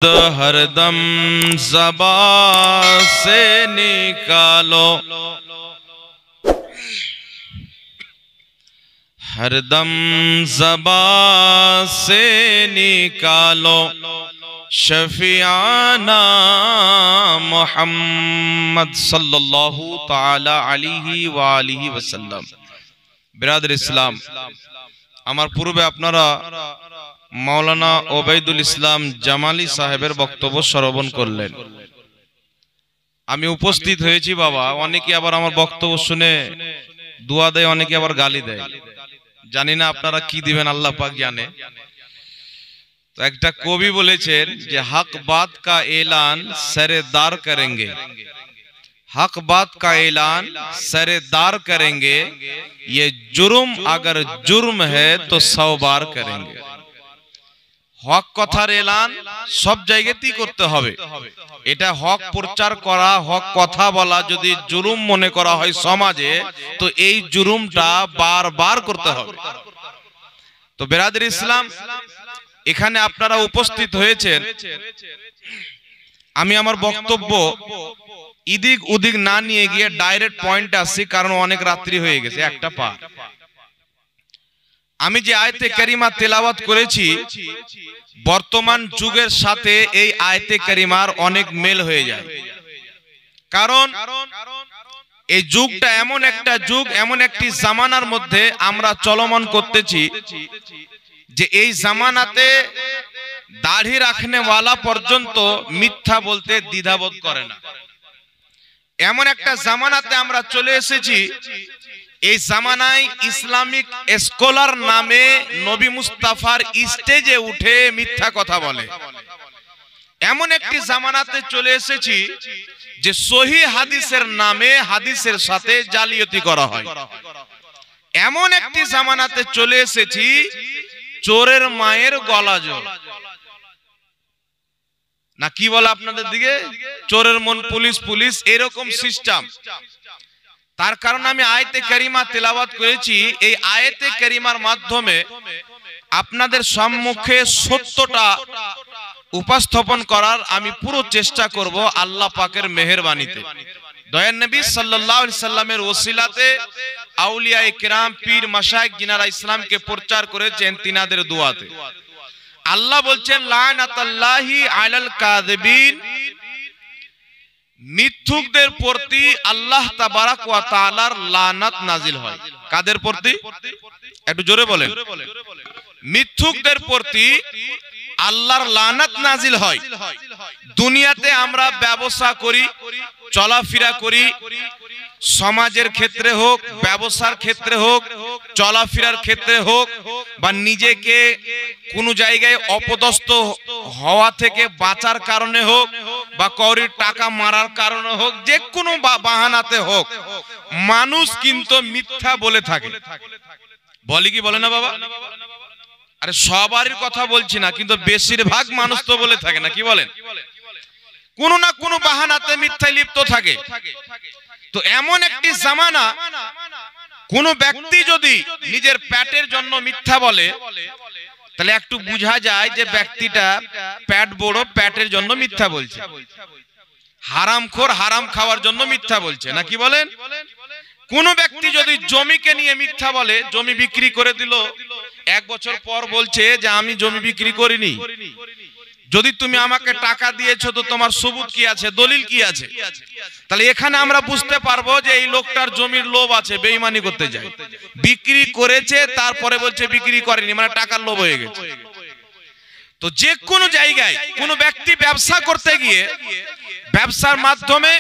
हरदम ज़बान से निकालो, हरदम ज़बान से निकालो शफियाना मुहम्मद सल्लल्लाहु ताला अलैहि व आलिहि वसल्लम। बिरादर इस्लाम, आमार पूर्वे आपनारा मौलाना ओबैदुल इस्लाम জামালি সাহেবের বক্তব্য শ্রবণ করলেন। আমি উপস্থিত হয়েছি বাবা। অনেকে আবার আমার বক্তব্য শুনে দোয়া দেয়, অনেকে আবার গালি দেয়। জানি না আপনারা কি দিবেন, আল্লাহ পাক জানে। তো একটা কবি বলেছেন যে হক বাত কা এলান সরেদার করেंगे, हक बात का ऐलान सरेदार करेंगे, ये जुर्म अगर जुर्म है तो 100 बार करेंगे। हक कथार एलान सब জায়গাতেই করতে হবে। এটা হক প্রচার করা, হক কথা বলা যদি জুলুম মনে করা হয় সমাজে, তো এই জুলুমটা বারবার করতে হবে। তো বিরাদর ইসলাম, এখানে আপনারা উপস্থিত হয়েছেন। আমি আমার বক্তব্য ইদিক উদিক না নিয়ে গিয়ে ডাইরেক্ট পয়েন্টে আসছি, কারণ অনেক রাত্রি হয়ে গেছে। একটা পা আমি যে আয়াতে কারিমা তেলাওয়াত করেছি, বর্তমান যুগের সাথে এই আয়াতে কারিমার অনেক মেল হয়ে যায়। কারণ এই যুগটা এমন একটা যুগ, এমন একটি জামানার মধ্যে আমরা চলমান করতেছি যে এই জামানাতে দাড়ি রাখনেওয়ালা পর্যন্ত মিথ্যা বলতে দ্বিধাবোধ করে না। এমন একটা জামানাতে আমরা চলে এসেছি, এই জামানায় ইসলামিক স্কলার নামে নবী মুস্তাফার স্টেজে উঠে মিথ্যা কথা বলে। এমন একটি জামানাতে চলে এসেছি যে সহি হাদিসের নামে হাদিসের সাথে জালিয়াতি করা হয়। এমন একটি জামানাতে চলে এসেছি চোরের মায়ের গলা জোর, না কি বলে আপনাদের দিকে, চোরের মন পুলিশ পুলিশ, এরকম সিস্টেম। তার কারণ আমি আয়াতে কারিমা তেলাওয়াত করেছি। এই আয়াতে কারিমার মাধ্যমে আপনাদের সম্মুখে সত্যটা উপস্থাপন করার আমি পুরো চেষ্টা করব আল্লাহ পাকের মেহেরবানিতে। দয়ার নবী সাল্লাল্লাহু আলাইহি সাল্লামের ওসিলাতে আউলিয়ায়ে কিরাম, পীর মাশায়েখ যিনারা ইসলামকে প্রচার করেছেন, তিনাদের দোয়াতে আল্লাহ বলছেন লানাতুল্লাহি আলাল কাযিবিন, মিথ্যুকদের প্রতি আল্লাহ তাবারাক ওয়া তাআলার লানাত নাজিল হয়। কাদের প্রতি? একটু জোরে বলেন। মিথ্যুকদের প্রতি আল্লাহর লানাত নাজিল হয়। দুনিয়াতে আমরা ব্যবসা করি, চলাফেরা করি, সমাজের ক্ষেত্রে হোক, ব্যবসার ক্ষেত্রে হোক, চলাফেরার ক্ষেত্রে হোক, বা নিজেকে কোনো জায়গায় অপদস্থ হওয়া থেকে বাঁচার কারণে হোক, বা কৌরির টাকা মারার কারণে হোক, যে কোনো বাহানাতে হোক, মানুষ কিন্তু মিথ্যা বলে থাকে। বলে কি বলে না বাবা? আরে সবারই কথা বলছি না, কিন্তু বেশিরভাগ মানুষ তো বলে থাকে, না কি বলেন? কোনো না কোনো বাহানাতে মিথ্যায় লিপ্ত থাকে। তো এমন একটি জামানা, কোন ব্যক্তি যদি নিজের পেটের জন্য মিথ্যা বলে, তাহলে একটু বোঝা যায় যে ব্যক্তিটা পেট বড়, পেটের জন্য মিথ্যা বলছে। হারামখোর, হারাম খাওয়ার জন্য মিথ্যা বলছে, না কি বলেন? কোন ব্যক্তি যদি জমিকে নিয়ে মিথ্যা বলে, জমি বিক্রি করে দিল, 1 বছর পর বলছে যে আমি জমি বিক্রি করিনি, যদি তুমি আমাকে টাকা দিয়েছো তো তোমার সবুত কি আছে, দলিল কি আছে? তাহলে এখানে আমরা বুঝতে পারবো যে এই লোকটার জমির লোভ আছে, বেঈমানি করতে যায়। বিক্রি করেছে, তারপরে বলছে বিক্রি করেনি, মানে টাকার লোভ হয়ে গেছে। তো যে কোনো জায়গায় কোন ব্যক্তি ব্যবসা করতে গিয়ে ব্যবসার মাধ্যমে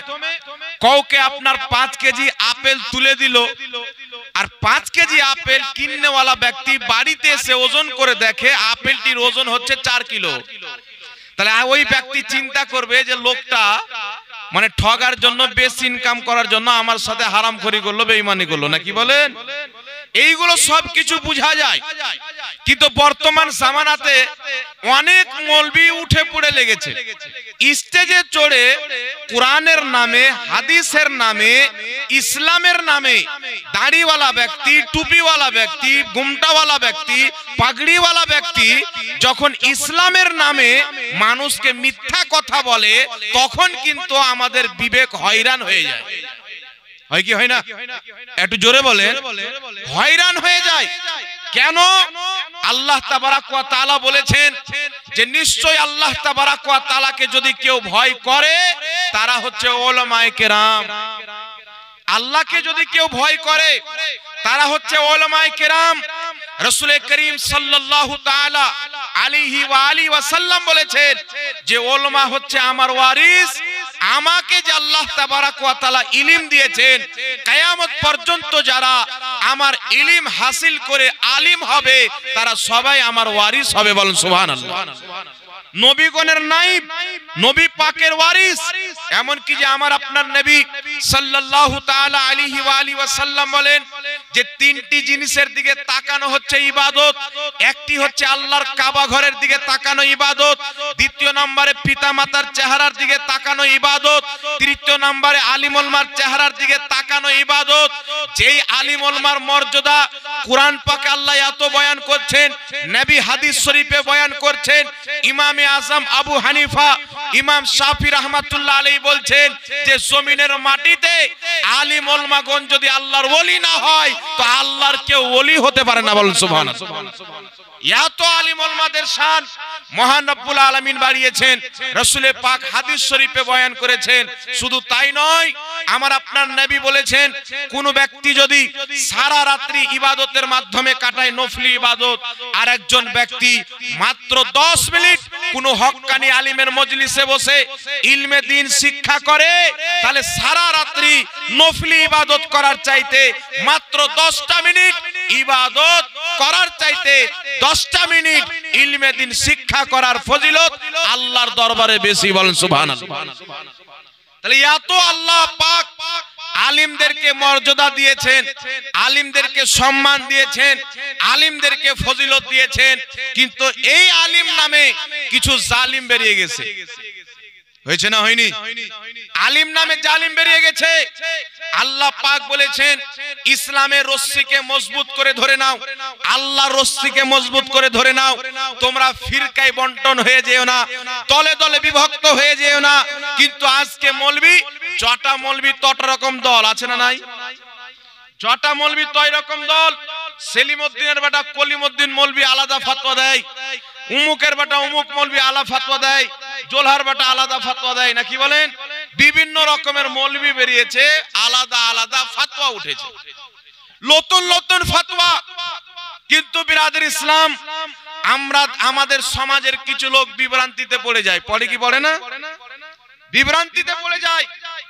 কাউকে আপনার 5 কেজি আপেল তুলে দিল, আর 5 কেজি আপেল কিননেওয়ালা ব্যক্তি বাড়িতে এসে ওজন করে দেখে আপেলটির ওজন হচ্ছে 4 কিলো। তাহলে ওই ব্যক্তি চিন্তা করবে যে লোকটা মানে ঠগার জন্য, বেশি ইনকাম করার জন্য আমার সাথে হারামখোরি করলো, বেঈমানি করলো, না কি বলেন? এইগুলো সবকিছু বোঝা যায়। কিন্তু বর্তমান জামানাতে অনেক মৌলবি উঠে পড়ে লেগেছে, স্টেজে চড়ে কোরআনের নামে, হাদিসের নামে, ইসলামের নামে দাড়িওয়ালা ব্যক্তি, টুপিওয়ালা ব্যক্তি, ঘুমটাওয়ালা ব্যক্তি, পাগড়িওয়ালা ব্যক্তি যখন ইসলামের নামে মানুষকে মিথ্যা কথা বলে, তখন কিন্তু আমাদের বিবেক হয়রান হয়ে যায়। হয় কি হয় না? একটু জোরে বলেন। হয়রান হয়ে যায় কেন? আল্লাহ তাবারাক ওয়া তাআলা বলেছেন যে নিশ্চয় আল্লাহ তাবারাক ওয়া তাআলাকে যদি কেউ ভয় করে তারা হচ্ছে উলামায়ে কেরাম। আল্লাহকে যদি কেউ ভয় করে তারা হচ্ছে উলামায়ে কেরাম। রাসূল করিম সাল্লাল্লাহু তাআলা আলাইহি ওয়া আলিহি ওয়াসাল্লাম বলেছেন যে উলামা হচ্ছে আমার ওয়ারিস। আমাকে যে আল্লাহ তাবারাক ওয়া তাআলা ইলম দিয়েছেন, কিয়ামত পর্যন্ত যারা আমার ইলম হাসিল করে আলিম হবে তারা সবাই আমার ওয়ারিস হবে। বলেন সুবহানাল্লাহ। নবীগণের নাইব, নবী পাকের ওয়ারিস। এমন কি যে আমার আপনার নবী সাল্লাল্লাহু তাআলা আলাইহি ওয়া আলিহি ওয়াসাল্লাম বলেন যে তিনটি জিনিসের দিকে তাকানো হচ্ছে ইবাদত। একটি হচ্ছে আল্লাহর কাবা ঘরের দিকে তাকানো ইবাদত, দ্বিতীয় নম্বরে পিতামাতার চেহারার দিকে তাকানো ইবাদত, তৃতীয় নম্বরে আলিম উলামার চেহারার দিকে তাকানো ইবাদত। যেই আলিম উলামার মর্যাদা কুরআন পাকে আল্লাহ এত বয়ান করছেন, নবী হাদিস শরীফে বয়ান করছেন। ইমামে আযম আবু হানিফা, ইমাম শাফি রাহমাতুল্লাহ আলাইহি বলছেন যে জমিনের মাটিতে আলিম উলামাগণ যদি আল্লাহর ওলি না হয় তো আল্লাহর কেউ ওলি হতে পারে না। বলেন সুবহানাল্লাহ। এত আলিম উলামাদের শান মহান রব্বুল আলামিন বাড়িয়েছেন, রাসূল পাক হাদিস শরীফে বয়ান করেছেন। শুধু তাই নয়, আমার আপনার নবী বলেছেন কোন ব্যক্তি যদি সারা রাত্রি ইবাদতের মাধ্যমে কাটায়, নফলি ইবাদত, আর একজন ব্যক্তি মাত্র 10 মিনিট কোন হক্কানি আলিমের মজলিসে বসে ইলমে দ্বীন শিক্ষা করে, তাহলে সারা রাত্রি নফলি ইবাদত করার চাইতে মাত্র 10টা মিনিট ইবাদত করার চাইতে 10টা মিনিট ইলমে দ্বীন শিক্ষা করার ফজিলত আল্লাহর দরবারে বেশি। বলেন সুবহানাল্লাহ। তাহলে এত আল্লাহ পাক আলিমদেরকে মর্যাদা দিয়েছেন, আলিমদেরকে সম্মান দিয়েছেন, আলিমদেরকে ফজিলত দিয়েছেন। কিন্তু এই আলিম নামে কিছু জালিম বেরিয়ে গেছে। হয়েছে না হয়নি? আলিম নামে জালিম বেরিয়ে গেছে। আল্লাহ পাক বলেছেন ইসলামের রশ্মিকে মজবুত করে ধরে নাও, আল্লাহর রশ্মিকে মজবুত করে ধরে নাও। তোমরা ফিরকায় বন্টন হয়ে যেও না, দলে দলে বিভক্ত হয়ে যেও না। কিন্তু আজকে মৌলবি, যটা মৌলবি তটা রকম দল আছে না নাই? যটা মৌলবি তয় রকম দল। সেলিমউদ্দিনের বেটা কলিমউদ্দিন মৌলবি আলাদা ফতোয়া দেয়, উমুকের বেটা উমুক মৌলবি আলাদা ফতোয়া দেয়, জোলহার বেটা আলাদা ফতোয়া দেয়, নাকি বলেন? বিভিন্ন রকমের মৌলবি বেরিয়েছে, আলাদা আলাদা ফতোয়া উঠেছে, নতুন নতুন ফতোয়া। কিন্তু বিরাদর ইসলাম, আমরা আমাদের সমাজের কিছু লোক বিভ্রান্তিতে পড়ে যায়। পড়ে কি পড়ে না? বিভ্রান্তিতে পড়ে যায়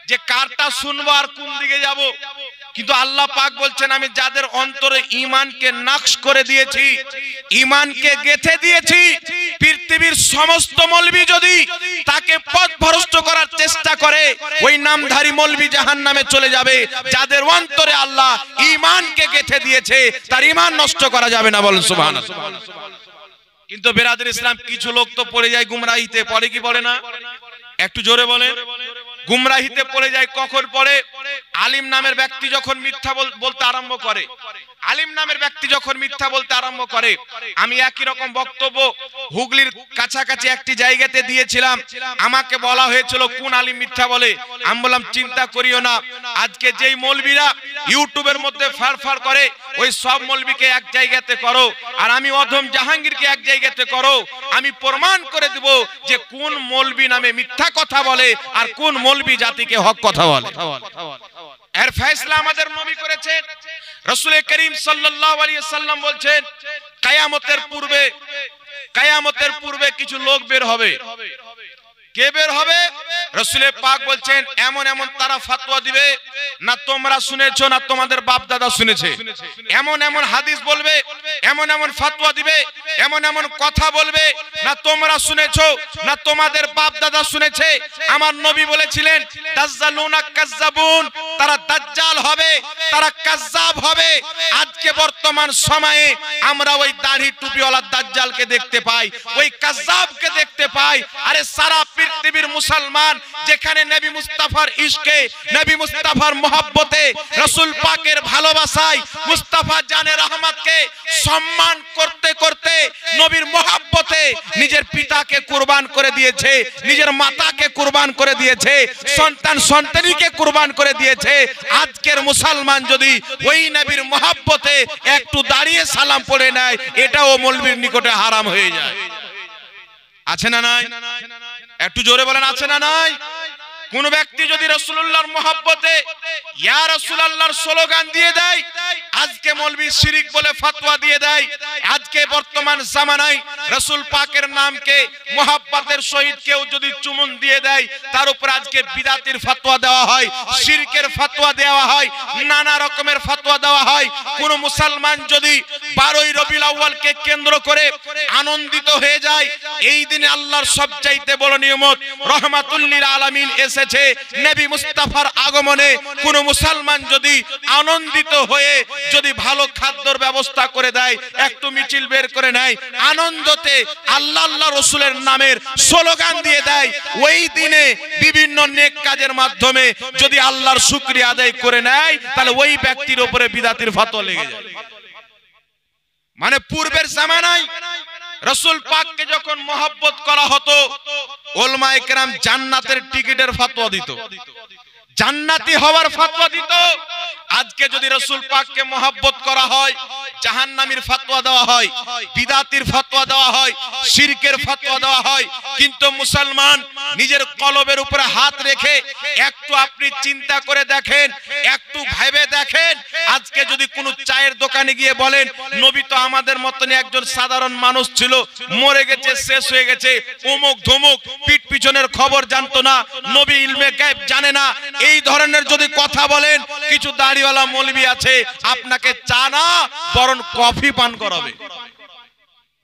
যে কারটা শুনবো আর কোন দিকে যাব। কিন্তু আল্লাহ পাক বলছেন আমি যাদের অন্তরে ঈমানকে নাকশ করে দিয়েছি, ঈমানকে গেঁথে দিয়েছি, পৃথিবীর সমস্ত মৌলবি যদি তাকে পথভ্রষ্ট করার চেষ্টা করে ওই নামধারী মৌলবি জাহান্নামে চলে যাবে। যাদের অন্তরে আল্লাহ ঈমানকে গেঁথে দিয়েছে তার ঈমান নষ্ট করা যাবে না। বলেন সুবহানাল্লাহ। কিন্তু বিরাদর ইসলাম কিছু লোক তো পড়ে যায় গুমরাহিতে। পড়ে কি পড়ে না? একটু জোরে বলেন। গুমরাহিতে পড়ে যায় কখন পড়ে? আলিম নামের ব্যক্তি যখন মিথ্যা বলতে আরম্ভ করে, আলিম নামের ব্যক্তি যখন মিথ্যা বলতে আরম্ভ করে। আমি একই রকম বক্তব্য হুগলির কাছাকাছি একটি জায়গাতে দিয়েছিলাম। আমাকে বলা হয়েছিল কোন আলিম মিথ্যা বলে। আমি বললাম চিন্তা করিও না, আজকে যেই মৌলবীরা ইউটিউবের মধ্যে ফাড়ফাড় করে ওই সব মৌলবীকে এক জায়গাতে করো, আর আমি অধম জাহাঙ্গীরকে এক জায়গাতে করো। আমি প্রমাণ করে দেব যে কোন মৌলবী নামে মিথ্যা কথা বলে আর কোন মৌলবী জাতিকে হক কথা বলে। এর ফয়সালা আমাদের নবী করেছেন। রাসূল করিম সাল্লাল্লাহু আলাইহি ওয়াসাল্লাম বলছেন কিয়ামতের পূর্বে কিছু লোক বের হবে। কে বের হবে? রাসূলের পাক বলছেন এমন এমন তারা ফতোয়া দিবে না তোমরা শুনেছো না তোমাদের বাপ দাদা শুনেছে, এমন এমন হাদিস বলবে, এমন এমন ফতোয়া দিবে, এমন এমন কথা বলবে না তোমরা শুনেছো না তোমাদের বাপ দাদা শুনেছে। আমার নবী বলেছিলেন দাজ্জালুনা কাজ্জাবুন, তারা দাজ্জাল হবে, তারা কাজ্জাব হবে। আজকে বর্তমান সময়ে আমরা ওই দাড়ি টুপিওয়ালা দাজ্জালকে দেখতে পাই, ওই কাজ্জাবকে দেখতে পাই। আরে সারা পৃথিবীর মুসলমান যেখানে নবী মুস্তাফার ইশকে, নবী মুস্তাফার মহব্বতে, রাসূল পাকের ভালোবাসায়, মুস্তাফা জানে রহমতকে সম্মান করতে করতে নবীর মহব্বতে নিজের পিতাকে কুরবান করে দিয়েছে, নিজের মাতাকে কুরবান করে দিয়েছে, সন্তান সন্তানীকে কুরবান করে দিয়েছে। আজকের মুসলমান যদি ওই নবীর মহব্বতে একটু দাঁড়িয়ে সালাম পড়ে নেয়, এটাও মৌলবীর নিকটে হারাম হয়ে যায়। আছে না নাই? একটু জোরে বলেন আছে না নাই? কোন ব্যক্তি যদি রাসূলুল্লাহর মহব্বতে ইয়া রাসূলুল্লাহর স্লোগান দিয়ে দেয়, আজকে মৌলবি শিরিক বলে ফতোয়া দিয়ে দেয়। আজকে বর্তমান জামানায় রাসূল পাকের নামকে মহব্বতের সহিত কেউ যদি চুমুন দিয়ে দেয়, তার উপর আজকে বিদআতের ফতোয়া দেওয়া হয়, শিরকের ফতোয়া দেওয়া হয়, নানা রকমের ফতোয়া দেওয়া হয়। কোন মুসলমান যদি 12ই রবিউল আউয়ালকে কেন্দ্র করে আনন্দিত হয়ে যায়, এই দিনে আল্লাহর সবচাইতে বড় নিয়ামত রহমাতুল লিল আলামিন এসেছে নবী মুস্তাফার আগমনে। কোন মুসলমান যদি আনন্দিত হয়ে যদি ভালো খাদ্যর ব্যবস্থা করে দেয়, একটু মিছিল বের করে নেয়, আনন্দতে আল্লাহ আল্লাহ রাসূলের নামের স্লোগান দিয়ে দেয়, ওই দিনে বিভিন্ন নেক কাজের মাধ্যমে যদি আল্লাহর শুকরিয়া আদায় করে নেয়, তাহলে ওই ব্যক্তির উপরে বিদআতের ফতোয়া লেগে যায়। মানে পূর্বের জামানায় রাসূল পাককে যখন মহব্বত করা হতো, উলামায়ে কেরাম জান্নাতের টিকিটের ফতোয়া দিত, জান্নাতি হওয়ার ফতোয়া দিত। আজকে যদি রাসূল পাককে মহব্বত করা হয়, জাহান্নামীর ফতোয়া দেওয়া হয়, বিদআতের ফতোয়া দেওয়া হয়, শিরকের ফতোয়া দেওয়া হয়। কিন্তু মুসলমান নিজের কলবের উপরে হাত রেখে একটু আপনি চিন্তা করে দেখেন, একটু ভেবে দেখেন, আজকে যদি কোনো চায়ের দোকানে গিয়ে বলেন নবী তো আমাদের মতনই একজন সাধারণ মানুষ ছিল, মরে গেছে, শেষ হয়ে গেছে, অমুক ধমুক, পিঠ পিছনের খবর জানতো না, নবী ইলমে গায়ব জানে না, এই ধরনের যদি কথা বলেন, কিছু দাড়িওয়ালা মৌলবি আছে আপনাকে চা না বরং কফি পান করাবে,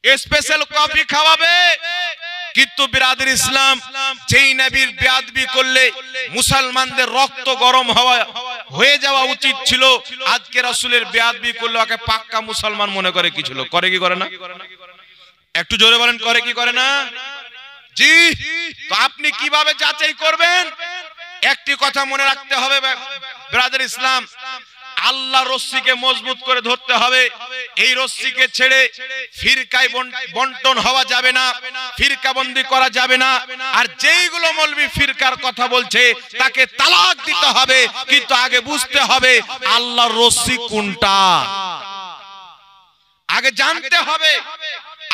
স্পেশাল কফি খাওয়াবে। কিন্তু বিরাদর ইসলাম, যেই নবীর বেয়াদবি করলে মুসলমানদের রক্ত গরম হয়ে যাওয়া উচিত ছিল, আজকে রাসূলের বেয়াদবি করলে ওকে পাক্কা মুসলমান মনে করে কি ছিল? করে কি করে না? একটু জোরে বলেন, করে কি করে না? জি। তো আপনি কিভাবে যাচাই করবেন? একটি কথা মনে রাখতে হবে বিরাদর ইসলাম, আল্লাহ রশ্মিকে মজবুত করে ধরতে হবে। এই রশ্মিকে ছেড়ে ফিরকায় বন্টন হওয়া যাবে না, ফিরকাবন্দি করা যাবে না। আর যেইগুলো মৌলবি ফিরকার কথা বলছে তাকে তালাক দিতে হবে, কিন্তু আগে বুঝতে হবে আল্লাহর রশ্মি কোনটা, আগে জানতে হবে,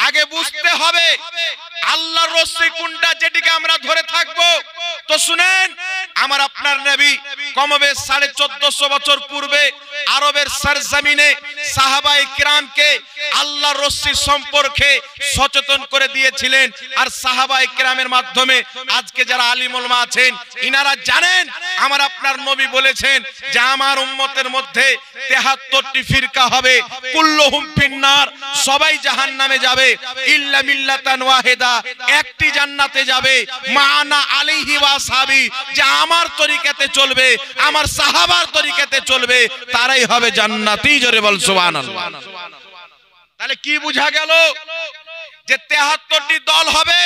আগে বুঝতে হবে আল্লাহর রশ্মি কোনটা, যেটিকে আমরা ধরে থাকবো। তো শুনেন, আমার আপনার নবী কমবে 1450 বছর পূর্বে আরবের সরজমিনে সাহাবায়ে কিরামকে আল্লাহর রশ্মি সম্পর্কে সচেতন করে দিয়েছিলেন। আর সাহাবায়ে কিরামের মাধ্যমে আজকে যারা আলিম উলামা আছেন, ইনারা জানেন আমার আপনার নবী বলেছেন যে আমার উম্মতের মধ্যে 73টি ফিরকা হবে, কুল্লুহুম ফিন্নার, সবাই জাহান্নামে যাবে, ইল্লা মিল্লাতান ওয়াহিদা, একটি জান্নাতে যাবে, মানা আলাইহি ওয়া আসহাবি, যে আমার তরিকাতে চলবে, আমার সাহাবার তরিকাতে চলবে, তারাই হবে জান্নাতি। জোরে বল সুবহানাল্লাহ। তাহলে কি বোঝা গেল? যে 73টি দল হবে,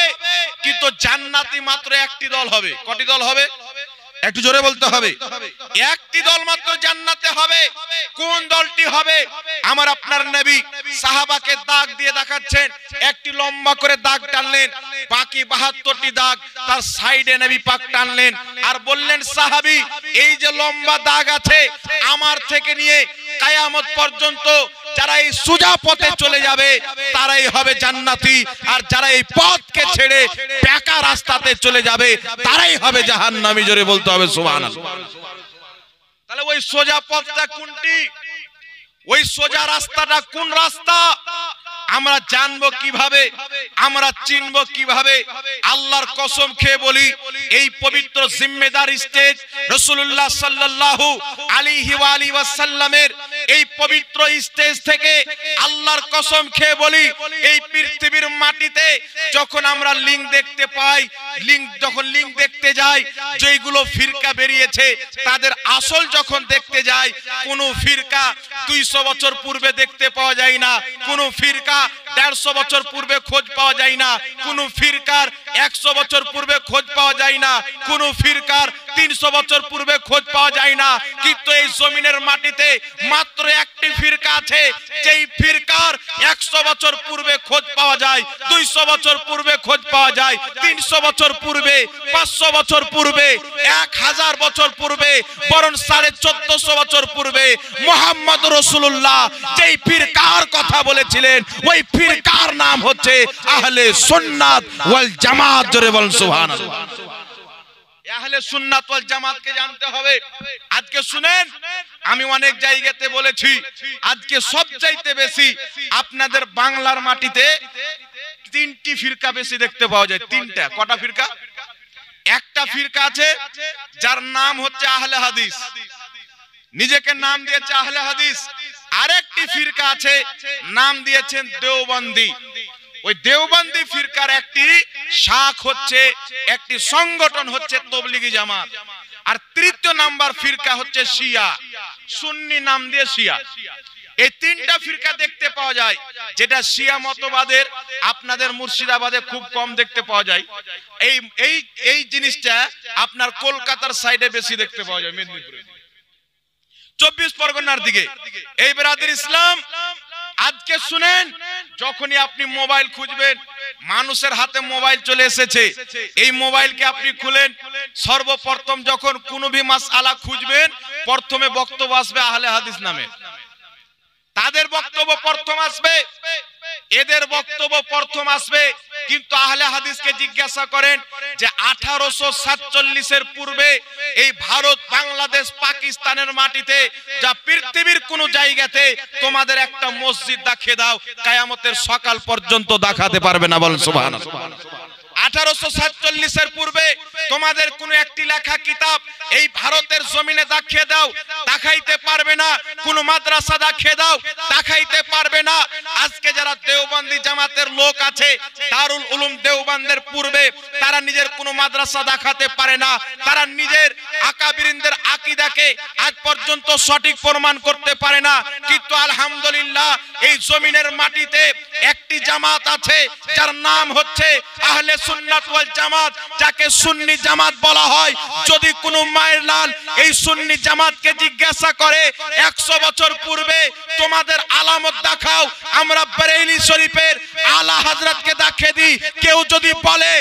কিন্তু জান্নাতি মাত্র একটি দল হবে। কটি দল হবে? একটু জোরে বলতে হবে। একটি দল মাত্র জান্নাতে হবে। কোন দলটি হবে? আমার আপনার নবী সাহাবাকে দাগ দিয়ে দেখাচ্ছেন, একটি লম্বা করে দাগ টানলেন, বাকি 72টি দাগ তার সাইডে নবী পাক টানলেন, আর বললেন সাহাবী, এই যে লম্বা দাগ আছে, আমার থেকে নিয়ে কিয়ামত পর্যন্ত যারা এই সোজা পথে চলে যাবে তারাই হবে জান্নাতি, আর যারা এই পথকে ছেড়ে বেকা রাস্তাতে চলে যাবে তারাই হবে জাহান্নামী। জোরে বলতে হবে সুবহানাল্লাহ। তাহলে ওই সোজা পথটা কোনটি? ওই সোজা রাস্তাটা কোন রাস্তা? আমরা জানবো কিভাবে, আমরা চিনবো কিভাবে? আল্লাহর কসম খেয়ে বলি, এই পবিত্র জিম্মেদার স্টেজ রাসূলুল্লাহ সাল্লাল্লাহু আলাইহি ওয়া আলিহি ওয়াসাল্লামের এই পবিত্র স্টেজ থেকে আল্লাহর কসম খেয়ে বলি, এই পৃথিবীর মাটিতে যখন আমরা লিঙ্ক দেখতে পাই, যখন লিঙ্ক দেখতে যাই, যেগুলো ফিরকা বেরিয়েছে তাদের আসল যখন দেখতে যাই, কোন ফিরকা 200 বছর পূর্বে দেখতে পাওয়া যায় না, কোন ফিরকা 150 বছর পূর্বে খোঁজ পাওয়া যায় না, কোন ফিরকার 100 বছর পূর্বে খোঁজ পাওয়া যায় না, কোন ফিরকার 300 বছর পূর্বে খোঁজ পাওয়া যায় না। কিন্তু এই জমিনের মাটিতে মাত্র একটি ফিরকা আছে, যেই ফিরকার 100 বছর পূর্বে খোঁজ পাওয়া যায়, 200 বছর পূর্বে খোঁজ পাওয়া যায়, 300 বছর পূর্বে, 500 বছর পূর্বে, 1000 বছর পূর্বে, বরং 1450 বছর পূর্বে মুহাম্মদ রাসূলুল্লাহ যেই ফিরকার কথা বলেছিলেন, ওই ফিরকার নাম হচ্ছে আহলে সুন্নাত ওয়াল জামাত। জোরে বলুন সুবহানাল্লাহ। আহলে সুন্নাত ওয়াল জামাতকে জানতে হবে। আজকে শুনেন, আমি অনেক জায়গাতে বলেছি, আজকে সবচাইতে বেশি আপনাদের বাংলার মাটিতে 3টি ফিরকা বেশি দেখতে পাওয়া যায়। 3টা। কটা ফিরকা? একটা ফিরকা আছে যার নাম হচ্ছে আহলে হাদিস, নিজেকে নাম দিয়েছে আহলে হাদিস। আরেকটি ফিরকা আছে, নাম দিয়েছেন দেওবন্দি। ওই দেওবন্দি ফিরকার একটি শাখ হচ্ছে, একটি সংগঠন হচ্ছে তবলিগি জামাত। আর তৃতীয় নাম্বার ফিরকা হচ্ছে শিয়া, সুন্নি নাম দিয়ে শিয়া। এই 3টা ফিরকা দেখতে পাওয়া যায়, যেটা শিয়া মতবাদের আপনাদের মুর্শিদাবাদে খুব কম দেখতে পাওয়া যায়। এই জিনিসটা আপনার কলকাতার সাইডে বেশি দেখতে পাওয়া যায়, মেদিনীপুরে, 24 পরগনার দিকে। এই বেরাদরি ইসলাম, আজকে শুনেন, যখনই আপনি মোবাইল খুঁজবেন, মানুষের হাতে মোবাইল চলে এসেছে, এই মোবাইলকে আপনি খুলেন, সর্বপ্রথম যখন কোনো ভি মাসআলা খুঁজবেন, প্রথমে বক্তব্য আসবে আহলে হাদিস নামে। তাদের বক্তব্য প্রথম আসবে, এদের বক্তব্য প্রথম আসবে। কিন্তু আহলে হাদিসকে জিজ্ঞাসা করেন যে 1847 এর পূর্বে এই ভারত, বাংলাদেশ, পাকিস্তানের মাটিতে যা পৃথিবীর কোন জায়গাতে তোমাদের একটা মসজিদ দেখিয়ে দাও, কিয়ামতের সকাল পর্যন্ত দেখাতে পারবে না। বলেন সুবহানাল্লাহ। 1847 এর পূর্বে তোমাদের কোন একটি লেখা কিতাব এই ভারতের জমিনে দেখিয়ে দাও, দেখাইতে পারবে না। কোন মাদ্রাসা দেখিয়ে দাও, দেখাইতে পারবে না। আজকে যারা দেওবন্দি জামাতের লোক আছে, দারুল উলুম দেওবন্দের পূর্বে তারা নিজের কোন মাদ্রাসা দেখাতে পারে না, তারা নিজের আকাবিরিনদের আকীদাকে আজ পর্যন্ত সঠিক প্রমাণ করতে পারে না। কিন্তু আলহামদুলিল্লাহ, এই জমিনের মাটিতে একটি জামাত আছে যার নাম হচ্ছে আহলে সুন্নাত ওয়াল জামাত, যাকে সুন্নি জামাত বলা হয়। যদি কোনো মায়ের লাল এই সুন্নি জামাতকে জিজ্ঞাসা করে 100 বছর পূর্বে তোমাদের আলামত দেখাও, আমরা বরেইলি শরীফের আলা হযরতকে দেখিয়ে দিই। কেউ যদি বলে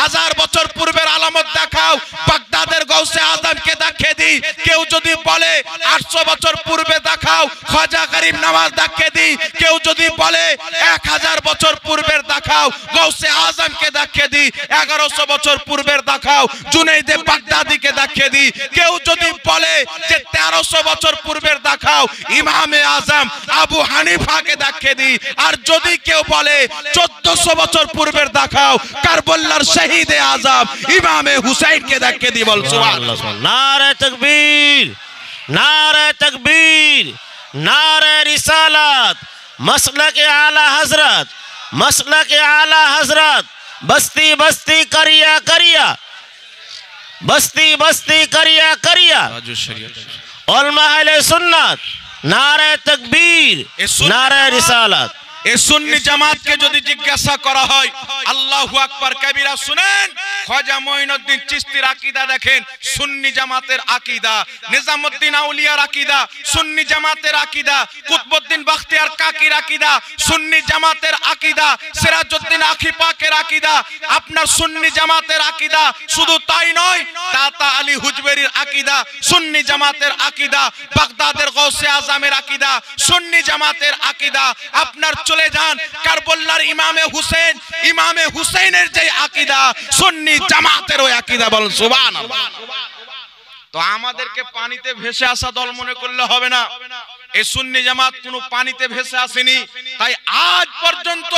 1000 বছর পূর্বের আলামত দেখাও, বাগদাদের গাউসে আজমকে দেখিয়ে দিই। কেউ যদি বলে 800 বছর পূর্বে দেখাও, খাজা গরিব নওয়াজ দেখিয়ে দিই। কেউ যদি বলে 1000 বছর পূর্বের দেখাও, গাউসে আজমকে দেখিয়ে দিই। 1100 বছর পূর্বের দেখাও, জুনাইদে বাগদাদিকে দেখিয়ে দিই। কেউ যদি বলে যে 1300 বছর পূর্বের দেখাও, ইমামে আজম আবু হানিফাকে দেখিয়ে দিই। আর যদি কেউ বলে 1400 বছর পূর্বের দেখাও, কারবালার শহীদে আজম ইমামে হুসাইনকে দেখিয়ে দিই। বল সুবহানাল্লাহ। নারে তাকবীর, নারে তাকবীর, নারে রিসালাত, মসলকে আলা হযরত, মসলকে আলা হযরত, বস্তি বস্তি করিয়া করিয়া, বস্তি বস্তি করিয়া করিয়া, উলমা আহলে সুন্নাত, নারে তাকবীর, নারে রিসালাত। এই সুন্নি জামাতকে যদি জিজ্ঞাসা করা হয়, আল্লাহু আকবার কবিরা, শুনেন, খাজা মঈনুদ্দিন চিশতির আকীদা দেখেন, সুন্নি জামাতের আকীদা। নিজামউদ্দিন আউলিয়ার আকীদা, সুন্নি জামাতের আকীদা। কুতবউদ্দিন বখতিয়ার কাকির আকীদা, সুন্নি জামাতের আকীদা। সিরাজউদ্দিন আখি পাকের আকীদা, আপনার সুন্নি জামাতের আকীদা। শুধু তাই নয়, দাতা আলী হুজবেরির আকীদা সুন্নি জামাতের আকীদা। বাগদাদের গাউসে আজমের আকীদা সুন্নি জামাতের আকীদা। আপনার চলে যান কারবালার ইমামে হুসেন, ইমামে হুসেনের যে আকীদা সুন্নি জামাতের ওই আকীদা। বলেন সুবহানাল্লাহ। তো আমাদেরকে পানিতে ভেসে আসা দল মনে করলে হবে না। এই সুন্নি জামাত কোনো পানিতে ভেসে আসেনি। তাই আজ পর্যন্ত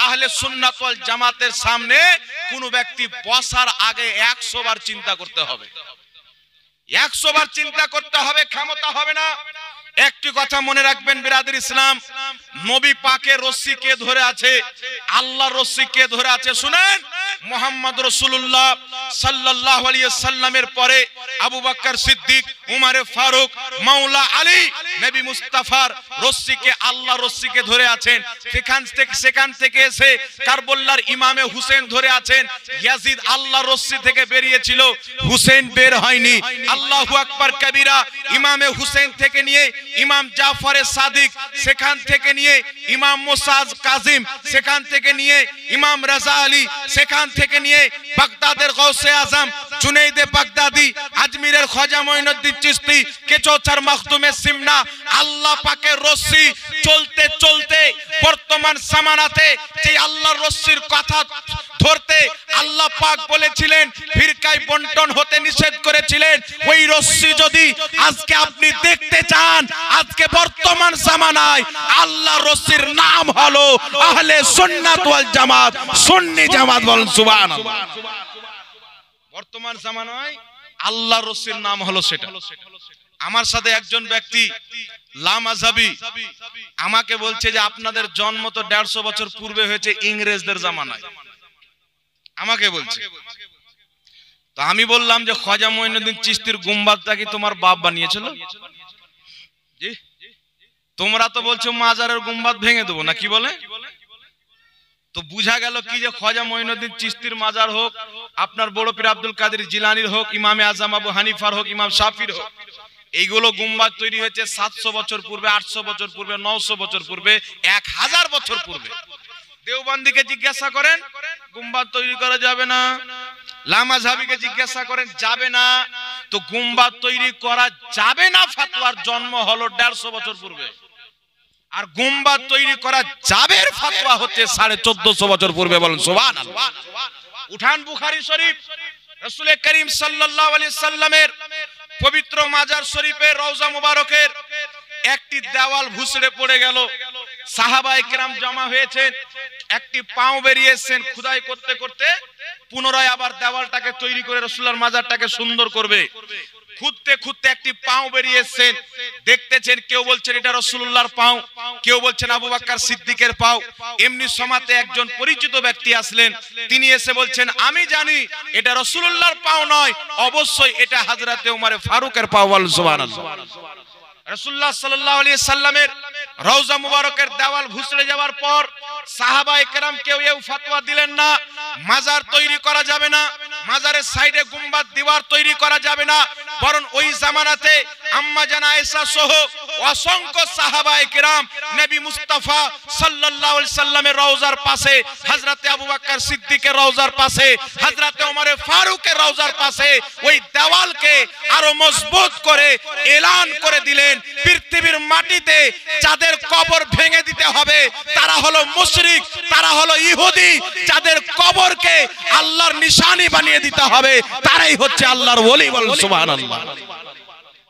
আহলে সুন্নাত ওয়াল জামাতের সামনে কোনো ব্যক্তি বসার আগে 100 বার চিন্তা করতে হবে, 100 বার চিন্তা করতে হবে, ক্ষমতা হবে না। একটি কথা মনে রাখবেন বিরাদর ইসলাম, নবী পাকের রশ্মি কে ধরে আছে? আল্লাহর রশ্মি কে ধরে আছে? শুনেন, মুহাম্মদ রাসূলুল্লাহ সাল্লাল্লাহু আলাইহি সাল্লামের পরে আবু বকর সিদ্দিক, উমর ফারুক, মাওলা আলী, নবী মুস্তাফার রশ্মিকে, আল্লাহর রশ্মিকে ধরে আছেন। সেখান থেকে এসে কারবালার ইমামে হুসেন ধরে আছেন। ইয়াজিদ আল্লাহর রশ্মি থেকে বেরিয়েছিল, হুসেন বের হয়নি। আল্লাহু আকবার কবীরা। ইমামে হুসেন থেকে নিয়ে ইমাম জাফর সাদিক, সেখান থেকে নিয়ে ইমাম মুসা কাজিম, সেখান থেকে নিয়ে ইমাম রাজা আলী, সেখান থেকে নিয়ে বাগদাদের গৌসে আজম জুনাইদে বাগদাদি, আজমিরের খাজা মঈনুদ্দিন চিশতি, কেচৌচার মাখদুমে সিমনা। আল্লাহ পাকের রশ্মি চলতে চলতে বর্তমান জামানাতে যে আল্লাহর রশ্মির কথা ধরতে আল্লাহ পাক বলেছিলেন, ফিরকায় বন্টন হতে নিষেধ করেছিলেন। ওই রশ্মি যদি আজকে আপনি দেখতে চান, আজকে বর্তমান জামানায় আল্লাহর রশ্মির নাম হলো আহলে সুন্নাত ওয়াল জামাত, সুন্নি জামাত। বলেন সুবহানাল্লাহ। বর্তমান জামানায় আল্লাহর রশ্মির নাম হলো সেটা। আমার সাথে একজন ব্যক্তি লামাযাবি আমাকে বলছে যে আপনাদের জন্ম তো 150 বছর পূর্বে হয়েছে, ইংরেজদের জামানায়। আমাকে বলছে। তো আমি বললাম যে খাজা মঈনুদ্দিন চিশতির গুম্বাদটা কি তোমার বাপ বানিয়েছিল? জি। তোমরা তো বলছো মাজারের গুম্বাদ ভেঙে দেবো, না কি বলে? তো বুঝা গেল কি যে খাজা মঈনুদ্দিন চিশতির মাজার হোক, আপনার বড় পীর আব্দুল কাদের জিলানীর হোক, ইমামে আজম আবু হানিফার হোক, ইমাম শাফির হোক, এইগুলো গুম্বাদ তৈরি হয়েছে 700 বছর পূর্বে, 800 বছর পূর্বে, 900 বছর পূর্বে, 1000 বছর পূর্বে। দেওবন্দিকে জিজ্ঞাসা করেন গুম্বাদ তৈরি করা যাবে না, লামাযাবিকে জিজ্ঞাসা করেন যাবে না। তো গুম্বাদ তৈরি করা যাবে না ফতোয়ার জন্ম হলো 150 বছর পূর্বে, আর গুম্বাদ তৈরি করা যাবে ফতোয়া হচ্ছে 1450 বছর পূর্বে। বলেন সুবহানাল্লাহ। উঠান বুখারী শরীফ, রাসূল করিম সাল্লাল্লাহু আলাইহি সাল্লামের পবিত্র মাজার শরীফের রওজা মুবারকের একটি দেওয়াল ভুসড়ে পড়ে গেল। সাহাবায়ে কেরাম জমা হয়েছেন, একটি পাও বেরিয়ে এসেছেন। খোদাই করতে করতে পুনরায় আবার দেওয়ালটাকে তৈরি করে রাসূলুল্লাহর মাজারটাকে সুন্দর করবে। খুঁজতে খুঁজতে একটি পাও বেরিয়ে এসেছেন। দেখতেছেন, কেউ বলছেন এটা রাসূলুল্লাহর পাও, কেউ বলছেন আবু বকর সিদ্দিকের পাও। এমনি সমাতে একজন পরিচিত ব্যক্তি আসলেন, তিনি এসে বলছেন আমি জানি এটা রাসূলুল্লাহর পাও নয়, অবশ্যই এটা হযরতে ওমর ফারুকের পাও। বল সুবহানাল্লাহ। রাসূলুল্লাহ সাল্লাল্লাহু আলাইহি সাল্লামের রওজা মুবারকের দেওয়াল ভুসড়ে যাওয়ার পর সাহাবায়ে কেরাম কেউ এই ফতোয়া দিলেন না মাজার তৈরি করা যাবে না, মাজারের সাইডে গুম্বাদ দিওয়ার তৈরি করা যাবে না। বরং ওই জামানাতে আম্মা জান আয়েশা সহ অসংখ্য সাহাবায়ে কেরাম নবী মুস্তাফা সাল্লাল্লাহু আলাইহি সাল্লামের রওজার পাশে, হযরতে আবু বকর সিদ্দিকের রওজার পাশে, হযরতে ওমর ফারুকের রওজার পাশে ওই দেওয়ালকে আরো মজবুত করে এলান করে দিলেন, পৃথিবীর মাটিতে যাদের কবর ভেঙে দিতে হবে তারা হলো মুশরিক, তারা হলো ইহুদি। যাদের কবরকে আল্লাহর নিশানি বানিয়ে দিতে হবে তারাই হচ্ছে আল্লাহর ওলি। বলেন সুবহানাল্লাহ।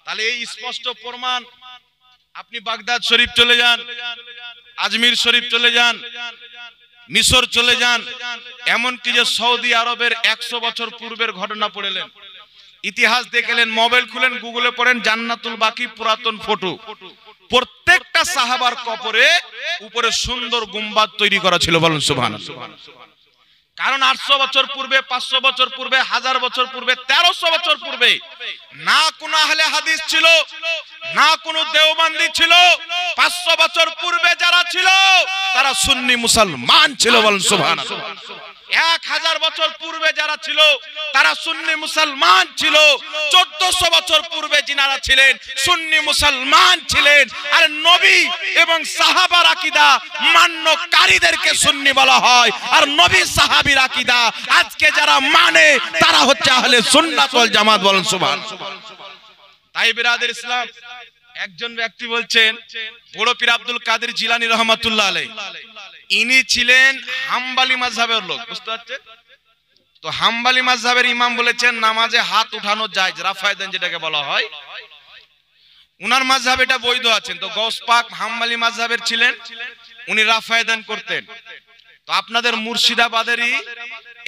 তাহলে এই স্পষ্ট প্রমাণ। আপনি বাগদাদ শরীফ চলে যান, আজমির শরীফ চলে যান, মিশর চলে যান, এমন কি যে সৌদি আরবের 100 বছর পূর্বের ঘটনা পড়লেন, ইতিহাস দেখলেন, মোবাইল খুলেন, গুগলে পড়েন, জান্নাতুল বাকি পুরাতন ফটো, প্রত্যেকটা সাহাবার কবরে উপরে সুন্দর গুম্বাদ তৈরি করা ছিল। বলেন সুবহানাল্লাহ। কারণ 800 বছর পূর্বে, 500 বছর পূর্বে, 1000 বছর পূর্বে, 1300 বছর পূর্বে না কোনো আহলে হাদিস ছিল, না কোনো দেওবন্দি ছিল। 500 বছর পূর্বে যারা ছিল তারা সুন্নি মুসলমান ছিল। বলেন সুবহানাল্লাহ। 1000 বছর পূর্বে যারা ছিল তারা সুন্নি মুসলমান ছিল। 1400 বছর পূর্বে যিনারা ছিলেন সুন্নি মুসলমান ছিলেন। আর নবী এবং সাহাবার আকীদা মান্যকারীদেরকে সুন্নি বলা হয়, আর নবী সাহাবীর আকীদা আজকে যারা মানে তারা হচ্ছে আহলে সুন্নাত ওয়াল জামাত। বলেন সুবহানাল্লাহ। তাই বিরাদর ইসলাম, একজন ব্যক্তি বলছেন বড় পীর আব্দুল কাদের জিলানী রহমাতুল্লাহ আলাইহি, ইনি ছিলেন হাম্বলি মাযহাবের লোক। বুঝতে পারছেন তো? হাম্বলি মাযহাবের ইমাম বলেছেন নামাজে হাত উঠানো জায়েজ, রাফায়েদান যেটাকে বলা হয়। উনার মাযহাব এটা বৈধ আছেন। তো গৌস পাক হাম্বলি মাযহাবের ছিলেন, উনি রাফায়েদান করতেন। তো আপনাদের মুর্শিদাবাদেরই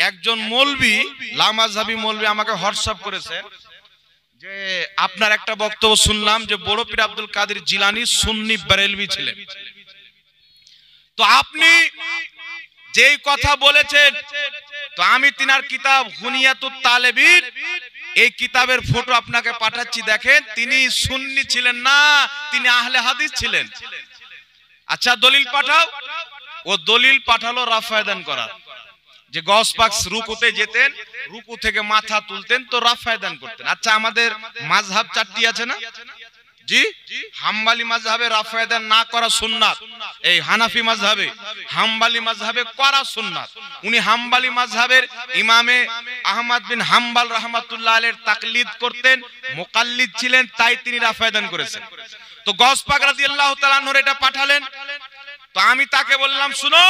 একজন মৌলভী, লামাযহাবী মৌলভী আমাকে হোয়াটসঅ্যাপ করেছে যে আপনার একটা বক্তব্য শুনলাম যে বড় পীর আব্দুল কাদের জিলানী সুন্নি বেরেলভী ছিলেন। তো আপনি যেই কথা বলেছেন, তো আমি তিনার কিতাব হুনিয়াতুত তালেবিন, এই কিতাবের ফটো আপনাকে পাঠাচ্ছি, দেখেন তিনি সুন্নি ছিলেন না, তিনি আহলে হাদিস ছিলেন। আচ্ছা দলিল পাঠাও। ও দলিল পাঠালো রাফায়েদান করার, যে গৌস পাক রুকুতে যেতেন, রুকু থেকে মাথা তুলতেন তো রাফায়েদান করতেন। আচ্ছা আমাদের মাযহাব চারটি আছে না? জি, হাম্বলি মাযহাবে রাফায়েদান না করা সুন্নাত, এই হানাফি মাযহাবে, হাম্বলি মাযহাবে করা সুন্নাত। উনি হাম্বলি মাযহাবের ইমামে আহমদ বিন হাম্বল রাহমাতুল্লাহ আলাইহির তাকলিদ করতেন, মুকাল্লিদ ছিলেন, তাই তিনি রাফায়েদান করেছেন। তো গৌস পাক রাদিয়াল্লাহু তাআলা আনহুর এটা পাঠালেন। তো আমি তাকে বললাম, শুনো,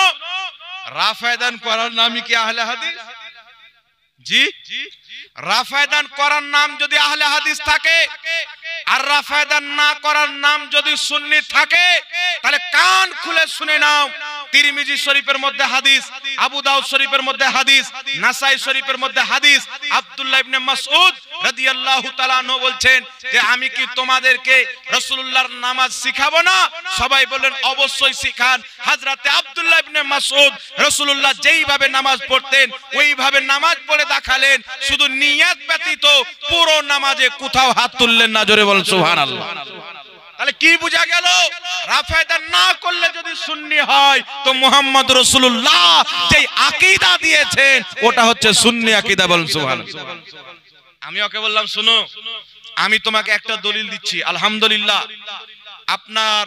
রাফায়েদান করার নামই কি আহলে হাদিস? জি, রাফায়েদান করার নাম যদি আহলে হাদিস থাকে আর রাফায়েদান না করার নাম যদি সুন্নি থাকে, তাহলে কান খুলে শুনে নাও, তিরমিজি শরীফের মধ্যে হাদিস, আবু দাউদ শরীফের মধ্যে হাদিস, নাসাই শরীফের মধ্যে হাদিস, আব্দুল্লাহ ইবনে মাসউদ রাদিয়াল্লাহু তাআলা আনহু বলছেন যে আমি কি তোমাদেরকে রাসূলুল্লাহর নামাজ শিখাবো না? সবাই বললেন অবশ্যই শিখান। হযরতে আব্দুল্লাহ ইবনে মাসউদ রাসূলুল্লাহ যেইভাবে নামাজ পড়তেন ওইভাবে নামাজ পড়ে দেখালেন, শুধু নিয়ত ব্যতীত পুরো নামাজে কোথাও হাত তুললেন না। জোরে বলেন সুবহানাল্লাহ। তাহলে কি বোঝা গেল? রাফায়েদান না করলে যদি সুন্নি হয় তো মুহাম্মদ রাসূলুল্লাহ যেই আকীদা দিয়েছেন ওটা হচ্ছে সুন্নি আকীদা। বলেন সুবহানাল্লাহ। আমি ওকে বললাম, শুনো, আমি তোমাকে একটা দলিল দিচ্ছি। আলহামদুলিল্লাহ, আপনার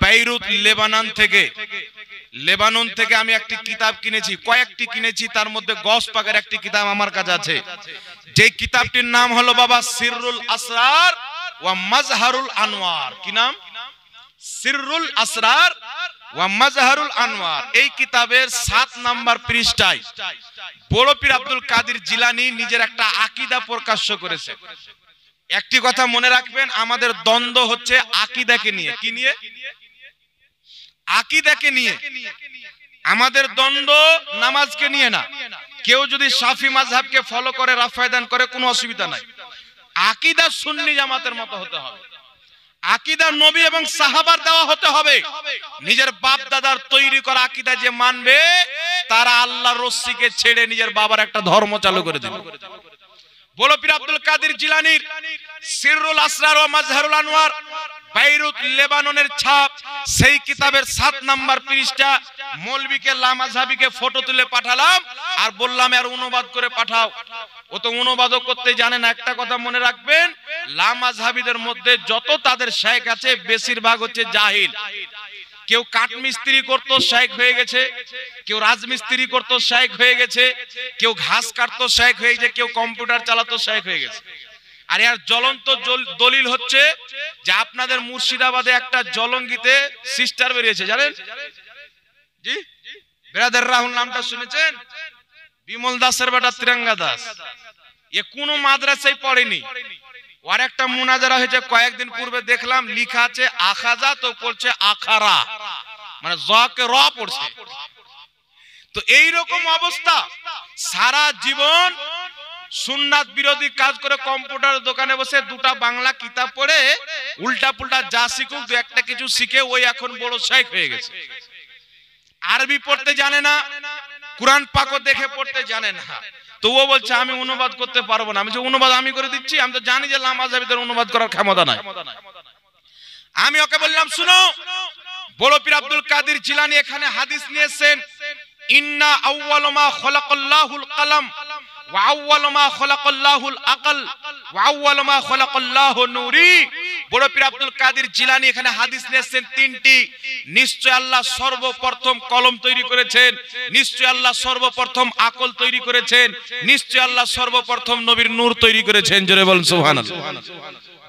বেইরুত লেবানন থেকে আমি একটি কিতাব কিনেছি, কয়েকটি কিনেছি, তার মধ্যে গৌস পাকের একটি কিতাব আমার কাছে আছে। যে কিতাবটির নাম হলো বাবা সিররুল আসরার ওয়া মাজহারুল আনওয়ার। কি নাম? সিররুল আসরার ওয়া মাজহারুল আনওয়ার। এই কিতাবের 7 নাম্বার পৃষ্ঠায় বড় পীর আব্দুল কাদের জিলানী নিজের একটা আকীদা প্রকাশ করেছে। একটি কথা মনে রাখবেন, আমাদের দ্বন্দ্ব হচ্ছে আকীদাকে নিয়ে। কি নিয়ে? আকীদাকে নিয়ে। আমাদের দ্বন্দ্ব নামাজকে নিয়ে না। কেউ যদি শাফি মাযহাবকে ফলো করে রাফায়েদান করে কোনো অসুবিধা নাই। আকীদা সুন্নি জামাতের মতো হতে হবে, আকীদা নবী এবং সাহাবার দেওয়া হতে হবে। নিজের বাপ দাদার তৈরি করা আকীদা যে মানবে, তারা আল্লাহর রস্সিকে ছেড়ে নিজের বাবার একটা ধর্ম চালু করে দেবে। বড় পীর আব্দুল কাদের জিলানীর সিররুল আসরার ওয়া মাজহারুল আনওয়ার, বেইরুত লেবাননের ছাপ, সেই কিতাবের 7 নাম্বার পৃষ্ঠা মৌলভীকে লামাযহাবীকে ফটো তুলে পাঠালাম আর বললাম এর অনুবাদ করে পাঠাও। ও তো অনুবাদও করতে জানে না। একটা কথা মনে রাখবেন, লামাযহাবীদের মধ্যে যত তাদের শাইখ আছে বেশিরভাগ হচ্ছে জাহিল। কেউ কাঠ মিস্ত্রি করতো শাইখ হয়ে গেছে, কেউ রাজমিস্ত্রি করতো শাইখ হয়ে গেছে, কেউ ঘাস কাটতো শাইখ হয়ে গেছে, কেউ কম্পিউটার চালাতো শাইখ হয়ে গেছে। আর এর জ্বলন্ত দলিল হচ্ছে যে আপনাদের মুর্শিদাবাদে একটা জলঙ্গিতে সিস্টার বেরিয়েছে, জানেন? জি, ব্রাদার রাহুল নামটা শুনেছেন? বিমল দাসের বেটা তিরঙ্গা দাস। এ কোন মাদ্রাসায় পড়েনি। আর একটা মুনাজারা হয়েছে কয়েকদিন পূর্বে, দেখলাম লেখা আছে আখাজা, তো পড়ছে আখারা, মানে জকে র পড়ছে। তো এই রকম অবস্থা। সারা জীবন সুন্নাত বিরোধী কাজ করে কম্পিউটার দোকানে বসে দুটা বাংলা কিতাব পড়ে উল্টা পুল্টা যা শিখুক, দু একটা কিছু শিখে ওই এখন বড় শাইখ হয়ে গেছে। আরবি পড়তে জানে না, কুরআন পাকও দেখে পড়তে জানে না। তো ও বলছে আমি অনুবাদ করতে পারবো না। আমি যে অনুবাদ আমি করে দিচ্ছি, আমি তো জানি যে লামাযহাবীদের অনুবাদ করার ক্ষমতা নাই। আমি ওকে বললাম, শুনো, বড় পীর আব্দুল কাদের জিলানী এখানে হাদিস নিয়েছেন, ইন্না আউয়ালু মা খালাকাল্লাহুল কলম ওয়া আউয়ালু মা খালাকাল্লাহুল আকল ওয়া আউয়ালু মা খালাকাল্লাহু নূরি। বড় পীর আব্দুল কাদের জিলানী এখানে হাদিস নিয়েছেন 3টি। নিশ্চয় আল্লাহ সর্বপ্রথম কলম তৈরি করেছেন, নিশ্চয় আল্লাহ সর্বপ্রথম আকল তৈরি করেছেন, নিশ্চয় আল্লাহ সর্বপ্রথম নবীর নূর তৈরি করেছেন। জোরে বলেন সুবহানাল্লাহ।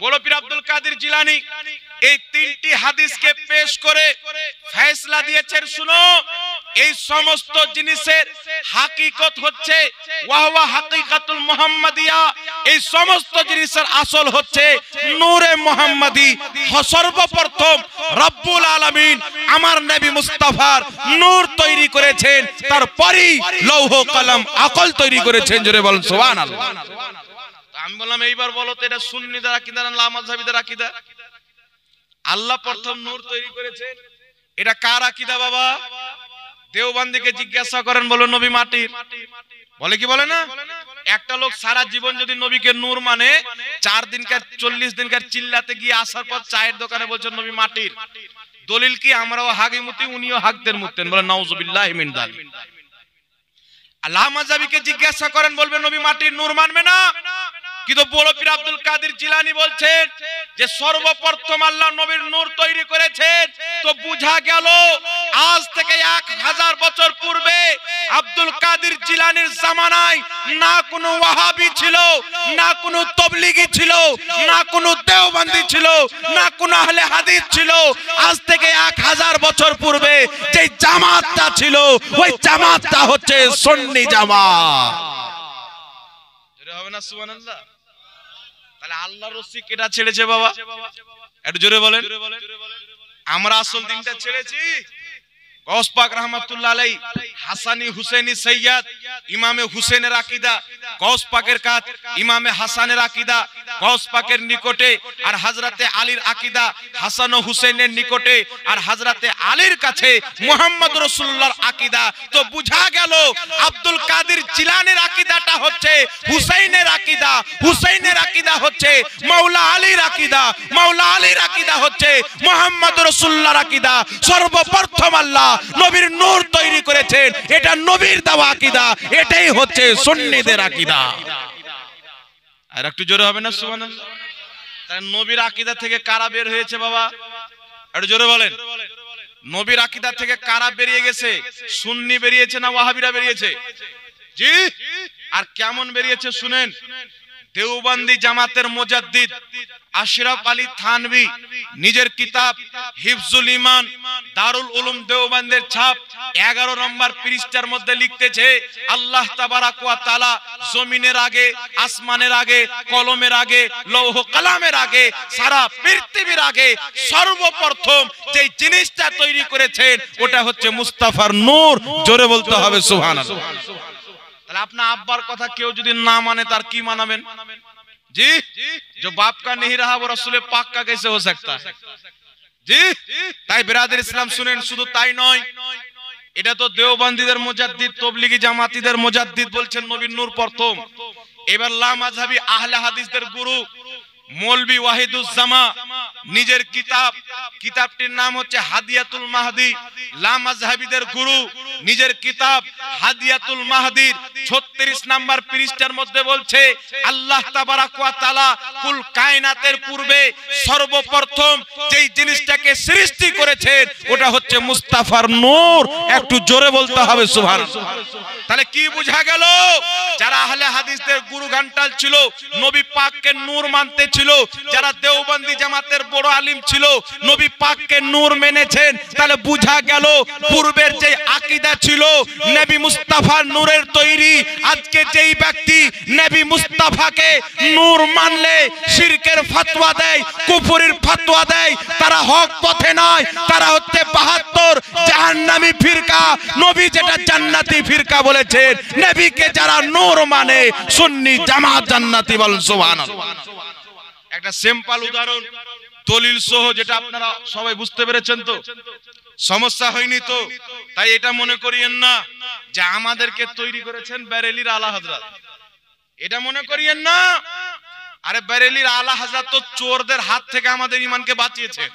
বড় পীর আব্দুল কাদের জিলানী এই 3টি হাদিসকে পেশ করে ফয়সালা দিয়েছেন, শুনো, এই সমস্ত জিনিসের হাকিকত হচ্ছে ওয়াহুয়া হাকিকাতুল মুহাম্মাদিয়া। এই সমস্ত জিনিসের আসল হচ্ছে নূরে মুহাম্মাদি। সর্বপ্রথম রব্বুল আলামিন আমার নবী মুস্তাফার নূর তৈরি করেছেন, তারপরেই লৌহ কলম আকল তৈরি করেছেন। জোরে বলুন সুবহানাল্লাহ। আমি বললাম এইবার বলো তো এটা সুন্নিদের আকীদা না লামাযহাবীদের আকীদা? আল্লাহ প্রথম নূর তৈরি করেছেন, এটা কার আকীদা বাবা? দেওবন্দীকে জিজ্ঞাসা করেন, বলো নবী মাটির। বলে কি বলে না? একটা লোক সারা জীবন যদি নবীকে নূর মানে 4 দিনকার 40 দিনকার চিল্লাতে গিয়ে আসার পর চায়ের দোকানে বলছেন নবী মাটির। দলিল কি? আমরাও হাগি মুতি, উনিও হাগদের মুততেন। বলে নাউযুবিল্লাহি মিন যালিক। লামাযহাবীকে জিজ্ঞাসা করেন, বলবে নবী মাটির, নূর মানবে না। কিন্তু বড় পীর আব্দুল কাদের জিলানী বলছেন যে সর্বপ্রথম আল্লাহ নবীর নূর তৈরি করেছেন। তো বুঝা গেল আজ থেকে 1000 বছর পূর্বে আব্দুল কাদের জিলানীর জামানায় না কোনো ওয়াহাবি ছিল, না কোনো তবলিগি ছিল, না কোনো দেওবন্দি ছিল, না কোনো আহলে হাদিস ছিল। আজ থেকে 1000 বছর পূর্বে যে জামাতটা ছিল ওই জামাতটা হচ্ছে সুন্নি জামাত। জোরে হবে না সুবহানাল্লাহ? তাহলে আল্লাহর রসি কেটা ছেড়েছে বাবা? একটু জোরে বলেন। আমরা আসল দিনটা ছেড়েছি। গৌস পাক রাহমাতুল্লাহ আলাইহি হাসানি হুসাইনি সৈয়দ ইমামে হুসেনের আকীদা, গৌস পাকের কাজ ইমামে হাসানের আকীদা গৌস পাকের নিকটে, আর হযরতে আলীর আকীদা হাসান ও হুসেনের নিকটে, আর হযরতে আলীর কাছে মুহাম্মদ রাসূলুল্লাহর আকীদা। তো বুঝা গেল আব্দুল কাদের জিলানীর আকীদাটা হচ্ছে হুসাইনের আকীদা, হুসাইনের আকীদা হচ্ছে মাওলা আলীর আকীদা, মাওলা আলীর আকীদা হচ্ছে মুহাম্মদ রাসূলুল্লাহর আকীদা। সর্বপ্রথম আল্লাহ নবীর নূর তৈরি করেছেন, এটা নবীর দেওয়া আকীদা, এটাই হচ্ছে সুন্নিদের আকীদা। আর একটু জোরে হবে না সুবহানাল্লাহ? তাই নবীর আকীদা থেকে কারা বের হয়েছে বাবা? একটু জোরে বলেন। নবীর আকীদা থেকে কারা বেরিয়ে গেছে? সুন্নি বেরিয়েছে না ওয়াহাবিরা বেরিয়েছে? জি। আর কেমন বেরিয়েছে শুনেন। দেওবন্দি জামাতের মুজাদ্দিদ আশরাফ আলী থানভী নিজের কিতাব হিফজুল ঈমান দারুল উলুম দেওবন্দের ছাপ 11 নম্বর পৃষ্ঠার মধ্যে লিখতেছে, আল্লাহ তাবারাক ওয়া তাআলা জমিনের আগে, আসমানের আগে, কলমের আগে, লৌহ কলমের আগে, সারা পৃথিবীর আগে সর্বপ্রথম যে জিনিসটা তৈরি করেছেন ওটা হচ্ছে মুস্তাফার নূর। জোরে বলতে হবে সুবহানাল্লাহ। তাহলে আপনার আব্বার কথা কেউ যদি না মানে তার কি মানাবেন? जी जो बाप का नहीं रहा वो रसूल पाक का कैसे हो सकता है? जी তাই বিরাদর ইসলাম শুনেন, শুধু তাই নয়, এটা তো দেওবন্দীদের মুজাদ্দিদ তবলিগি জামাতীদের মুজাদ্দিদ বলছেন নবীর নূর প্রথম। এবার লামাযহাবী আহলে হাদিসদের গুরু মৌলভী ওয়াহিদুজ্জামা নিজের কিতাব, কিতাবটির নাম হচ্ছে হাদিয়াতুল মাহদি। লামাযহাবীদের গুরু নিজের কিতাব হাদিয়াতুল মাহদির 36 নম্বর পৃষ্ঠার মধ্যে বলছে, আল্লাহ তাবারাক ওয়া তাআলা কুল কায়নাতের পূর্বে সর্বপ্রথম যেই জিনিসটাকে সৃষ্টি করেছেন ওটা হচ্ছে মুস্তাফার নূর। একটু জোরে বলতে হবে সুবহানাল্লাহ। তাহলে কি বোঝা গেল? যারা আহলে হাদিসদের গুরু ঘন্টাল ছিল, নবী পাককে নূর মানতে ছিল, যারা দেওবন্দি জামাতের বড় আলিম ছিল, নবী পাককে নূর মেনেছেন। তাহলে বুঝা গেল পূর্বের যে আকীদা ছিল নবী মুস্তাফার নূরের তৈরি, আজকে যেই ব্যক্তি নবী মুস্তাফাকে নূর মানলে শিরকের ফতোয়া দেয়, কুফরির ফতোয়া দেয়, তারা হক পথে নয়, তারা হচ্ছে 72 জাহান্নামী ফিরকা। নবী যেটা জান্নাতি ফিরকা বলেছেন, নবীকে যারা নূর মানে সুন্নি জামাত জান্নাতি বলেন সুবহানাল্লাহ। একটা সিম্পল উদাহরণ দলিল সহ, যেটা আপনারা সবাই বুঝতে পেরেছেন তো, সমস্যা হয়নি তো? তাই এটা মনে করিয়েন না যে আমাদেরকে তৈরি করেছেন বেরেলির আলা হযরত, এটা মনে করিয়েন না। আরে বেরেলির আলা হযরত তো চোরদের হাত থেকে আমাদের ঈমানকে বাঁচিয়েছেন,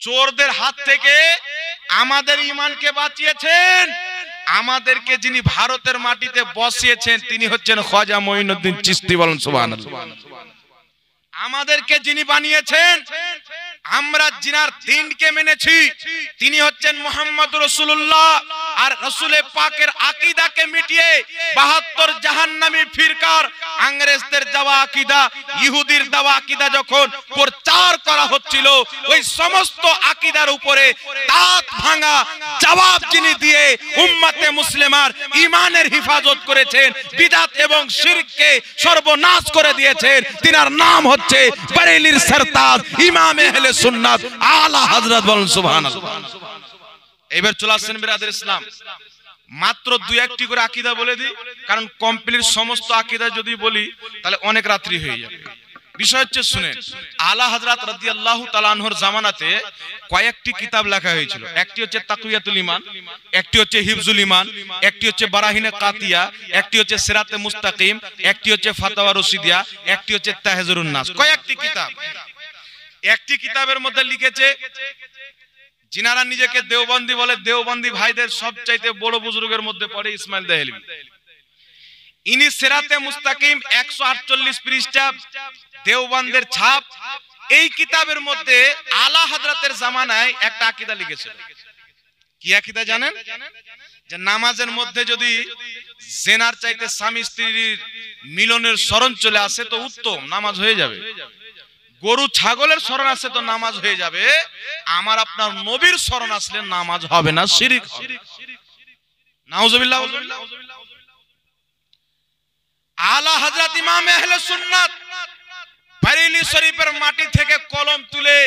চোরদের হাত থেকে আমাদের ঈমানকে বাঁচিয়েছেন। আমাদেরকে যিনি ভারতের মাটিতে বসিয়েছেন তিনি হচ্ছেন খাজা মঈনুদ্দিন চিশতি বলেন সুবহানাল্লাহ। আমাদেরকে যিনি বানিয়েছেন আমরা জিনার দিনকে মেনেছি তিনি হচ্ছেন মুহাম্মদ রাসূলুল্লাহ, আর রাসূলে পাকের আকীদাকে মিটিয়ে 72 জাহান্নামী ফিরকার ইংরেজদের দেওয়া আকীদা, ইহুদির দেওয়া আকীদা যখন প্রচার করা হচ্ছিল, ওই সমস্ত আকীদার উপরে দাঁত ভাঙা জবাব যিনি দিয়ে উম্মতে মুসলিমার ঈমানের হিফাজত করেছেন, বিদআত এবং শিরককে সর্বনাশ করে দিয়েছেন, তিনার নাম হচ্ছে বরেলির সরতাজ ইমামে আহলে সুন্নাত আলা হযরত বলেন সুবহানাল্লাহ। এবার চলে আসেন বিরাদর ইসলাম, মাত্র দুই একটি করে আকীদা বলে দিই, কারণ কমপ্লিট সমস্ত আকীদা যদি বলি তাহলে অনেক রাত্রি হয়ে যাবে। বিষয় হচ্ছে শুনেন, আলা হযরত রাদিয়াল্লাহু তাআলা আনহুর জামানাতে কয়েকটি কিতাব লেখা হয়েছিল। একটি হচ্ছে তাকওয়াতুল ঈমান, একটি হচ্ছে হিফজুল ঈমান, একটি হচ্ছে বারাহিনে কাতিয়া, একটি হচ্ছে সিরাতে মুস্তাকিম, একটি হচ্ছে ফাতাওয়া রশিদিয়া, একটি হচ্ছে তাহজিরুন নাস। কয়েকটি কিতাব। একটি কিতাবের মধ্যে লিখেছে, যিনারা নিজেকে দেওবন্দি বলে, দেওবন্দি ভাইদের সবচাইতে বড় বুজুর্গের মধ্যে পড়ে ইসমাইল দেহলভী। ইনি সিরাতে মুস্তাকিম 148 পৃষ্ঠা দেওবন্দের ছাপ। এই কিতাবের মধ্যে আলা হযরতের জামানায় একটা আকীদা লিখেছিল। কি আকীদা জানেন? যে নামাজের মধ্যে যদি জেনার চাইতে স্বামী স্ত্রীর মিলনের স্মরণ চলে আসে তো উত্তম, নামাজ হয়ে যাবে। গরু ছাগলের স্মরণ আসে তো নামাজ হয়ে যাবে, আমার আপনার নবীর স্মরণ আসলে নামাজ হবে না, শিরক হবে। নাউজুবিল্লাহ। আলা হযরত ইমাম আহলে সুন্নাত বরেলি শরীফের মাটি থেকে কলম তুলে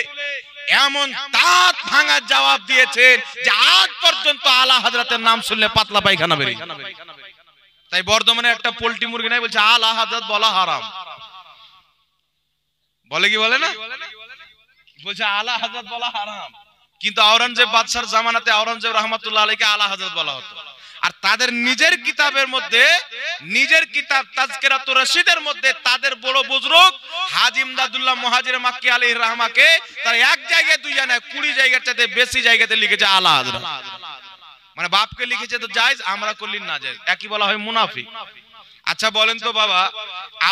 এমন দাঁত ভাঙা জবাব দিয়েছেন যে আজ পর্যন্ত আলা হযরতের নাম শুনলে পাতলা পায়খানা বেরিয়ে যায়। তাই বর্ধমানে একটা পোল্ট্রি মুরগি নাই, বলছে আলা হযরত বলা হারাম। বলে কি বলে না? বলছে আলা হযরত বলা হারাম। কিন্তু আওরঙ্গজেব বাদশার জামানাতে আওরঙ্গজেব রাহমাতুল্লাহ আলাইহিকে আলা হযরত বলা হতো। আর তাদের নিজের কিতাবের মধ্যে, নিজের কিতাব তাজকিরাতুর রশিদের মধ্যে তাদের বড় বুজুর্গ হাজী ইমদাদুল্লাহ মুহাজির মাক্কি আলাইহির রাহমাকে তারা এক জায়গায় দুই জায়গায় 20 জায়গার চাইতে বেশি জায়গাতে লিখেছে আলা হযরত। মানে বাপকে লিখেছে তো জায়েজ, আমরা করলি না জায়েজ, একই বলা হয় মুনাফিক। আচ্ছা বলেন তো বাবা,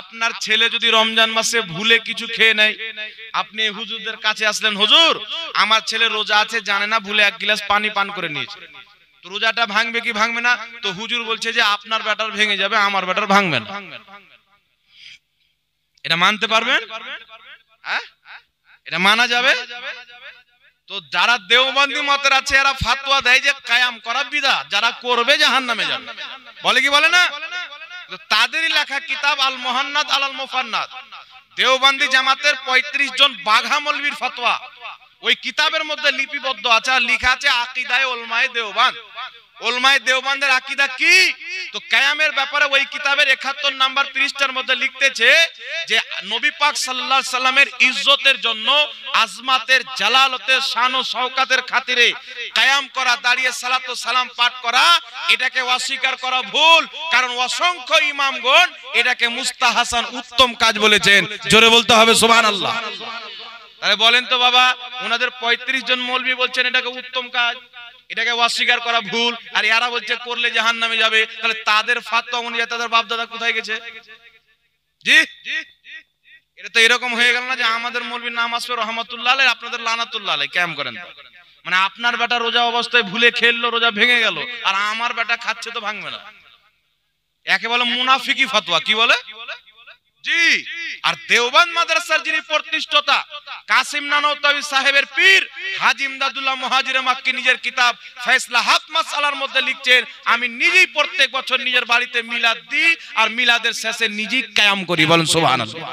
আপনার ছেলে যদি রমজান মাসে ভুলে কিছু খেয়ে নেয়, আপনি হুজুরদের কাছে আসলেন, হুজুর আমার ছেলে রোজা আছে জানে না, ভুলে 1 গ্লাস পানি পান করে নিয়েছে, তো রোজাটা ভাঙবে কি ভাঙবে না? তো হুজুর বলছে যে আপনার ব্যাটার ভেঙে যাবে, আমার ব্যাটার ভাঙবে না। এটা মানতে পারবেন? হ্যাঁ, এটা মানা যাবে? তো যারা দেওবন্দি মতের আছে এরা ফতোয়া দেয় যে কায়াম করা বিদআত, যারা করবে জাহান্নামে যাবে। বলে কি বলে না? তাদেরই লেখা কিতাব আল মুহান্নাদ আলাল মুফান্নাদ, দেওবন্দি জামাতের 35 জন বাঘা মৌলবীর ফতোয়া ওই কিতাবের মধ্যে লিপিবদ্ধ আছে, আর লেখা আছে আকীদায়ে উলামায়ে দেওবন্দ। উলামায়ে দেওবন্দের আকীদা কি? তো কিয়ামের ব্যাপারে ওই কিতাবের 71 নাম্বার পৃষ্ঠার মধ্যে লিখতেছে যে নবী পাক সাল্লাল্লাহু আলাইহি সাল্লামের ইজ্জতের জন্য, আজমাতের, জালালতের, শান ও শওকাতের খাতিরে কিয়াম করা, দাঁড়িয়ে সালাত ও সালাম পাঠ করা, এটাকে অস্বীকার করা ভুল, কারণ অসংখ্য ইমামগণ এটাকে মুস্তাহাসান উত্তম কাজ বলেছেন। জোরে বলতে হবে সুবহানাল্লাহ। তাহলে বলেন তো বাবা, ওনাদের 35 জন মৌলবী বলছেন এটাকে উত্তম কাজ, এটাকে অস্বীকার করা ভুল, আর এরা বলছে করলে জাহান্নামে যাবে, তাহলে তাদের ফাতোয়া অনুযায়ী তাদের বাপ দাদা কোথায় গেছে? জি, এটা তো এরকম হয়ে গেল না যে আমাদের মৌলবীর নাম আসবে রহমাতুল্লাহ আলাইহি, আপনাদের লানাতুল্লাহ আলাইহি। কেমন করেন? মানে আপনার বেটা রোজা অবস্থায় ভুলে খেললো, রোজা ভেঙে গেল, আর আমার বেটা খাচ্ছে তো ভাঙবে না। একে বলে মুনাফিকি ফতোয়া। কি বলে? জি। আর দেওবন্দ মাদ্রাসার যিনি প্রতিষ্ঠাতা কাসিম নানওতাবি সাহেবের পীর হাজী ইমদাদুল্লাহ মুহাজির মাক্কি নিজের কিতাব ফয়সলাহাত মাসআলার মধ্যে লিখছেন, আমি নিজেই প্রত্যেক বছর নিজের বাড়িতে মিলাদ দিই, আর মিলাদের শেষে নিজেই কিয়াম করি। বলেন সুবহানাল্লাহ।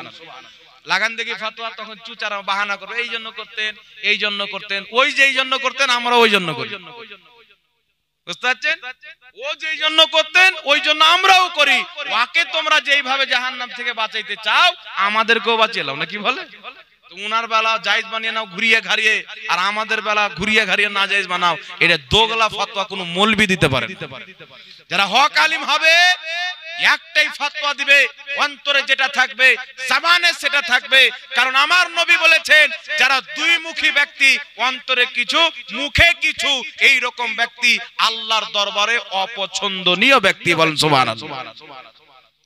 লাগান দেখি ফতোয়া, তখন চুচারা বাহানা করবে, এই জন্য করতেন, এই জন্য করতেন, ওই যেই জন্য করতেন আমরা ওই জন্য করি। বুঝতে পারছেন? ও যেই জন্য করতেন ওই জন্য আমরাও করি। ওকে তোমরা যেইভাবে জাহান্নাম থেকে বাঁচাইতে চাও আমাদেরকেও বাঁচিয়ে নাও, নাকি বলে? তো উনার বেলা জায়েজ বানিয়ে নাও ঘুরিয়ে ঘাড়িয়ে, আর আমাদের বেলা ঘুরিয়ে ঘাড়িয়ে না জায়েজ বানাও। এটা দোগলা ফতোয়া কোনো মৌলবি দিতে পারে না। যারা হক আলিম হবে একটাই ফতোয়া দিবে, অন্তরে যেটা থাকবে জবানে সেটা থাকবে। কারণ আমার নবী বলেছেন, যারা দুই মুখী ব্যক্তি, অন্তরে কিছু মুখে কিছু, এই রকম ব্যক্তি আল্লাহর দরবারে অপছন্দনীয় ব্যক্তি। বলেন সুবহানাল্লাহ।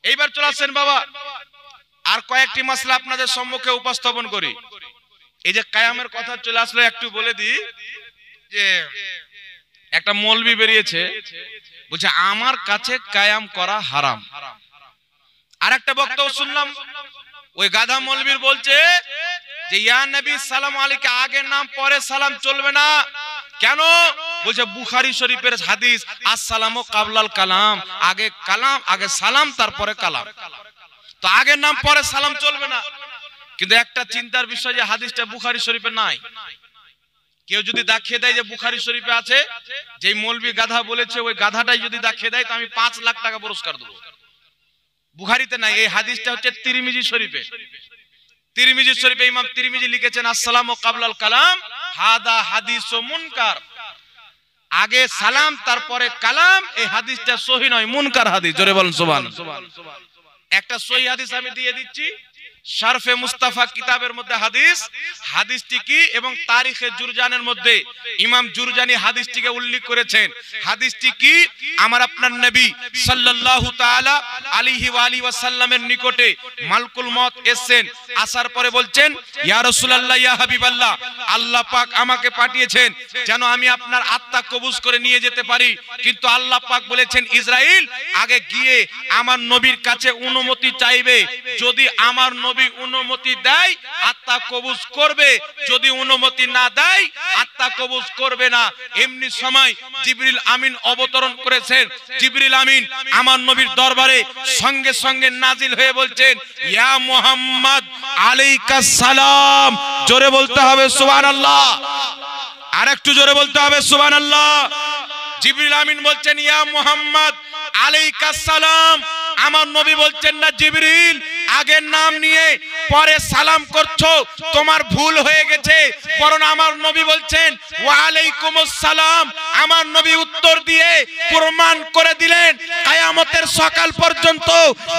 এইবার চলে আসেন বাবা, আর কয়েকটি মাসলা আপনাদের সম্মুখে উপস্থাপন করি। এই যে কায়ামের কথা চলে আসলো, একটু বলে দিই যে একটা মৌলবি বেরিয়েছে, বলছে আমার কাছে কায়াম করা হারাম। আর একটা বক্তব্য শুনলাম, ওই গাধা মৌলবীর বলছে যে ইয়া নবী সালাম আলাইকে আগে নাম পরে সালাম চলবে না। কেন? বলছে বুখারী শরীফের হাদিস আসসালামু কাবলাল কালাম, আগে কালাম, আগে সালাম, তারপরে কালাম। তো আগে নাম পরে সালাম চলবে না। কিন্তু একটা চিন্তার বিষয় যে হাদিসটা বুখারী শরীফে নাই। কেউ যদি দেখিয়ে দেয় যে বুখারী শরীফে আছে, যেই মৌলবী গাধা বলেছে ওই গাধাটাই যদি দেখিয়ে দেয়, তো আমি 5 লাখ টাকা পুরস্কার দেবো। বুখারীতে নাই, এই হাদিসটা হচ্ছে তিরমিজি শরীফে। তিরমিজি শরীফে ইমাম তিরমিজি লিখেছেন আসসালামু কাবলাল কালাম হাদা হাদিসুম মুনকার, আগে সালাম তারপরে কালাম, এই হাদিসটা সহিহ নয়, মুনকার হাদিস। জোরে বলেন সুবহানাল্লাহ। একটা সহিহ হাদিস আমি দিয়ে দিচ্ছি, শারফে মুস্তাফা কিতাবের মধ্যে হাদিস, হাদিসটি কি এবং তারিখে জুরজানের মধ্যে ইমাম জুরজানি হাদিসটিকে উল্লেখ করেছেন। হাদিসটি কি? আমার আপনার নবী সাল্লাল্লাহু তাআলা আলাইহি ওয়া আলিহি ওয়াসাল্লামের নিকটে মালকুল মউত এসেছেন, আসার পরে বলছেন ইয়া রাসূলুল্লাহ ইয়া হাবিবাল্লাহ, আল্লাহ পাক আমাকে পাঠিয়েছেন যেন আমি আপনার আত্মা কবজ করে নিয়ে যেতে পারি। কিন্তু আল্লাহ পাক বলেছেন ইসরাইল আগে গিয়ে আমার নবীর কাছে অনুমতি চাইবে, যদি আমার নবী অনুমতি দেয় আত্মা কবজ করবে, যদি অনুমতি না দেয় আত্মা কবজ করবে না। এমনি সময় জিবরিল আমিন অবতরণ করেছেন। জিবরিল আমিন আমার নবীর দরবারে সঙ্গে সঙ্গে নাজিল হয়ে বলছেন ইয়া মুহাম্মদ আলাইকাস সালাম। জোরে বলতে হবে সুবহানাল্লাহ, আর একটু জোরে বলতে হবে সুবহানাল্লাহ। জিবরিল আমিন বলছেন ইয়া মুহাম্মদ আলাইকাস সালাম। আমার নবী বলছেন না জিবরিল আগে নাম নিয়ে পরে সালাম করছো, তোমার ভুল হয়ে গেছে। বরং আমার নবী বলছেন ওয়া আলাইকুমুস সালাম। আমার নবী উত্তর দিয়ে প্রমাণ করে দিলেন কিয়ামতের সকাল পর্যন্ত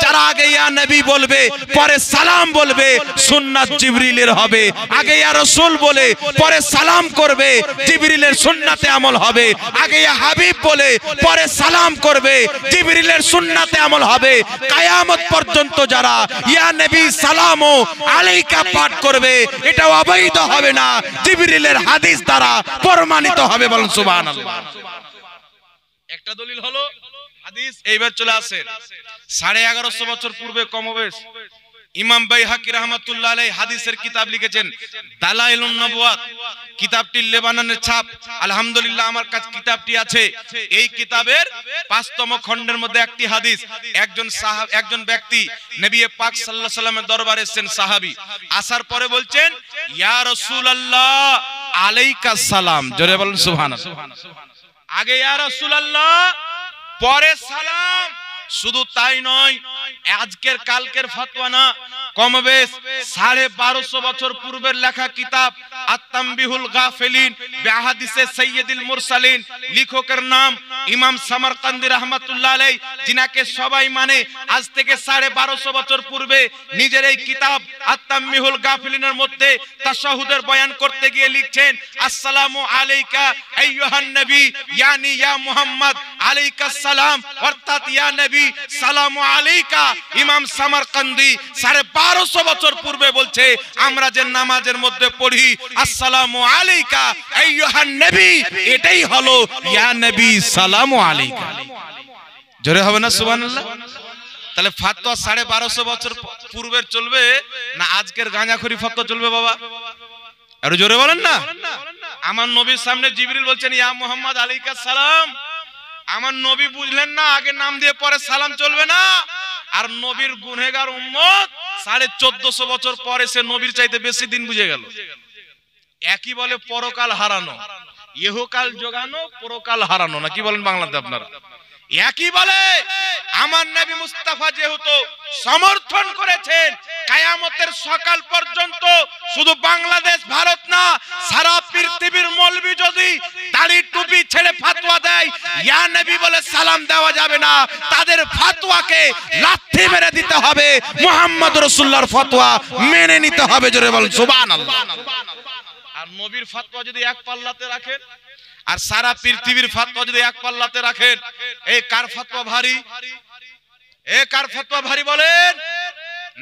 যারা আগে ইয়া নবী বলবে পরে সালাম বলবে সুন্নাত জিবরিলের হবে। আগে ইয়া রাসূল বলে পরে সালাম করবে, জিবরিলের সুন্নাতে আমল হবে। আগে ইয়া হাবিব বলে পরে সালাম করবে, জিবরিলের সুন্নাতে আমল হবে। কিয়ামত পর্যন্ত যারা ইয়া নবী সালামু আলাইকা পাঠ করবে এটা অবৈধ হবে না, জিবরিলের হাদিস দ্বারা প্রমাণিত হবে। বলুন সুবহানাল্লাহ। একটা দলিল হলো হাদিস। এইবার চলে আসে 1150 বছর পূর্বে কমবেশ ইমাম বাইহাকি রাহমাতুল্লাহ আলাইহি হাদিসের কিতাব লিখেছেন দালাইলুন নবুয়াত। কিতাবটি লেবাননের ছাপ। আলহামদুলিল্লাহ আমার কাছে কিতাবটি আছে। এই কিতাবের 5তম খণ্ডের মধ্যে একটি হাদিস, একজন ব্যক্তি নবী পাক সাল্লাল্লাহু আলাইহি সাল্লামের দরবারে এসেছেন, সাহাবী। আসার পরে বলছেন ইয়া রাসূলুল্লাহ আলাইকাস সালাম। জোরে বলুন সুবহানাল্লাহ। আগে ইয়া রাসূলুল্লাহ পরে সালাম। শুধু তাই নয়, আজকের কালকের ফতোয়া না, কমবেশ 1250 বছর পূর্বের লেখা কিতাব আত-তানবিহুল গাফিলিন বিআহাদিসে সাইয়্যিদুল মুরসালিন, লেখকের নাম ইমাম সামারকান্দি রাহমাতুল্লাহ আলাইহি, যিনাকে সবাই মানে। আজ থেকে 1250 বছর পূর্বে নিজের এই কিতাব আত-তানবিহুল গাফিলিনের মধ্যে তাশাহুদের বয়ান করতে গিয়ে লিখছেন আসসালামু আলাইকা আইয়ুহান নবী, ইয়ানি ইয়া মুহাম্মদ আলাইকাস সালাম, অর্থাৎ ইয়া নবী সালামু আলাইকা। ইমাম সামারকান্দি 1250 বছর পূর্বে বলছে আমরা যে নামাজের মধ্যে পড়ি আসসালামু আলাইকা আইয়ুহান নবী, এটাই হলো ইয়া নবী সালামু আলাইকা। জোরে হবে না সুবহানাল্লাহ। তাহলে ফতোয়া 1250 বছর পূর্বের চলবে না আজকের গাঁজাখুরি ফতোয়া চলবে বাবা? আর জোরে বলেন না। আমার নবীর সামনে জিবরিল বলছেন ইয়া মুহাম্মদ আলাইকাস সালাম। আমার নবী বুঝলেন না আগে নাম দিয়ে পরে সালাম চলবে না। আর নবীর গুনহেগার উম্মত 1450 বছর পরে সে নবীর চাইতে বেশি দিন বুঝে গেল। একই বলে পরকাল হারানো, ইহকাল জোগানো, পরকাল হারানো, না কি বলেন বাংলাতে আপনারা? একই বলে। আমার নবী মুস্তাফা যেহেতু সমর্থন করেছেন কিয়ামতের সকাল পর্যন্ত শুধু বাংলাদেশ ভারত না সারা পৃথিবীর মৌলবি যদি দাড়ি টুপি ছেড়ে ফতোয়া দেয় ইয়া নবী বলে সালাম দেওয়া যাবে না, তাদের ফতোয়াকে লাথি মেরে দিতে হবে, মুহাম্মদ রাসূলুল্লাহর ফতোয়া মেনে নিতে হবে। জোরে বলেন সুবহানাল্লাহ। আর নবীর ফতোয়া যদি এক পাল্লাতে রাখেন আর সারা পৃথিবীর ফতোয়া যদি এক পাল্লাতে রাখেন, এই কার ফতোয়া ভারী? এই কার ফতোয়া ভারী বলেন?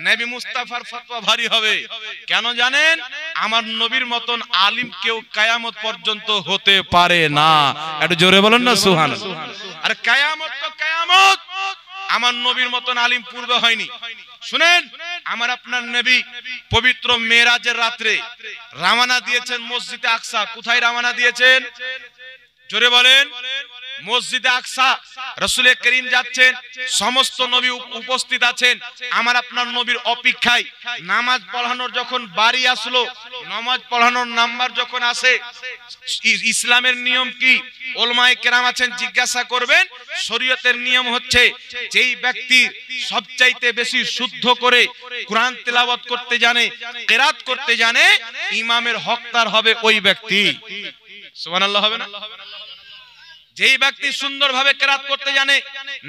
নবী মুস্তাফার ফতোয়া ভারী হবে। কেন জানেন? আমার নবীর মতন আলিম কেউ কিয়ামত পর্যন্ত হতে পারে না। একটু জোরে বলেন না সুবহানাল্লাহ। আর কিয়ামত তো কিয়ামত, আমার নবীর মতন আলিম পূর্বে হয়নি। শুনেন, আমার আপনার নবী পবিত্র মেরাজের রাত্রে রওনা দিয়েছেন মসজিদে আকসা। কোথায় রওনা দিয়েছেন? জোরে বলেন। মসজিদে আকসা রাসূল করিম যাচ্ছেন, সমস্ত নবী উপস্থিত আছেন। আমার আপনার নবীর অপেক্ষায় নামাজ পড়ানোর যখন বাড়ি আসলো, নামাজ পড়ানোর নাম্বার যখন আসে, ইসলামের নিয়ম কি উলামায়ে কেরাম আছেন জিজ্ঞাসা করবেন। শরীয়তের নিয়ম হচ্ছে যেই ব্যক্তি সবচাইতে বেশি শুদ্ধ করে কোরআন তেলাওয়াত করতে জানে, কিরাত করতে জানে, ইমামের হকদার হবে ওই ব্যক্তি। সুবহানাল্লাহ হবে না? যেই ব্যক্তি সুন্দরভাবে কিরাত করতে জানে,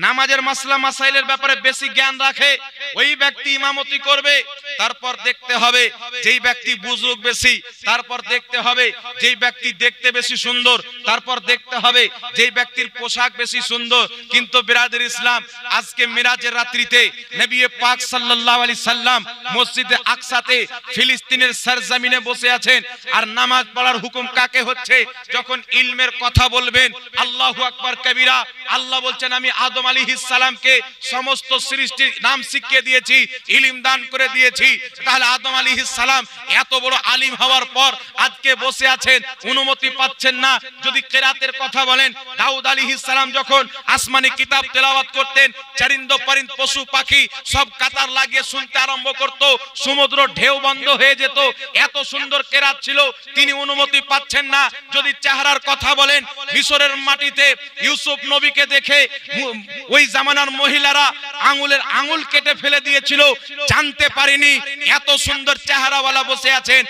নামাজের মাসলা মাসাইলের ব্যাপারে বেশি জ্ঞান রাখে, ওই ব্যক্তি ইমামতি করবে। তারপর দেখতে হবে যেই ব্যক্তি বুজুর্গ বেশি, তারপর দেখতে হবে যেই ব্যক্তি দেখতে বেশি সুন্দর, তারপর দেখতে হবে যেই ব্যক্তির পোশাক বেশি সুন্দর। কিন্তু বিরাদর ইসলাম, আজকে মিরাজের রাত্রিতে নবী পাক সাল্লাল্লাহু আলাইহি সাল্লাম মসজিদে আকসাতে ফিলিস্তিনের সরজমিনে বসে আছেন। আর নামাজ পড়ার হুকুম কাকে হচ্ছে? যখন ইলমের কথা বলবেন, আল্লাহু আকবার কবিরা, আল্লাহ বলছেন আমি আদম আলাইহিস সালামকে সমস্ত সৃষ্টির নাম শিখিয়ে দিয়েছি, ইলম দান করে দিয়েছি। তাহলে আদম আলাইহিস সালাম এত বড় আলিম হওয়ার পর আজকে বসে আছেন, অনুমতি পাচ্ছেন না। যদি কিরাতের কথা বলেন, দাউদ আলাইহিস সালাম যখন আসমানি কিতাব তেলাওয়াত করতেন, চারিন্দ পারিন্দ পশু পাখি সব কাতার লাগিয়ে শুনতে আরম্ভ করত, সমুদ্র ঢেউ বন্ধ হয়ে যেত, এত সুন্দর কিরাত ছিল। তিনি অনুমতি পাচ্ছেন না। যদি চেহারার কথা বলেন, মিশরের মাটিতে ইউসুফ নবীকে দেখে ওই জামানার মহিলারা আঙ্গুলের আঙ্গুল কেটে ফেলে দিয়েছিল, জানতে পারেনি এত সুন্দর চেহারাওয়ালা বসে আছেন,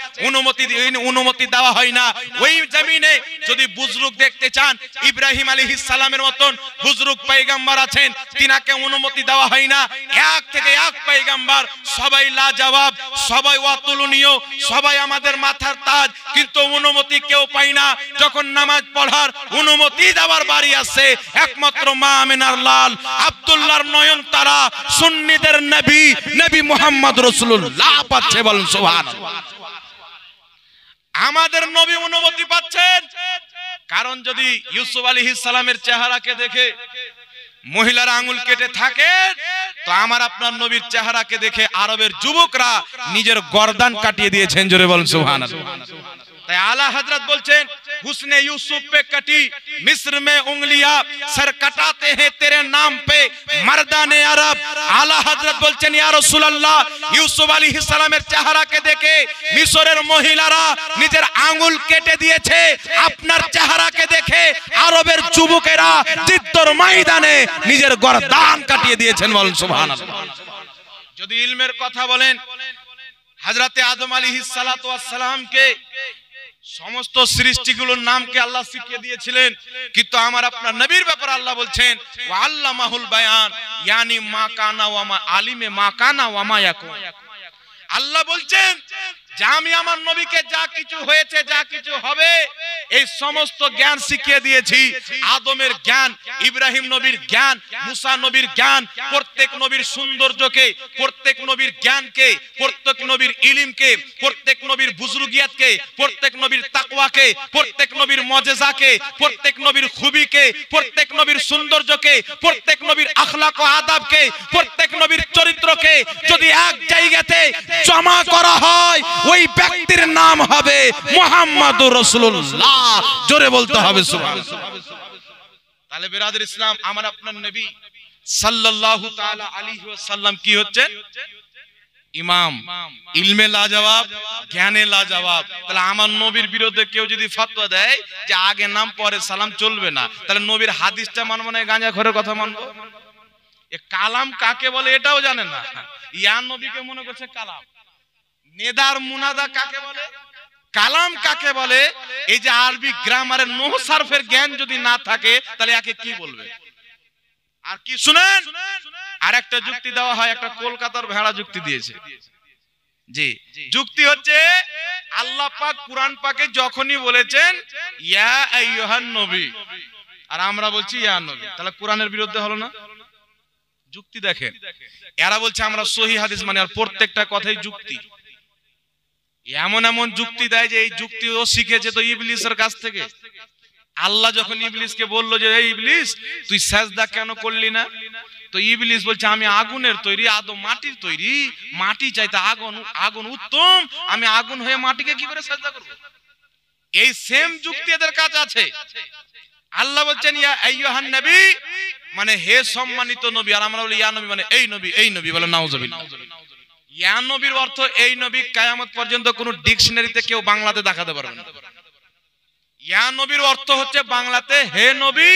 অনুমতি দেওয়া হয় না। ওই জমিনে যদি বুজরুগ দেখতে চান, ইব্রাহিম আলাইহিস সালামের মতন বুজরুগ পয়গম্বর আছেন, তিনাকে অনুমতি দেওয়া হয় না। এক থেকে এক পয়গম্বর, সবাই লাজবাব, সবাই অতুলনীয়, সবাই আমাদের মাথার তাজ, কিন্তু অনুমতি কেউ পায় না। যখন নামাজ পড়ার অনুমতি দেওয়ার বাড়ি আছে, একমাত্র মা আমিনার লাল আব্দুল্লাহর নয়ন তারা সুন্নিদের নবী নবী মুহাম্মদ রাসূলুল্লাহ পাচ্ছে। বলেন সুবহানাল্লাহ। আমাদের নবী অনুমতি পাচ্ছেন, কারণ যদি ইউসুফ আলাইহিস সালামের চেহারাকে দেখে মহিলারা আঙ্গুল কেটে থাকে, তো আমার আপনার নবীর চেহারাকে দেখে আরবের যুবকরা নিজের গর্দান কাটিয়ে দিয়েছেন। জোরে বলেন সুবহানাল্লাহ। তাই আলা হযরত বলছেন, হুসনে ইউসুফ पे कटी मिस्र में उंगलियां, सर कटाते हैं तेरे नाम पे मर्दाने अरब। आला हजरत বলছেন, ইয়া রাসূলুল্লাহ, ইউসুফ আলাইহিস সালামের চেহারাকে দেখে মিশরের মহিলারা নিজের আঙ্গুল কেটে দিয়েছে, আপনার চেহারাকে দেখে আরবের যুবকেরা যুদ্ধের ময়দানে নিজের গর্দান কাটিয়ে দিয়েছেন। বলেন সুবহানাল্লাহ। যদি ইলমের কথা বলেন, হযরতে আদম আলাইহিস সালাতু ওয়াস সালামকে সমস্ত সৃষ্টিগুলোর নামকে আল্লাহ শিখিয়ে দিয়েছিলেন, কিন্তু আমার আপনার নবীর ব্যাপারে আল্লাহ বলছেন ওয়া আল্লামাহুল বায়ান, ইয়ানি মা কানা ওয়া মা আলিমে মা কানা ওয়া মা ইয়াকুন। আল্লাহ বলছেন যে আমি আমার নবীকে যা কিছু হয়েছে, যা কিছু হবে, এই সমস্ত জ্ঞান শিখিয়ে দিয়েছি। আদমের জ্ঞান, ইব্রাহিম নবীর জ্ঞান, মুসা নবীর জ্ঞান, প্রত্যেক নবীর সৌন্দর্যকে, প্রত্যেক নবীর জ্ঞানকে, প্রত্যেক নবীর ইলমকে, প্রত্যেক নবীর বুজুর্গিয়াতকে, প্রত্যেক নবীর তাকওয়াকে, প্রত্যেক নবীর মুজিজাকে, প্রত্যেক নবীর খুবিকে, প্রত্যেক নবীর সৌন্দর্যকে, প্রত্যেক নবীর আখলাক ও আদাবকে, প্রত্যেক নবীর চরিত্রকে যদি এক জায়গাতে জমা করা হয়, ওই ব্যক্তির নাম হবে মুহাম্মাদুর রাসূলুল্লাহ। জোরে বলতে হবে সুবহানাল্লাহ। তাহলে বিরাদর ইসলাম, আমার আপনার নবী সাল্লাল্লাহু তাআলা আলাইহি ওয়াসাল্লাম কি হচ্ছেন? ইমাম, ইলমে লাজবাব, জ্ঞানে লাজবাব। তাহলে আমার নবীর বিরুদ্ধে কেউ যদি ফতোয়া দেয় যে আগে নাম পরে সালাম চলবে না, তাহলে নবীর হাদিসটা মানবো না, গাঁজাখোরের কথা মানবো? এ কালাম কাকে বলে এটাও জানে না। ইয়া নবীকে মনে করছে কালাম। নেদার মুনাদা কাকে বলে, কালাম কাকে বলে? এই যে আরবি গ্রামারের নহু সারফের জ্ঞান যদি না থাকে, তাহলে একে কি বলবে? আর কি শুনেন, আরেকটা যুক্তি দেওয়া হয়, একটা কলকাতার ভেড়া যুক্তি দিয়েছে। জি, যুক্তি হচ্ছে আল্লাহ পাক কুরআন পাকে যখনই বলেছেন ইয়া আইয়ুহান নবী, আর আমরা বলছি ইয়া নবী, তাহলে কোরআনের বিরুদ্ধে হলো না? যুক্তি দেখেন, এরা বলছে আমরা সহিহ হাদিস মানে, আর প্রত্যেকটা কথাই যুক্তি। এমন এমন যুক্তি দেয় যে এই যুক্তি ও শিখেছে তো ইবলিসের কাছ থেকে। আল্লাহ যখন ইবলিসকে বললো যে এই ইবলিস তুই সাজদা কেন করলি না, তো ইবলিস বলছে আমি আগুনের তৈরি, আদম মাটির তৈরি, মাটি চাইতে আগুন উত্তম, আমি আগুন হয়ে মাটিকে কি করে সাজদা করব? এই সেম যুক্তি এদের কাছে আছে। আল্লাহ বলছেন ইয়া আইয়ুহান নবী, মানে হে সম্মানিত নবী, আর আমরা বলি ইয়া নবী মানে এই নবী, এই নবী বলে নাউজুবিল্লাহ। ইয়া নবীর অর্থ এই নবী কিয়ামত পর্যন্ত কোন ডিকশনারিতে কেউ বাংলাতে দেখাতে পারবে না। ইয়া নবীর অর্থ হচ্ছে বাংলাতে হে নবী,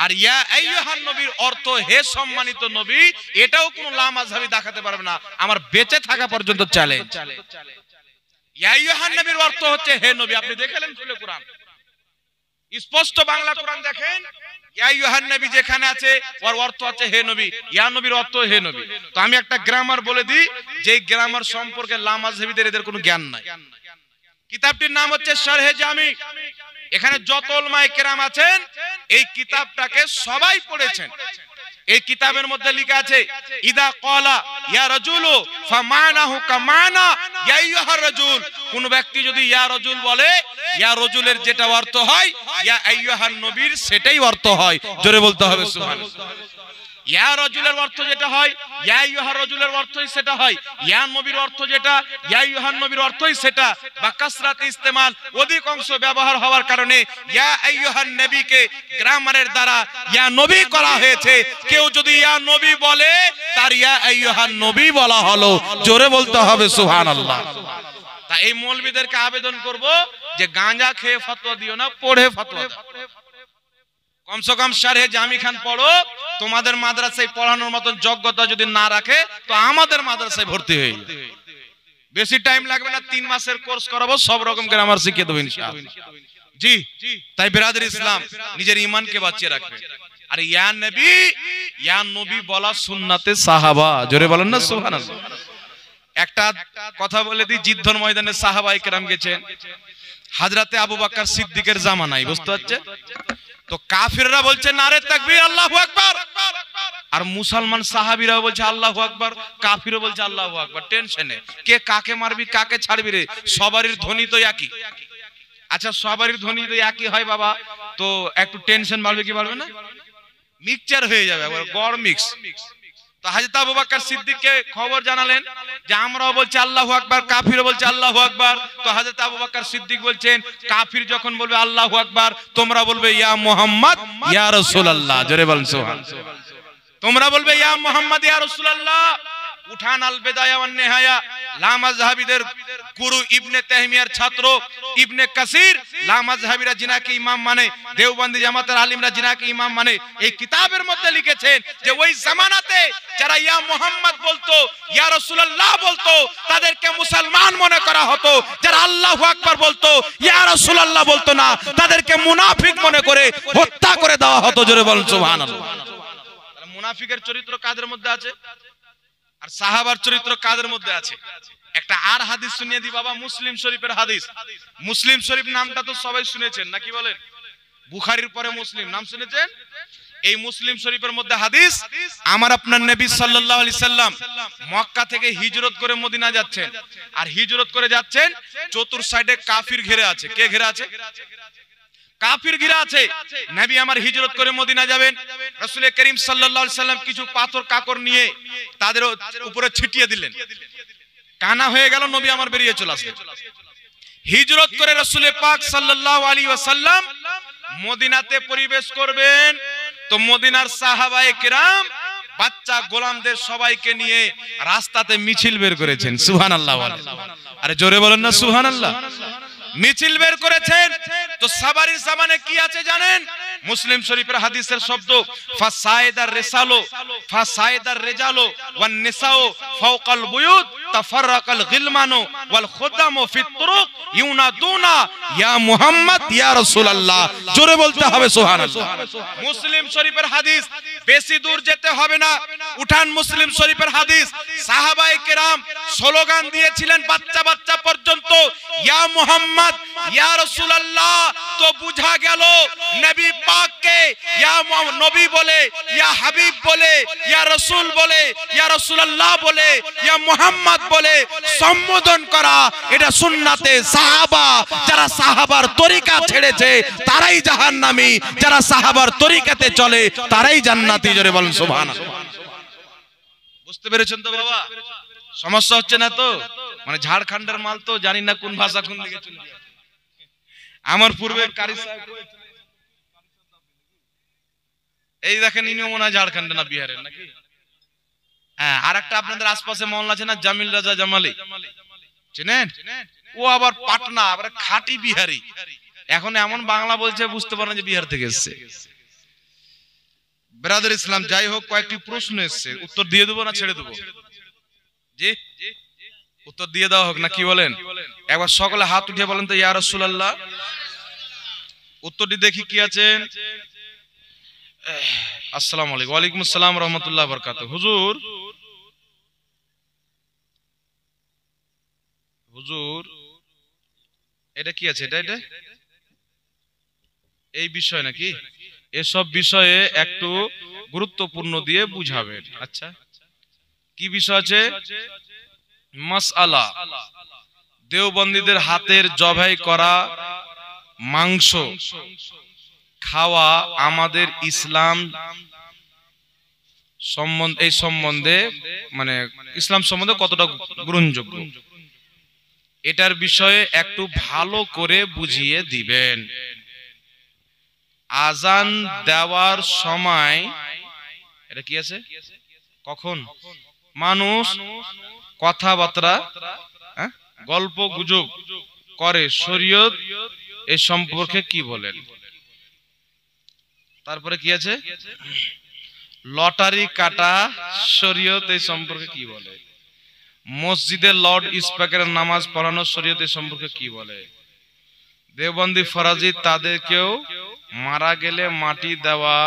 আর ইয়া আইয়ুহান নবীর অর্থ হে সম্মানিত নবী, এটাও কোন লামাযহাবী দেখাতে পারবে না আমার বেঁচে থাকা পর্যন্ত চ্যালেঞ্জ। ইয়া আইয়ুহান নবীর অর্থ হচ্ছে হে নবী, আপনি দেখলেন খুলে কোরআন, স্পষ্ট বাংলা কোরআন দেখেন, ইয়া আইয়ুহান নবী যেখানে আছে ওর অর্থ আছে হে নবী, ইয়া নবীর অর্থ হে নবী। তো আমি একটা গ্রামার বলে দিই, যে গ্রামার সম্পর্কে লামাযহাবীদের এদের কোনো জ্ঞান নাই। কিতাবটির নাম হচ্ছে শারহে জামি। এখানে যত উলামায়ে কেরাম আছেন এই কিতাবটাকে সবাই পড়েছেন। এই কিতাবের মধ্যে লেখা আছে ইদা ক্বালা ইয়া রাজুলু ফামানাহু কামানা ইয়া আইয়ুহার রাজুল, কোন ব্যক্তি যদি ইয়া রাজুল বলে, ইয়া রাজুলের যেটা অর্থ হয় ইয়া আইয়ুহান নবীর সেটাই অর্থ হয়। জোরে বলতে হবে সুবহানাল্লাহ। ইয়া রাজুলের অর্থ যেটা হয় ইয়া আইয়ুহার রাজুলের অর্থই সেটা হয়, ইয়া নবীর অর্থ যেটা ইয়া আইয়ুহান নবীর অর্থই সেটা, বা কাসরাত ইস্তেমাল অধিকাংশ ব্যবহার হওয়ার কারণে ইয়া আইয়ুহান নবীকে গ্রামারের দ্বারা ইয়া নবী করা হয়েছে। কেউ যদি ইয়া নবী বলে তার ইয়া আইয়ুহান নবী বলা হলো। জোরে বলতে হবে সুবহানাল্লাহ। তা এই মৌলবীদেরকে আবেদন করব যে গাঁজা খেয়ে ফতোয়া দিও না, পড়ে ফতোয়া দাও। কমসে কম শারহে জামি খান পড়ো। তোমাদের মাদ্রাসায় পড়ানোর মতন যোগ্যতা যদি না রাখে তো আমাদের মাদ্রাসায় ভর্তি হয়ে যাবে। বেশি টাইম লাগবে না, 3 মাসের কোর্স করাবো, সব রকম গ্রামার শিখিয়ে দেবো ইনশাআল্লাহ। জি, তাই বিরাদর ইসলাম নিজের ঈমানকে বাঁচিয়ে রাখবে। আর ইয়া নবী বলা সুন্নাতে সাহাবা। জোরে বলেন না সুবহানাল্লাহ। একটা কথা বলে দিই, যুদ্ধের ময়দানে সাহাবায়ে কেরাম গেছেন হযরতে আবু বকর সিদ্দিকের জামানায়, বুঝতে পারছেন? তো কাফিররা বলছে নারে তাকবীর আল্লাহু আকবার, আর মুসলমান সাহাবীরা বলছে আল্লাহু আকবার, কাফিরও বলছে আল্লাহু আকবার। টেনশনে কে কাকে মারবি কাকে ছাড়বি রে, সবারই ধ্বনি তো একই। আচ্ছা সবারই ধ্বনি তো একই হয় বাবা, তো একটু টেনশন বাড়বে কি বাড়বে না? মিক্সচার হয়ে যাবে, একবার গড় মিক্স। তো হযরত আবু বকর সিদ্দিককে খবর জানালেন যে আমরাও বলছি আল্লাহু আকবার, কাফিরও বলছে আল্লাহু আকবার। তো হযরত আবু বকর সিদ্দিক বলছেন কাফির যখন বলবে আল্লাহু আকবার, তোমরা বলবে ইয়া মুহাম্মদ ইয়া রাসূলুল্লাহ। জোরে বলেন সুবহানাল্লাহ। তোমরা বলবে ইয়া মুহাম্মদ ইয়া রাসূলুল্লাহ। উঠান আল বিদায়া ওয়ান নিহায়া, লামাযহাবীদের গুরু ইবনে তাইমিয়ার ছাত্র ইবনে কাসির, লামাযহাবীরা জিনাকে ইমাম মানে, দেওবন্দি জামাতের আলিমরা জিনাকে ইমাম মানে, এই কিতাবের মধ্যে লিখেছেন যে ওই জামানাতে যারা ইয়া মুহাম্মদ বলতো, ইয়া রাসূলুল্লাহ বলতো, তাদেরকে মুসলমান মনে করা হতো। যারা আল্লাহু আকবার বলতো, ইয়া রাসূলুল্লাহ বলতো না, তাদেরকে মুনাফিক মনে করে হত্যা করে দেওয়া হতো। জোরে বলুন সুবহানাল্লাহ। তাহলে মুনাফিকের চরিত্র কাদের মধ্যে আছে আর সাহাবার চরিত্র কাদের মধ্যে আছে? একটা আর হাদিস শুনিয়ে দি বাবা, মুসলিম শরীফের হাদিস। মুসলিম শরীফ নামটা তো সবাই শুনেছেন নাকি বলেন? বুখারীর পরে মুসলিম নাম শুনেছেন? এই মুসলিম শরীফের মধ্যে হাদিস, আমার আপনার নবী সাল্লাল্লাহু আলাইহি সাল্লাম মক্কা থেকে হিজরত করে মদিনা যাচ্ছেন, আর হিজরত করে যাচ্ছেন, চতুর সাইডে কাফির ঘিরে আছে। কে ঘিরে আছে? কাফির ঘিরে আছে। নবী আমার হিজরত করে মদিনা যাবেন, রাসূল করিম সাল্লাল্লাহু আলাইহি সাল্লাম কিছু পাথর কাকর নিয়ে তাদের উপরে ছিটিয়ে দিলেন, কানা হয়ে গেল, নবী আমার বেরিয়ে চলে আসলেন। হিজরত করে রাসূল পাক সাল্লাল্লাহু আলাইহি ওয়াসাল্লাম মদিনাতে প্রবেশ করবেন। তো মদিনার সাহাবায়ে কেরাম বাচ্চা গোলামদের সবাইকে নিয়ে রাস্তাতে মিছিল বের করেছেন। সুবহানাল্লাহ। আরে জোরে বলেন না সুবহানাল্লাহ। মিছিল বের করেছেন। তো সাবারির জামানে কি আছে জানেন? মুসলিম শরীফের হাদিসের শব্দ, ফাসাইদার রিসালো ফাসাইদার রিজালো ওয়ান নিসাও ফাওকাল বুয়ুত তাফাররাকাল গিলমানু ওয়াল খুদামু ফিত তুরুক ইউনাদুনা ইয়া মুহাম্মদ ইয়া রাসূলুল্লাহ। জোরে বলতে হবে সুবহানাল্লাহ। মুসলিম শরীফের হাদিস, বেশি দূর যেতে হবে না, উঠান মুসলিম শরীফের হাদিস। সাহাবায়ে কেরাম স্লোগান দিয়েছিলেন বাচ্চা বাচ্চা পর্যন্ত, ইয়া মুহাম্মদ ইয়া রাসূলুল্লাহ। তো বুঝা গেল নবী পাককে ইয়া নবী বলে, ইয়া হাবিব বলে, ইয়া রাসূল বলে, ইয়া রাসূলুল্লাহ বলে, ইয়া মুহাম্মদ বলে সম্বোধন করা এটা সুন্নাতে সাহাবা। যারা সাহাবার তরিকা ছেড়েছে তারাই জাহান্নামী, যারা সাহাবার তরিকাতে চলে তারাই জান্নাতি। জোরে বলেন সুবহানাল্লাহ। বুঝতে পেরেছেন তো বাবা? সমস্যা হচ্ছে না তো? মানে ঝাড়খণ্ডের মাল তো জানি না কোন ভাষা কোন দিকে চলে যায়। আমার পূর্বে কারি সাহেব এই দেখেন, ইনিও মনে হয় ঝাড়খণ্ডে না বিহারের নাকি? হ্যাঁ, আর একটা আপনাদের আশপাশে মহল্লা আছে না জামিল রাজা জামালি, চেনেন? ও আবার পাটনা, আবার খাঁটি বিহারি। এখন এমন বাংলা বলছে বুঝতে পারেন যে বিহার থেকে এসেছে। ব্রাদার ইসলাম, যাই হোক, কয়েকটি প্রশ্ন এসেছে, উত্তর দিয়ে দেবো না ছেড়ে দেবো? জি, উত্তর দিয়ে দেওয়া হোক না কি বলেন? একবার সকলে হাত উঠিয়ে বলেন তো ইয়া রাসূলুল্লাহ। উত্তরটি দেখি কি আছেন। আসসালামু আলাইকুম। ওয়ালাইকুম আসসালাম রাহমাতুল্লাহি ওয়া বারাকাতুহু। হুজুর, হুজুর এটা কি আছে? এটা এই বিষয় নাকি? এসব বিষয়ে একটু গুরুত্বপূর্ণ দিয়ে বুঝাবেন। আচ্ছা, কি বিষয় আছে? মাসআলা, দেওবন্দীদের হাতের জবাই করা মাংস খাওয়া আমাদের ইসলাম সম্বন্ধে, এই সম্বন্ধে মানে ইসলাম সম্বন্ধে কতটা গ্রহণযোগ্য, এটার বিষয়ে একটু ভালো করে বুঝিয়ে দিবেন। আজান দেওয়ার সময় এটা কি আছে? কখন মানুষ কথাবার্তা গল্প গুজব করে, শরীয়ত এ সম্পর্কে কি বলেন? তারপরে কি আছে? লটারি কাটা, শরীয়ত এই সম্পর্কে কি বলে? মসজিদে লাউড স্পিকারের নামাজ পড়ানো, শরীয়ত এই সম্পর্কে কি বলে? দেওবন্দি ফরাজি তাদেরকেও মারা গেলে মাটি দেওয়া,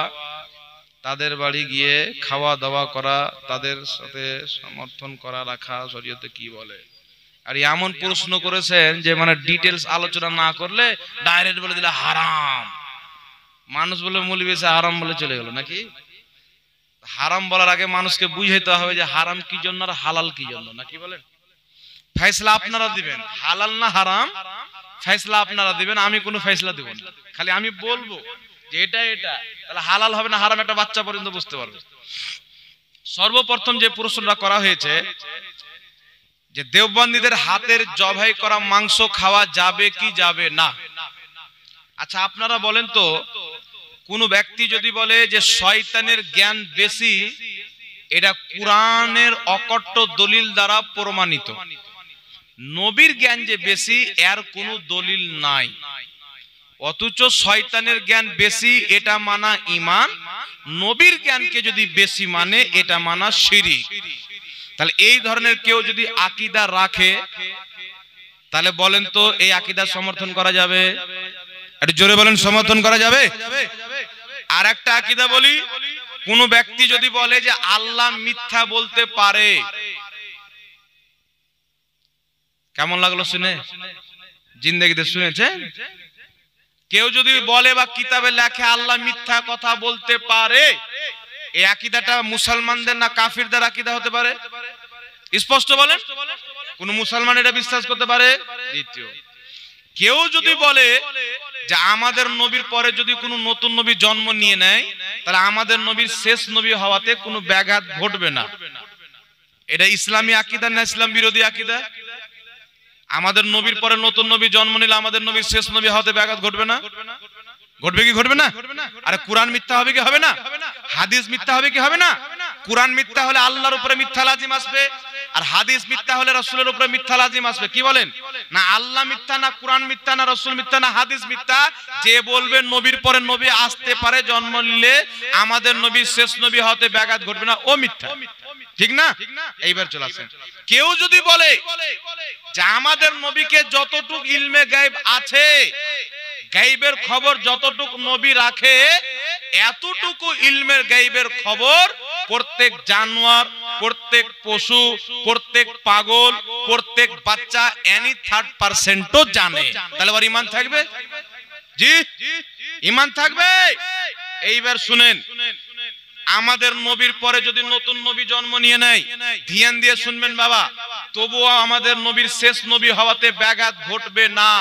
তাদের বাড়ি গিয়ে খাওয়া দাওয়া করা, তাদের সাথে সমর্থন করা রাখা, শরীয়তে কি বলে? আর এমন প্রশ্ন করেছেন যে মানে ডিটেলস আলোচনা না করলে ডাইরেক্ট বলে দিলে হারাম। মানুষ বলে মৌলবি এসে হারাম বলে চলে গেল নাকি? হারাম বলার আগে মানুষকে বুঝাইতে হবে যে হারাম কি জন্য আর হালাল কি জন্য, নাকি বলেন? ফয়সালা আপনারা দিবেন, হালাল না হারাম ফয়সালা আপনারা দিবেন, আমি কোনো ফয়সালা দেব না। খালি আমি বলবো যে এটা এটা, তাহলে হালাল হবে না হারাম একটা বাচ্চা পর্যন্ত বুঝতে পারবে। সর্বপ্রথম যে প্রশ্নটা করা হয়েছে যে দেওবন্দীদের হাতের জবাই করা মাংস খাওয়া যাবে কি যাবে না। আচ্ছা, আপনারা বলেন তো, কোন ব্যক্তি যদি বলে যে শয়তানের জ্ঞান বেশি, এটা কুরআনের অকট্ট দলিল দ্বারা প্রমাণিত, নবীর জ্ঞান যে বেশি এর কোনো দলিল নাই, অথচ শয়তানের জ্ঞান বেশি এটা মানা ঈমান, নবীর জ্ঞানকে যদি বেশি মানে এটা মানা শিরক। তাহলে এই ধরনের কেউ যদি আকীদা রাখে, তাহলে বলেন তো এই আকীদা সমর্থন করা যাবে? একটু জোরে বলেন, সমর্থন করা যাবে? আর একটা আকীদা বলি, কোন ব্যক্তি যদি বলে যে আল্লাহ মিথ্যা বলতে পারে, কেমন লাগলো শুনে? জিন্দেগিতে শুনেছেন? কেউ যদি বলে বা কিতাবে লেখে আল্লাহ মিথ্যা কথা বলতে পারে, এই আকীদাটা মুসলমানদের না কাফিরদের আকীদা হতে পারে? স্পষ্ট বলেন, কোন মুসলমান এটা বিশ্বাস করতে পারে? দ্বিতীয়, কেউ যদি বলে যে আমাদের নবীর পরে যদি কোনো নতুন নবী জন্ম নিয়ে নেয়, তাহলে আমাদের নবীর শেষ নবী হওয়াতে কোনো ব্যাঘাত ঘটবে না, এটা ইসলামী আকীদা না ইসলাম বিরোধী আকীদা? আমাদের নবীর পরে নতুন নবী জন্ম নিলে আমাদের নবীর শেষ নবী হওয়াতে ব্যাঘাত ঘটবে না? ঘটবে কি ঘটবে না? আরে কুরআন মিথ্যা হবে কি হবে না? হাদিস মিথ্যা হবে কি হবে না? কুরআন মিথ্যা হলে আল্লাহর উপরে মিথ্যা লাজিম আসবে, আর হাদিস মিথ্যা হলে রাসূলের উপরে মিথ্যা লাজিম আসবে। কি বলেন? না আল্লাহ মিথ্যা, না কুরআন মিথ্যা, না রাসূল মিথ্যা, না হাদিস মিথ্যা। যে বলবে নবীর পরে নবী আসতে পারে, জন্ম নিলে আমাদের নবীর শেষ নবী হতে ব্যাঘাত ঘটবে না, ও মিথ্যা। ঠিক না? এইবার চলে আসেন, কেউ যদি বলে যে আমাদের নবীকে যতটুকু ইলমে গায়ব আছে, গায়বের খবর যতটুকু নবী রাখে, এতটুকু ইলমের গায়বের খবর প্রত্যেক জানোয়ার, প্রত্যেক পশু, প্রত্যেক পাগল, প্রত্যেক বাচ্চা এনি থার্ড পার্সেন্টও জানে, তাহলে আবার ইমান থাকবে? জি ইমান থাকবে। এইবার শুনেন, আমাদের নবীর পরে যদি নতুন নবী জন্ম নিয়ে নেয়, ধ্যান দিয়ে শুনবেন বাবা, তবুও আমাদের নবীর শেষ নবী হওয়াতে ব্যাঘাত ঘটবে না।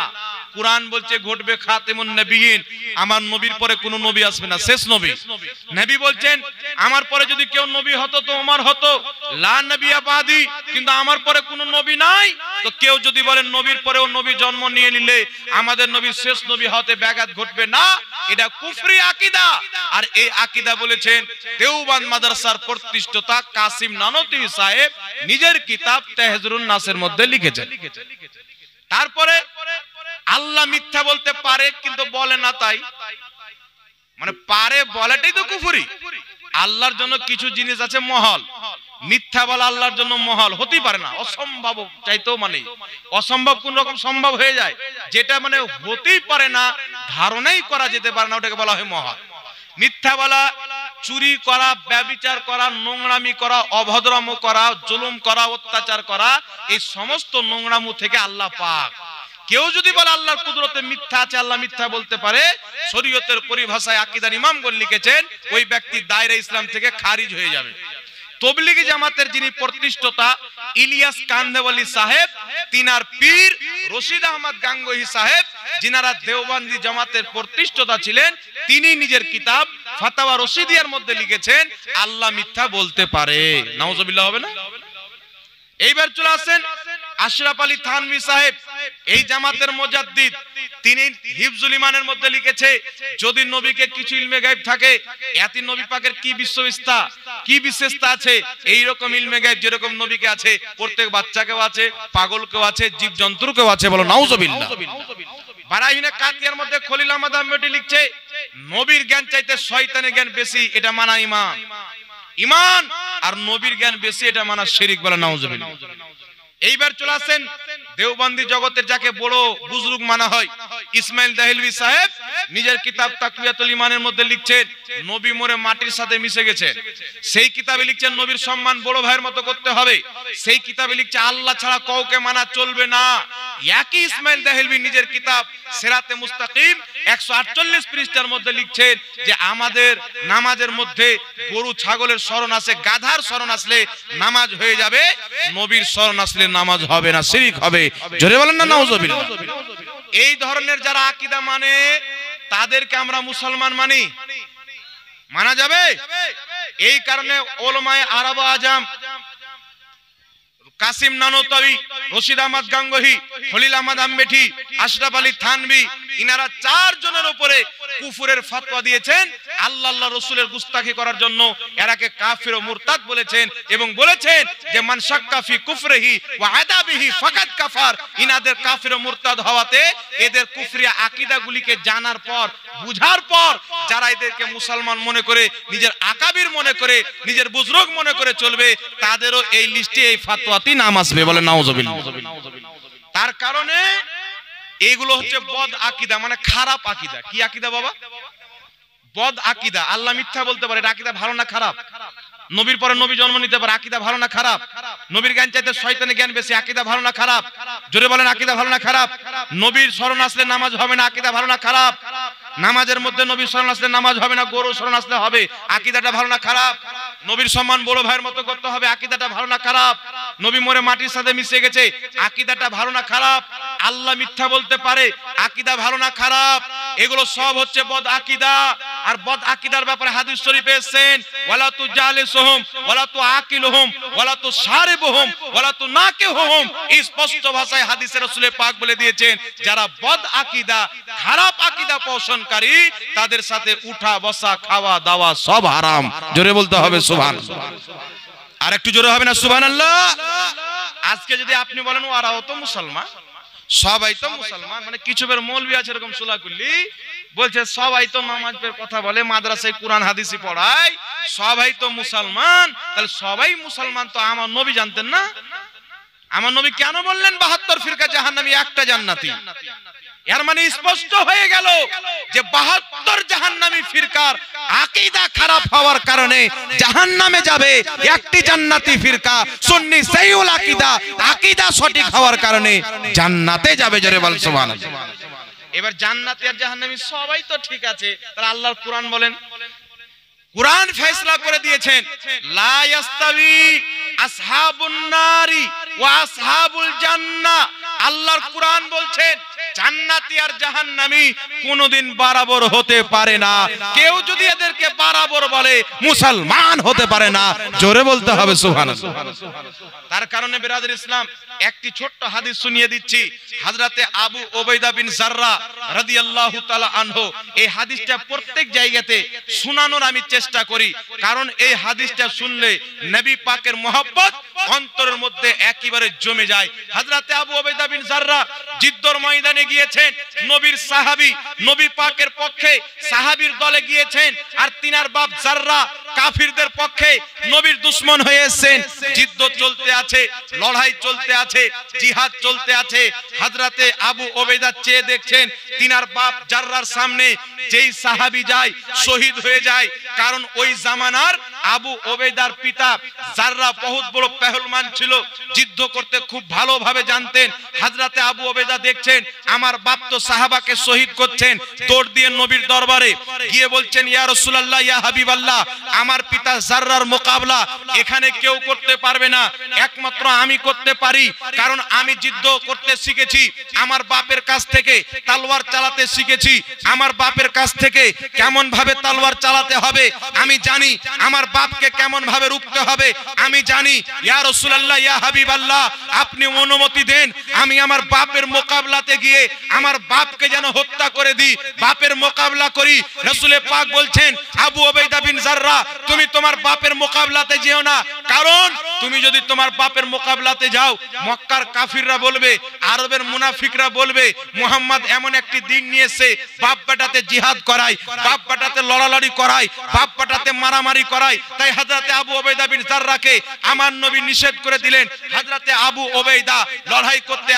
কুরআন বলছে ঘটবে খাতেমুন নবিয়িন, আমার নবীর পরে কোনো নবী আসবে না, শেষ নবী। নবী বলছেন আমার পরে যদি কেউ নবী হতো তো ওমর হতো, লা নবিয়া বাদি, কিন্তু আমার পরে কোনো নবী নাই। তো কেউ যদি বলেন নবীর পরেও নবী জন্ম নিয়ে নিলে আমাদের নবীর শেষ নবী হতে ব্যাঘাত ঘটবে না, এটা কুফরি আকীদা। আর এই আকীদা বলেছেন দেওবন্দ মাদ্রাসার প্রতিষ্ঠাতা কাসিম নানতী সাহেব নিজের কিতাব তাহজিরুন নাসের মধ্যে লিখেছেন। তারপরে আল্লাহ মিথ্যা বলতে পারে কিন্তু বলে না, তাই মানে পারে বলাটাই তো কুফরি। আল্লাহর জন্য কিছু জিনিস আছে মহল, মিথ্যা বলা আল্লাহর জন্য মহল হতেই পারে না, অসম্ভব চাইতেও মানে অসম্ভব কোন রকম সম্ভব হয়ে যায়, যেটা মানে হতেই পারে না, ধারণাই করা যেতে পারে না, ওটাকে বলা হয় মহল। মিথ্যা বলা, চুরি করা, ব্যভিচার করা, নোংরামি করা, অভদ্রামো করা, জুলুম করা, অত্যাচার করা, এই সমস্ত নোংরামো থেকে আল্লাহ পাক। কেউ যদি বলে আল্লাহর কুদরতে মিথ্যা আছে, আল্লাহ মিথ্যা বলতে পারে, শরীয়তের পরিভাষায় আকীদার ইমামগণ লিখেছেন ওই ব্যক্তি দায়রা ইসলাম থেকে খারিজ হয়ে যাবে। তবলিগি জামাতের যিনি প্রতিষ্ঠাতা ইলিয়াস কান্দেওয়ালি সাহেব, তিনার পীর রশিদ আহমদ গাঙ্গোহী সাহেব, যিনারা দেওবন্দি জামাতের প্রতিষ্ঠাতা ছিলেন, তিনি নিজের কিতাব ফাতাওয়া রশিদিয়ার মধ্যে লিখেছেন আল্লাহ মিথ্যা বলতে পারে। নাউজুবিল্লাহ হবে না? এইবার চলে আসেন আশরাফ আলী থানভী সাহেব, এই জামাতের মুজাদ্দিদ, তিনি হিফজুল ইমানের মধ্যে লিখেছে যদি নবীকে কিছু ইলমে গায়ব থাকে, এতে নবী পাকের কি বিশ্ববিস্তা কি বিশেষতা আছে, এই রকম ইলমে গায়ব যেরকম নবীকে আছে প্রত্যেক বাচ্চাকেও আছে, পাগলকেও আছে, জীবজন্তুকেও আছে। বলো নাউজুবিল্লাহ। বারাহিনে কাতিয়ার মধ্যে খলিল আহমদ আহমেদি লিখছে নবীর জ্ঞান চাইতে শয়তানের জ্ঞান বেশি, এটা মানা ইমান। ইমান আর নবীর জ্ঞান বেশি, এটা মানা শিরক। বলে নাউজুবিল্লাহ। এইবার চলে আসেন দেওবন্দি জগতের যাকে বড় বুজরুগ মানা হয় ইসমাইল দেহলভী সাহেব, নিজের কিতাব তাকওয়াতুল ঈমানের মধ্যে লিখছেন নবী মরে মাটির সাথে মিশে গেছে। সেই কিতাবে লিখছেন নবীর সম্মান বড় ভাইয়ের মতো করতে হবে। সেই কিতাবে লিখছে আল্লাহ ছাড়া কাউকে মানা চলবে না। একই ইসমাইল দেহলভী নিজের কিতাব সিরাতে মুস্তাকিম 148 পৃষ্ঠার মধ্যে লিখছেন যে আমাদের নামাজের মধ্যে গরু ছাগলের শরণ আছে, গাধার শরণ আসলে নামাজ হয়ে যাবে, নবীর শরণ আসলে নামাজ হবে না, শিরক হবে। জোরে বলেন না নাউজুবিল্লাহ। এই ধরনের যারা আকীদা মানে তাদেরকে আমরা মুসলমান মানি? মানা যাবে? এই কারণে উলামায়ে আরব আজম কাসিম নানতী, রশিদ আহমদ গাঙ্গোহী, খলিল আহমদ আম্বেঠি, আশরাফ আলী থানভী, ইনারা 4 জনের উপরে কুফরের ফতোয়া দিয়েছেন। আল্লাহ রাসূলের গুস্তাখি করার জন্য এরাকে কাফির ও মুরতাদ বলেছেন এবং বলেছেন যে মান শাক্কা ফি কুফরিহি ওয়া আদাবিহি ফাকাদ কাফার। ইনাদের কাফির ও মুরতাদ হওয়াতে এদের কুফরি আকীদাগুলিকে জানার পর, বুঝার পর যারা এদেরকে মুসলমান মনে করে, নিজের আকাবির মনে করে, নিজের বুজরুগ মনে করে চলবে, তাদেরও এই লিস্টে এই ফতোয়াতে নাম আসবে। বলে নাউজুবিল্লাহ। তার কারণে এগুলো হচ্ছে বদ আকীদা, মানে খারাপ আকীদা। কি আকীদা বাবা? বদ আকীদা। আল্লাহ মিথ্যা বলতে পারে, এটা আকীদা ভালো না খারাপ? নবীর পরে নবী জন্ম নিতে পারে, আকীদা ভালো না খারাপ? নবীর জ্ঞান চাইতে শয়তানের জ্ঞান বেশি, আকীদা ভালো না খারাপ? জোরে বলেন আকীদা ভালো না খারাপ? নবীর শরণ আসলে নামাজ হবে না, আকীদা ভালো না খারাপ? নামাজের মধ্যে নবীর শরণ আসলে নামাজ হবে না, গরু শরণ আসলে হবে, আকীদাটা ভালো না খারাপ? নবীর সম্মান বড় ভাইয়ের মতো করতে হবে, আকীদাটা ভালো না খারাপ? নবী মরে মাটির সাথে মিশে গেছে, আকীদাটা ভালো না খারাপ? আল্লাহ মিথ্যা বলতে পারে, আকীদা ভালো না খারাপ? এগুলো সব হচ্ছে বদ আকীদা। আর বদ আকীদার ব্যাপারে হাদিস শরীফে এসেছেন ওয়ালা তুজালিসুহুম ওয়ালা তুআকিলুহুম ওয়ালা তুশারিবুহুম ওয়ালা তুনাকিহুম। স্পষ্ট ভাষায় হাদিসে রাসূল পাক বলে দিয়েছেন যারা বদ আকীদা, খারাপ আকীদা পোষণকারী, তাদের সাথে উঠা বসা, খাওয়া দাওয়া সব হারাম। জোরে বলতে হবে সুবহানাল্লাহ। আর একটু জোরে হবে না সুবহানাল্লাহ? আজকে যদি আপনি বলেন ওরাও তো মুসলমান, সবাই তো মুসলমান, মানে কিছু বের মৌলবি আছে এরকম সুলা করলি বলছে সবাই তো নামাজের কথা বলে, মাদ্রাসায় কোরআন হাদিসই পড়ায়, সবাই তো মুসলমান, তাহলে সবাই মুসলমান তো আমার নবী জানতেন না? আমার নবী কেন বললেন 72 ফিরকা জাহান্নামী, একটা জান্নাতি? এর মানে স্পষ্ট হয়ে গেল যে 72 জাহান্নামী ফিরকার আকীদা খারাপ হওয়ার কারণে জাহান্নামে যাবে, একটি জান্নাতি ফিরকা সুন্নি সহিউল আকীদা সঠিক হওয়ার কারণে জান্নাতে যাবে। জোরে বল সুবহানাল্লাহ। এবার জান্নাতি আর জাহান্নামী সবাই তো ঠিক আছে, তাহলে আল্লাহর কোরআন বলেন, কোরআন ফয়সালা করে দিয়েছেন লা ইয়াস্তাবি আসহাবুন নারি ওয়া আসহাবুল জান্নাহ। আল্লাহর কোরআন বলছেন জান্নাতি আর জাহান্নামী কোনদিন বরাবর হতে পারে না। কেউ যদি এদেরকে বরাবর বলে মুসলমান হতে পারে না। জোরে বলতে হবে সুবহানাল্লাহ। তার কারণে বিরাদর ইসলাম একটি ছোট্ট হাদিস শুনিয়ে দিচ্ছি। হযরতে আবু উবাইদা বিন জাররা রাদিয়াল্লাহু তাআলা আনহু, এই হাদিসটা প্রত্যেক জায়গাতে শোনানোর আমি চেষ্টা করি, কারণ এই হাদিসটা শুনলে নবী পাকের মহব্বত অন্তরের মধ্যে একেবারে জমে যায়। হযরতে আবু উবাইদা বিন জাররা জিদ্দর ময়দানে গিয়েছেন, নবীর সাহাবী, নবী পাকের পক্ষে সাহাবীর দলে গিয়েছেন, আর তিনার বাপ জাররা কাফিরদের পক্ষে নবীর দুশমন হয়ে এসেছেন। যুদ্ধ চলতে আছে, লড়াই চলতে আছে, জিহাদ চলতে আছে। হযরতে আবু উবাইদা চেয়ে দেখছেন তিনার বাপ জাররার সামনে যেই সাহাবী যায় শহীদ হয়ে যায়, কারণ ওই জামানার আবু উবাইদার পিতা জাররা বহুত বড় পেহলমান ছিল, যুদ্ধ করতে খুব ভালোভাবে জানতেন। হযরতে আবু উবাইদা দেখছেন আমার বাপ তো সাহাবাকে শহীদ করছেন, দৌড় দিয়ে নবীর দরবারে গিয়ে বলছেন ইয়া রাসূলুল্লাহ, ইয়া হাবিবাল্লাহ, আমার পিতা জাররার মোকাবেলা এখানে কেউ করতে পারবে না, একমাত্র আমি করতে পারি, কারণ আমি যুদ্ধ করতে শিখেছি, আমার বাপের কাছ থেকে তলোয়ার চালাতে শিখেছি, আমার বাপের কাছ থেকে কেমন ভাবে তলোয়ার চালাতে হবে আমি জানি, আমার বাপকে কেমন ভাবে রুখতে হবে আমি জানি। ইয়া রাসূলুল্লাহ, ইয়া হাবিবাল্লাহ, আপনি অনুমতি দেন আমি আমার বাপের মোকাবেলাতে গিয়ে আমার বাপকে যেন হত্যা করে দিই, বাপের মোকাবেলা করি। রাসূল পাক বলছেন আবু উবাইদা বিন জাররা, তুমি তোমার বাপের মোকাবেলাতে যেও না, কারণ তুমি যদি তোমার বাপের মোকাবেলাতে যাও মক্কার কাফিররা বলবে, আরবের মুনাফিকরা বলবে মুহাম্মদ এমন একটি দিন নিয়েছে বাপ বেটাতে জিহাদ করায়, বাপ বেটাতে লড়ালড়ি করায়, বাপ বেটাতে মারামারি করায়। তাই হযরতে আবু উবাইদা বিন জাররাকে আমার নবী নিষেধ করে দিলেন। হযরতে আবু উবাইদা লড়াই করতে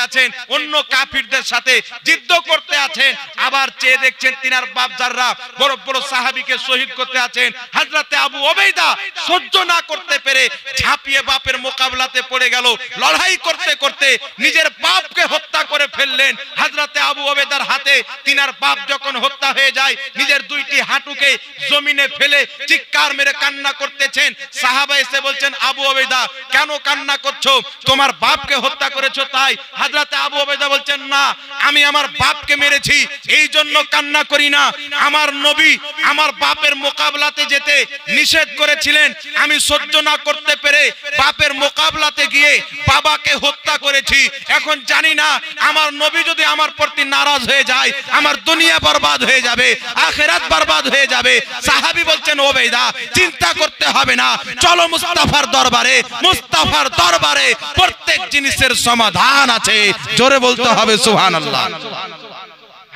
আছেন, অন্য কাফিরদের সাথে যুদ্ধ করতে আছেন, আবার চেয়ে দেখছেন তিনার বাপ জাররা বড় বড় সাহাবীকে শহীদ করতে আছেন। হযরতে আবু উবাইদা সহ্য না করতে পেরে ঝাঁপিয়ে বাপের মোকাবেলাতে পড়ে গেল, লড়াই করতে করতে নিজের বাপকে হত্যা করে ফেললেন। হযরতে আবু উবাইদার হাতে তিনার বাপ যখন হত্যা হয়ে যায়, নিজের দুইটি হাঁটুকে জমিনে ফেলে চিৎকার মেরে কান্না করতেছেন। সাহাবা এসে বলছেন আবু উবাইদা কেন কান্না করছো, তোমার বাপকে হত্যা করেছো তাই? হযরতে আবু উবাইদা বলছেন না, আমি আমার বাপকে মেরেছি এই জন্য কান্না করি না, আমার নবী আমার বাপের মোকাবেলাতে যেতে নিষেধ করেছিলেন, আমি সহ্য না করতে পেরে বাপের মোকাবেলাতে গিয়ে বাবাকে হত্যা করেছি। এখন জানি না আমার নবী যদি আমার প্রতি নারাজ হয়ে যায় আমার দুনিয়া বরবাদ হয়ে যাবে, আখিরাত বরবাদ হয়ে যাবে। সাহাবী বলছেন উবাইদা চিন্তা করতে হবে না, চলো মুস্তাফার দরবারে, মুস্তাফার দরবারে প্রত্যেক জিনিসের সমাধান আছে। জোরে বলতে হবে সুবহানাল্লাহ।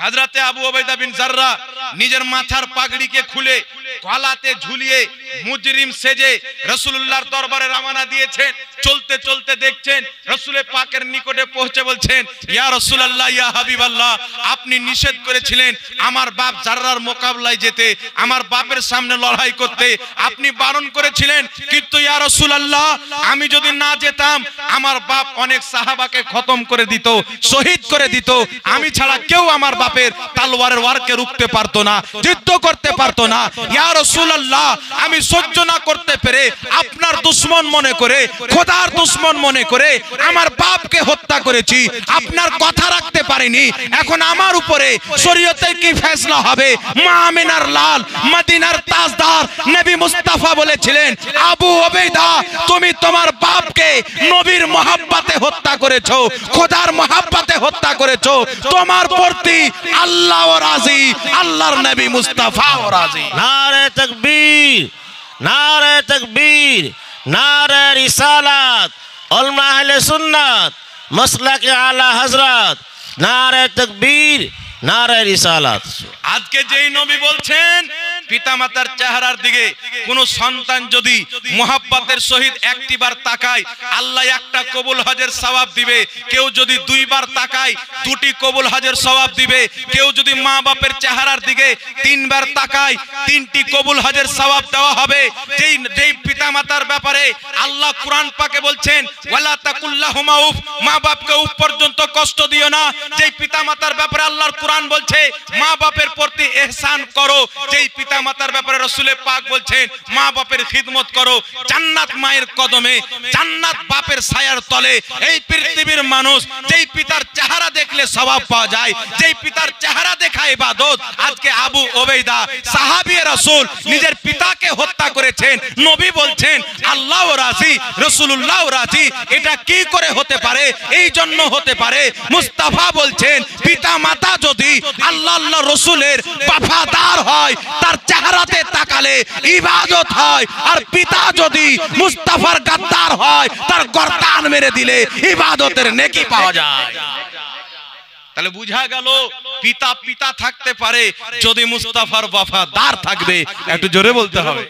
হযরতে আবু উবাইদা বিন জাররা নিজের মাথার পাগড়িকে খুলে গলাতে ঝুলিয়ে মুজরিম সেজে রাসূলুল্লাহর দরবারে রওনা দিয়েছেন। চলতে চলতে দেখছেন রাসূলের পাকের নিকটে পৌঁছে বলছেন ইয়া রাসূলুল্লাহ, ইয়া হাবিবাল্লাহ, আপনি নিষেধ করেছিলেন আমার বাপ জাররার মোকাবেলায় যেতে, আমার বাপের সামনে লড়াই করতে, আপনি বারণ করেছিলেন, কিন্তু ইয়া রাসূলুল্লাহ আমি যদি না যেতাম আমার বাপ অনেক সাহাবাকে খতম করে দিত, শহীদ করে দিত, আমি ছাড়া কেউ আমার বাপের তলোয়ারের ওয়ারকে রুখতে পারতো না, যুদ্ধ করতে পারতো না। ইয়া রাসূলুল্লাহ আমি সহ্য না করতে পেরে আপনার দুশমন মনে করে, খোদার দুশমন মনে করে আমার বাপকে হত্যা করেছি, আপনার কথা রাখতে পারিনি। এখন আমার উপরে শরীয়তে কি ফয়সালা হবে? মা আমিনার লাল, মদিনার তাজদার নবী মুস্তাফা বলেছিলেন আবু উবাইদা তুমি তোমার বাপকে নবীর মহব্বতে হত্যা করেছো, খোদার মহব্বতে হত্যা করেছো, তোমার প্রতি আল্লাহও রাজি, আল্লাহর নবী মুস্তাফাও রাজি। নারে তাকবীর, নারে তাকবীর, নারে রিসালাত, উলমা আহলে সুন্নাত, মাসলাকে আলা হযরত, নারে তাকবীর, নারে রিসালাত। আজকে যেই নবী বলছেন পিতামাতার চেহারার দিকে কোন সন্তান যদি মোহাব্বতের সহিত একটিবার তাকায় আল্লাহ একটা কবুল হজের সওয়াব দিবে, কেউ যদি দুইবার তাকায় দুটি কবুল হজের সওয়াব দিবে, কেউ যদি মা বাপের চেহারার দিকে তিনবার তাকায় তিনটি কবুল হজের সওয়াব দেওয়া হবে। যেই পিতামাতার ব্যাপারে আল্লাহ কুরআন পাকে বলছেন ওয়ালা তাকুল্লাহুমা উফ, মা বাপকে উফ পর্যন্ত কষ্ট দিও না। যেই পিতামাতার ব্যাপারে আল্লাহর কুরআন বলছে মা বাপের প্রতি ইহসান করো, যেই পিতামাতার ব্যাপারে রাসূল পাক বলছেন মা বাপের খিদমত করো। জান্নাত মায়ের কদমে, জান্নাত বাপের ছায়ার তলে। এই পৃথিবীর মানুষ যেই পিতার চেহারা দেখলে সওয়াব পাওয়া যায়, যেই পিতার চেহারা দেখা ইবাদত। আজকে আবু ওবেইদা সাহাবী রাসূল নিজের পিতাকে হত্যা করেছেন, নবী বলছেন আল্লাহও রাজি রাসূলুল্লাহও রাজি। এটা কি করে হতে পারে? এই জন্য হতে পারে মুস্তাফা বলছেন পিতা মাতা যদি আল্লাহ আল্লাহ রাসূলের वफादार হয় তার চেহারাতে তাকালে ইবাদত হয়, আর পিতা যদি মুস্তাফার গাদ্দার হয় তার গর্দান মেরে দিলে ইবাদতের নেকি পাওয়া যায়। তাহলে বুঝা গেল পিতা পিতা থাকতে পারে যদি মুস্তাফার वफादार থাকবে। একটু জোরে বলতে হবে।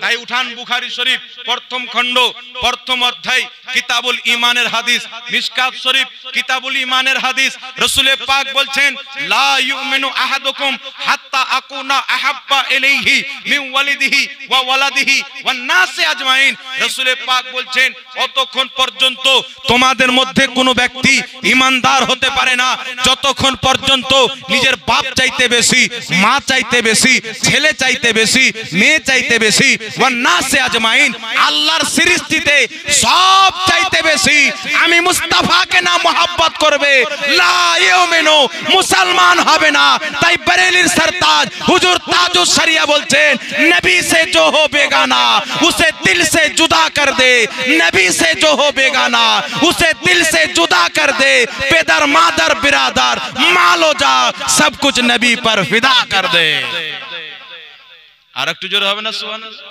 তাই উঠান বুখারী শরীফ প্রথম খণ্ড প্রথম অধ্যায় কিতাবুল ঈমানের হাদিস, মিশকাত শরীফ কিতাবুল ঈমানের হাদিস। রাসূল পাক বলছেন লা ইউমিনু আহাদুকুম হাত্তা আকুনা আহাব্বা ইলাইহি মিন ওয়ালিদিহি ওয়া ওয়ালাদিহি ওয়ান নাসি আজমাইন। রাসূল পাক বলছেন অতক্ষণ পর্যন্ত তোমাদের মধ্যে কোনো ব্যক্তি ঈমানদার হতে পারে না যতক্ষণ পর্যন্ত নিজের বাপ চাইতে বেশি, মা চাইতে বেশি, ছেলে চাইতে বেশি, মেয়ে চাইতে বেশি, ওয়ান নাসি আজমাইন আল্লাহর সৃষ্টিতে সব চাইতে বেশি আমি মুস্তাফাকে না মোহাব্বত করবে লা ইউমিনু মুসলমান হবে না। তাই বরেলির সরতাজ হুজুর তাজুস শরিয়া বলছেন নবী से जो हो बेगाना उसे दिल से जुदा कर दे, नबी से जो हो बेगाना उसे दिल से जुदा कर दे, पेदर मादर बिरादर मालो जा सब कुछ नबी पर फिदा कर दे। আর একটু জোরে হবে না সুবহানাল্লাহ।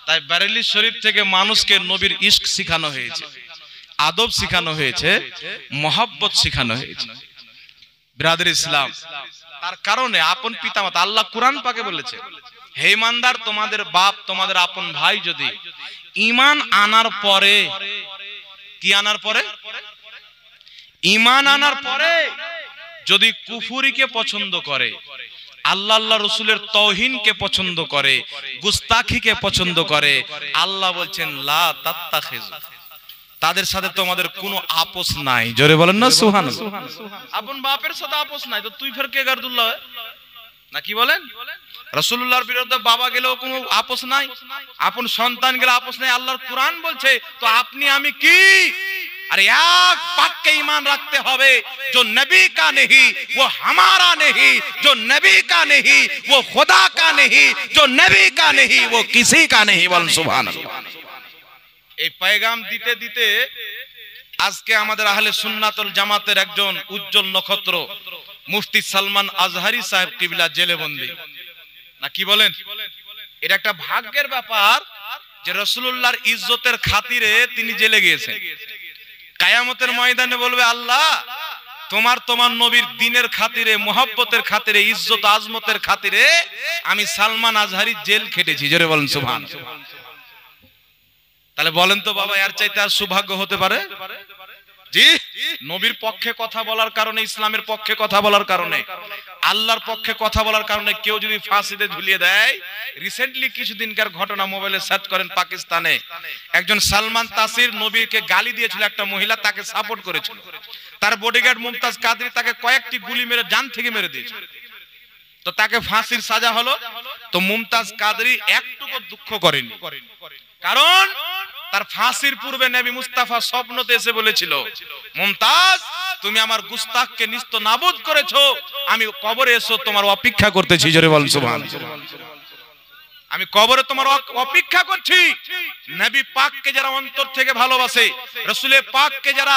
তাই বরেলি শরীফ থেকে মানুষকে নবীর ইশক শেখানো হয়েছে, আদব শেখানো হয়েছে, মোহাব্বত শেখানো হয়েছে। বিরাদর ইসলাম, তার কারণে আপন পিতামাতা আল্লাহ কুরআন পাকে বলেছে হে ইমানদার তোমাদের বাপ তোমাদের আপন ভাই যদি ঈমান আনার পরে, কি আনার পরে? ঈমান আনার পরে যদি কুফরিকে পছন্দ করে, আল্লাহ আল্লাহ রাসূলের তাওহীনকে পছন্দ করে, গুস্তাখিকে পছন্দ করে, আল্লাহ বলছেন লা তাত্তাখিযু, তাদের সাথে তোমাদের কোনো আপোষ নাই। জোরে বলেন না সুবহানাল্লাহ। আপন বাপের সাথে আপোষ নাই তো তুই ফের কে গারদুল্লাহ না কি বলেন? রাসূলুল্লাহর বিরুদ্ধে বাবা গেলেও কোনো আপোষ নাই, আপন সন্তান গেলে আপোষ নাই। আল্লাহর কুরআন বলছে তো আপনি আমি কি? अरे एक पक्के ईमान रखते होवे जो नबी का नहीं वो हमारा नहीं, जो नबी का नहीं वो खुदा का नहीं, जो नबी का नहीं वो किसी का नहीं। बोल सुभान अल्लाह। এই पैगाम দিতে দিতে আজকে আমাদের আহলে সুন্নাতুল জামাতের একজন উজ্জ্বল নক্ষত্র মুফতি সালমান আজহারি সাহেব কিবলা জেলে বন্দী, না কি বলেন? এটা একটা ভাগ্যের ব্যাপার যে রাসূলুল্লাহর ইজ্জতের খাতিরে তিনি জেলে গিয়েছেন। কিয়ামতের ময়দানে বলবে আল্লাহ তোমার নবীর দ্বীনের খাতিরে, মুহাব্বতের খাতিরে, ইজ্জত আজমতের খাতিরে আমি সালমান আজহারি জেল খেটেছি। জোরে বলেন সুবহানাল্লাহ। তাহলে বলেন তো বাবা এর চাইতে আর সৌভাগ্য হতে পারে? জি, নবীর পক্ষে কথা বলার কারণে, ইসলামের পক্ষে কথা বলার কারণে, আল্লাহর পক্ষে কথা বলার কারণে কেউ যদি ফাঁসিতে ঝুলিয়ে দেয়। রিসেন্টলি কিছুদিনকার ঘটনা মোবাইলে সার্চ করেন, পাকিস্তানে একজন সালমান তাসির নবীকে গালি দিয়েছিল, একটা মহিলা তাকে সাপোর্ট করেছিল, তার বডিগার্ড মুমতাজ কাদরি তাকে কয়েকটি গুলি মেরে জান থেকে মেরে দিয়েছিল। তো তাকে ফাঁসির সাজা হলো। তো মুমতাজ কাদরি একটুকু দুঃখ করেনি, কারণ তার ফাঁসির পূর্বে নবী মুস্তাফা স্বপ্নতে এসে বলেছিল মুমতাজ তুমি আমার গুস্তাখকে নিস্ত নাবুদ করেছো, আমি কবরে এসো তোমার অপেক্ষা করতেছি। জোরে বলেন সুবহানাল্লাহ। আমি কবরে তোমার অপেক্ষা করছি। নবী পাককে যারা অন্তর থেকে ভালোবাসে, রাসূলের পাককে যারা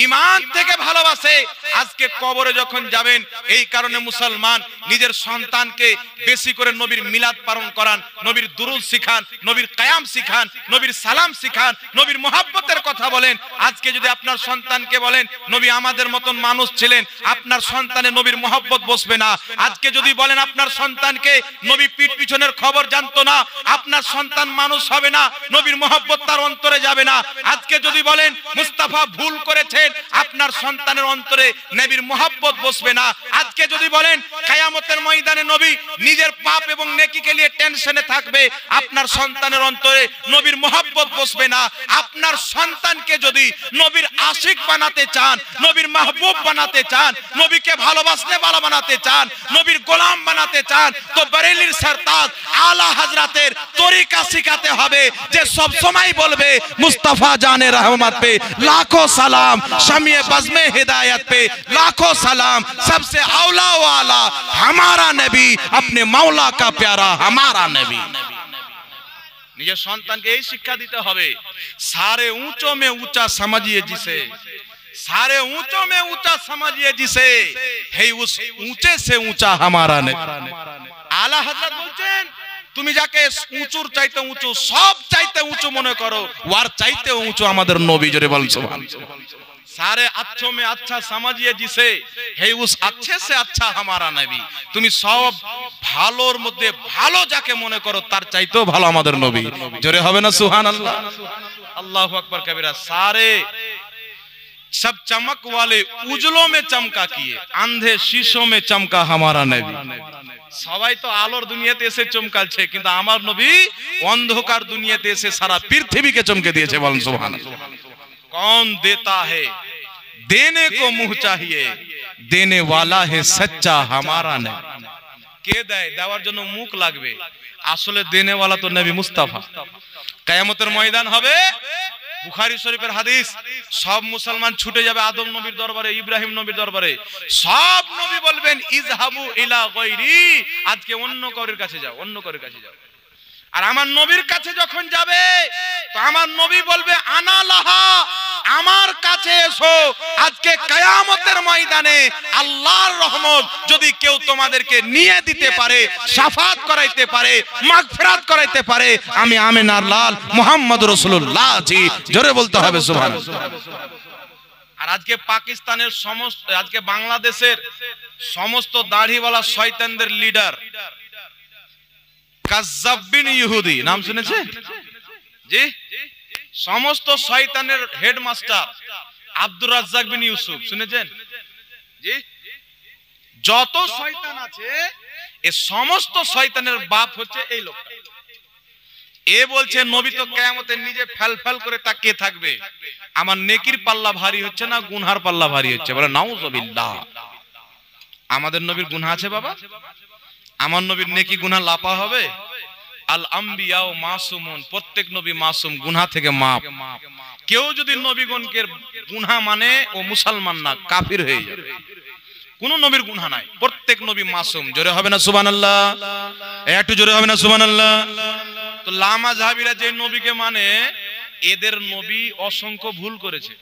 ঈমান থেকে ভালোবাসে, আজকে কবরে যখন যাবেন এই কারণে মুসলমান নিজের সন্তানকে বেশি করে নবীর মিলাদ পালন করান, নবীর দুরূদ শিখান, নবীর কিয়াম শিখান, নবীর সালাম শিখান, নবীর মুহাব্বতের কথা বলেন। আজকে যদি আপনার সন্তানকে বলেন নবী আমাদের মতন মানুষ ছিলেন, আপনার সন্তানে নবীর মহব্বত বসবে না। আজকে যদি বলেন আপনার সন্তানকে নবী পিঠ পিছনের খবর জানতো না, আপনার সন্তান মানুষ হবে না, নবীর মহব্বত তার অন্তরে যাবে না। আজকে যদি বলেন মুস্তাফা ভুল করেছেন, আপনার সন্তানের অন্তরে নবীর মহব্বত বসবে না। আজকে যদি বলেন কিয়ামতের ময়দানে নবী নিজের পাপ এবং নেকিকে নিয়ে টেনশনে থাকবে, আপনার সন্তানের অন্তরে নবীর মহব্বত বসবে না। আপনার সন্তানকে যদি নবীর আশিক বানাতে চান, নবীর মাহবুব বানাতে চান, নবীকে ভালোবাসতে ভালো বানাতে চান, নবীর গোলাম বানাতে চান, তো বরেলির সরতাজ আলা হযরতের তরিকা শিখাতে হবে, যে সব সময় বলবে মুস্তাফা জানে रहमत पे लाखों सलाम, शमीए बज़्मे हिदायत पे लाखों सलाम, सबसे औला वाला हमारा नबी, अपने मौला का प्यारा हमारा नबी। নিজের সন্তানকে এই শিক্ষা দিতে হবে, सारे ऊंचों में ऊंचा समझिए जिसे, सारे ऊंचों में ऊंचा समझिए जिसे, है उस ऊंचे से ऊंचा हमारा नबी। आला हजरत বলছেন তুমি যাকে উঁচুর চাইতে উঁচু, সব চাইতে উঁচু মনে করো, ওয়ার চাইতে উঁচু আমাদের নবী। জোরে বল সুবহানাল্লাহ। सारे अच्छों में अच्छा समझिए जिसे, है उस अच्छे से अच्छा हमारा नबी। তুমি সব ভালোর মধ্যে ভালো যাকে মনে করো, তার চাইতেও ভালো আমাদের নবী। জোরে হবে না সুবহানাল্লাহ? আল্লাহু আকবার কবিরা। सारे सब चमक वाले उजलों में चमका किए, अंधे शीशों में चमका हमारा नबी। সবাই তো আলোর দুনিয়াতে এসে চমকাচ্ছে, কিন্তু আমার নবী অন্ধকার দুনিয়াতে এসে সারা পৃথিবীকে চমকে দিয়েছে। বলেন সুবহানাল্লাহ। कौन देता है देने को मुंह चाहिए, देने वाला है सच्चा हमारा नबी। কে দেয়, দেওয়ার জন্য মুখ লাগবে, আসলে দেনে वाला তো নবী মুস্তাফা। কিয়ামতের ময়দান হবে, বুখারী শরীফের হাদিস, সব মুসলমান ছুটে যাবে আদম নবীর দরবারে, ইব্রাহিম নবীর দরবারে। সব নবী বলবেন ইযহাবু ইলা গায়রি, আজকে অন্য কারোর কাছে যাও, অন্য কারোর কাছে যাও। আর আমার নবীর কাছে যখন যাবে, তো আমার নবী বলবে আনা লাহা, আমার কাছে এসো। আজকে কিয়ামতের ময়দানে আল্লাহর রহমত যদি কেউ তোমাদেরকে নিয়ে দিতে পারে, শাফাত করাইতে পারে, মাগফিরাত করাইতে পারে, আমি আমিনার লাল মুহাম্মদ রাসূলুল্লাহ জি। জোরে বলতে হবে সুবহানাল্লাহ। আর আজকে পাকিস্তানের সমস্ত, আজকে বাংলাদেশের সমস্ত দাড়িওয়ালা শয়তানদের লিডার কাজ্জাব বিন ইহুদি, নাম শুনেছে জি? সমস্ত শয়তানের হেডমাস্টার আব্দুর রাজ্জাক বিন ইউসুফ, শুনেছেন জি? যত শয়তান আছে, এই সমস্ত শয়তানের বাপ হচ্ছে এই লোকটা। এ বলছে নবী তো কিয়ামতে নিজে ফেলফেল করে তাকিয়ে থাকবে, আমার নেকির পাল্লা ভারী হচ্ছে না গুনহার পাল্লা ভারী হচ্ছে। বলে নাউযুবিল্লাহ। আমাদের নবীর গুনাহ আছে বাবা? আমার নবীর নেকি গুনাহ লাপা হবে? আল আম্বিয়া ও মাসুমুন, প্রত্যেক নবী মাসুম, গুনাহ থেকে মাফ। কেউ যদি নবীগণকে গুনাহ মানে ও মুসলমান না, কাফির হয়ে যাবে। কোন নবীর গুনাহ নাই, প্রত্যেক নবী মাসুম। জোরে হবে না সুবহানাল্লাহ? একটু জোরে হবে না সুবহানাল্লাহ? তো লামা জাহাবিরা যে নবীকে মানে, এদের নবী অসংখ্য ভুল করেছে।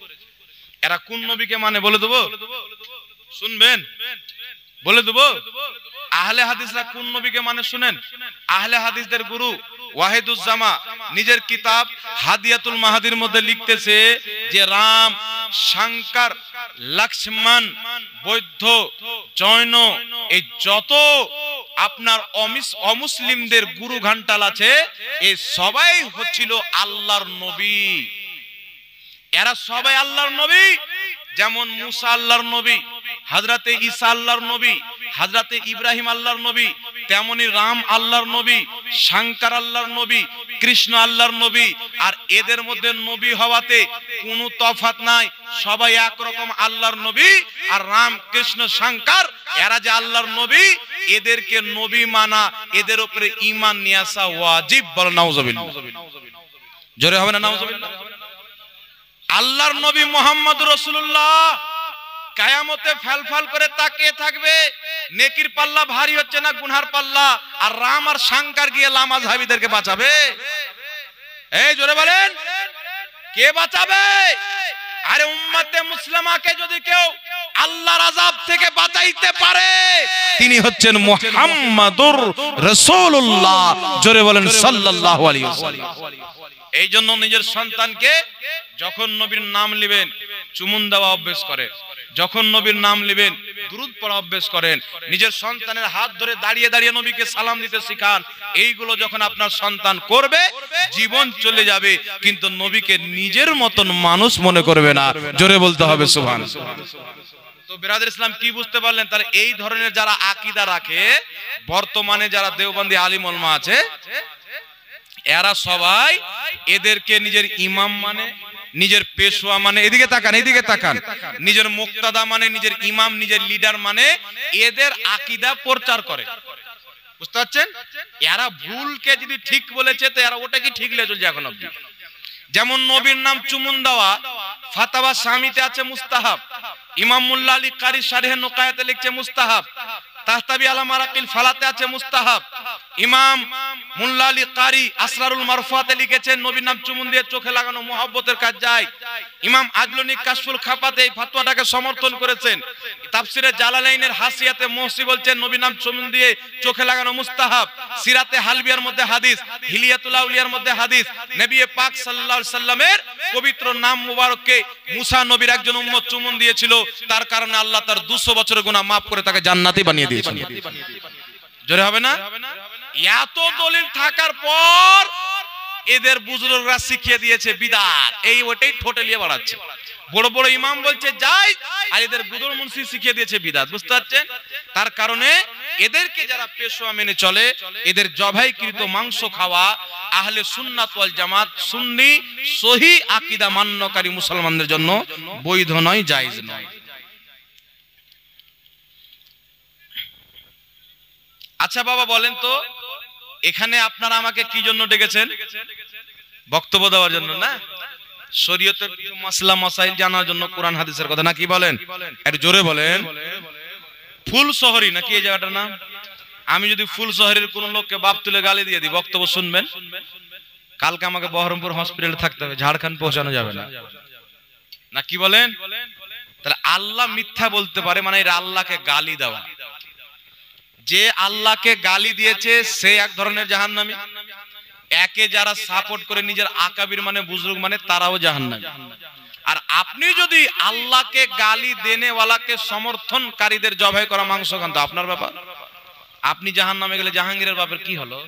এরা কোন নবীকে মানে বলে দেবো? শুনবেন, বলে দেবো। আহলে হাদিসরা কোন নবীকে মানে শুনেন। আহলে হাদিসদের গুরু ওয়াহিদুজ্জামা নিজের কিতাব হাদিয়াতুল মাহাদির মধ্যে লিখতেছে যে রাম, শঙ্কর, লক্ষ্মণ, বৌদ্ধ, জৈন, এই যত আপনার অমুসলিমদের গুরু ঘন্টাল আছে, এই সবাই হচ্ছিল আল্লাহর নবী। এরা সবাই আল্লাহর নবী। যেমন মুসা আল্লাহর নবী, হযরতে ঈসা আল্লাহর নবী, হযরতে ইব্রাহিম আল্লাহর নবী, তেমনি রাম আল্লাহর নবী, শঙ্কর আল্লাহর নবী, কৃষ্ণ আল্লাহর নবী। আর এদের মধ্যে নবী হওয়াতে কোনো তফাৎ নাই, সবাই একরকম আল্লাহর নবী। আর রাম, কৃষ্ণ, শঙ্কর এরা যে আল্লাহর নবী, এদেরকে নবী মানা, এদের উপরে ঈমান নিয়ে আসা ওয়াজিব। বল নাউযুবিল্লাহ। জোরে হবে না নাউযুবিল্লাহ? আল্লাহর নবী মুহাম্মদ রাসূলুল্লাহ কিয়ামতে ফেলফেল করে তাকিয়ে থাকবে, নেকির পাল্লা ভারী হচ্ছে না গুনহার পাল্লা। আর রাম আর শঙ্কর গিয়ে লামা জাহাবিদেরকে বাঁচাবে। এই জোরে বলেন, কে বাঁচাবে? আরে উম্মতে মুসলিমাকে যদি কেউ আল্লাহর আযাব থেকে বাঁচাইতে পারে, তিনি হচ্ছেন মুহাম্মাদুর রাসূলুল্লাহ। জোরে বলেন সাল্লাল্লাহু আলাইহি ওয়াসাল্লাম। এই জন্য নিজের সন্তানকে যখন নবীর নাম নেবেন চুমুন দেওয়া অভ্যেস করে, যখন নবীর নাম নেবেন দুরূদ পড়া অভ্যেস করেন, নিজের সন্তানের হাত ধরে দাঁড়িয়ে দাঁড়িয়ে নবীকে সালাম দিতে শিখান। এইগুলো যখন আপনার সন্তান করবে জীবন চলে যাবে, কিন্তু নবীকে নিজের মতন মানুষ মনে করবে না। জোরে বলতে হবে সুবহানাল্লাহ। তো বিরাদর ইসলাম কি বুঝতে পারলেন? তাহলে এই ধরনের যারা আকীদা রাখে, বর্তমানে যারা দেওবন্দি আলিম ওলামা আছে, এরা সবাই এদেরকে নিজের ইমাম মানে, নিজের পেশোয়া মানে, এদিকে তাকান, এদিকে তাকান, নিজের মুক্তাদা মানে, নিজের ইমাম, নিজের লিডার মানে, এদের আকীদা প্রচার করে। বুঝতে পারছেন? এরা ভুলকে যদি ঠিক বলেছে তো এরা ওটাকে ঠিক লিয়ে চলছে এখন অবধি। যেমন নবীর নাম চুমুন দেওয়া ফাতাওয়া শামিতে আছে মুস্তাহাব, ইমাম মুল্লা আলী কারি শারহে নুকায়াতে লিখছে মুস্তাহাব, তাহতাবি আলা মারাকিল ফালাতে আছে মুস্তাহাব, ইমাম মুল্লা আলী কারি আসরারুল মারফুয়াতে লিখেছেন নবীর নাম চুমুন দিয়ে চোখে লাগানো মুহাব্বতের কাজ যায়। ইমাম আজলুনি কাশফুল খাফাতে এই ফাতোয়াটাকে সমর্থন করেছেন। তাফসিরে জালালাইনের হাসিয়াতে মুহসি বলছেন নবীর নাম চুমুন দিয়ে চোখে লাগানো মুস্তাহাব। সিরাতে হালবিয়ার মধ্যে হাদিস, হিলিয়াতুল আউলিয়ার মধ্যে হাদিস, নবী পাক সাল্লাল্লাহু আলাইহি সাল্লামের পবিত্র নাম মুবারককে মুসা নবীর একজন উম্মত চুমুন দিয়েছিল, তার কারণে আল্লাহ তার 200 বছরের গুনাহ maaf করে তাকে জান্নাতি বানিয়ে দিয়েছেন। জোরে হবে না? এত দলিল থাকার পর এদের বুজুর্গরা শিখিয়ে দিয়েছে বিদআত, এই ওটাই ঠোঁটে নিয়ে বাড়াচ্ছে। বড় বড় ইমাম বলছে যাই, আর এদের বুজুর্গ মুন্সি শিখিয়ে দিয়েছে বিদআত। বুঝতে পারছেন? তার কারণে এদেরকে যারা পেশোয়া মেনে চলে, এদের জবাইকৃত মাংস খাওয়া আহলে সুন্নাত ওয়াল জামাত সুন্নি সহিহ আকীদা মান্যকারী মুসলমানদের জন্য বৈধ নয়, জায়েজ নয়। আচ্ছা বাবা বলেন তো, এখানে আপনারা আমাকে কি জন্য ডেকেছেন? বক্তব্য দেওয়ার জন্য না? শরীয়তের মাসলা মাসাইল জানার জন্য, কোরআন হাদিসের কথা, না কি বলেন? একটু জোরে বলেন। ফুল শহরী নাকি এই জায়গাটার নাম? আমি যদি ফুল শহরের কোন লোককে বাপ তুলে গালি দিয়ে দিই, বক্তব্য শুনবেন? কালকে আমাকে বহরমপুর হসপিটালে থাকতে হবে, ঝাড়খণ্ড পৌঁছানো যাবে না, না কি বলেন? তাহলে আল্লাহ মিথ্যা বলতে পারে মানে এর আল্লাহকে গালি দেওয়া। যে আল্লাহকে গালি দিয়েছে সে এক ধরনের জাহান্নামী, একে যারা সাপোর্ট করে নিজের আকাবির মানে বুজুর্গ মানে তারাও জাহান্নামী। আর আপনি যদি আল্লাহকে গালি দেনেওয়ালাকে সমর্থনকারীদের জবাই করা মাংস খান তো আপনার ব্যাপার। আপনি জাহান্নামে গেলে জাহাঙ্গীরের বাপের কি হলো?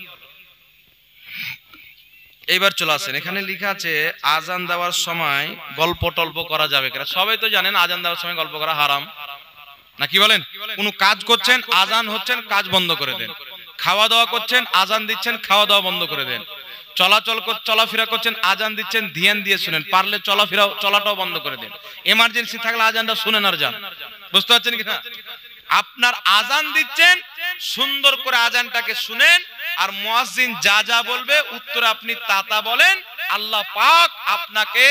এইবার চলে আসেন, এখানে লেখা আছে আজান দেওয়ার সময় গল্প টল্প করা যাবে কিনা? সবাই তো জানেন আজান দেওয়ার সময় গল্প করা হারাম, না কি বলেন? কোন কাজ করছেন, আজান হচ্ছেন, কাজ বন্ধ করে দেন। খাওয়া দাওয়া করছেন, আজান দিচ্ছেন, খাওয়া দাওয়া বন্ধ করে দেন। চলাফেরা করছেন, আজান দিচ্ছেন, ধ্যান দিয়ে শুনেন, পারলে চলাটাও বন্ধ করে দেন। এমার্জেন্সি থাকলে আজানটা শুনেন আর যান। বুঝতে পারছেন কি না? আপনার আজান দিচ্ছেন, সুন্দর করে আজানটাকে শুনেন, আর মুয়াজ্জিন যা যা বলবে উত্তরে আপনি তা বলেন। আল্লাহ পাক আপনাকে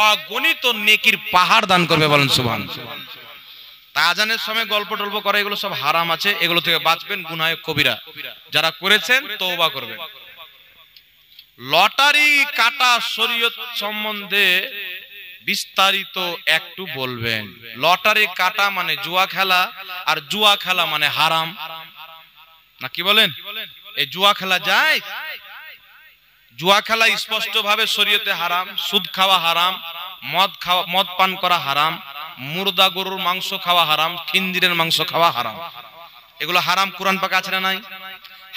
অগণিত নেকির পাহাড় দান করবে, বলেন সুবহানাল্লাহ। তাই আজানের সময় গল্প টল্প করা এগুলো সব হারাম আছে, এগুলো থেকে বাঁচবেন, গুনাহে কবিরা যারা করেছেন তওবা করবেন। লটারি কাটা শরীয়ত সম্বন্ধে বিস্তারিত একটু বলবেন। লটারি কাটা মানে জুয়া খেলা, আর জুয়া খেলা মানে হারাম, না কি বলেন? এই জুয়া খেলা যায়, জুয়া খেলা স্পষ্ট ভাবে শরীয়তে হারাম। সুদ খাওয়া হারাম, মদ পান করা হারাম, মুর্দা গরুর মাংস খাওয়া হারাম, খিনজিরের মাংস খাওয়া হারাম। এগুলো হারাম। কোরআন পাকে আছে না নাই?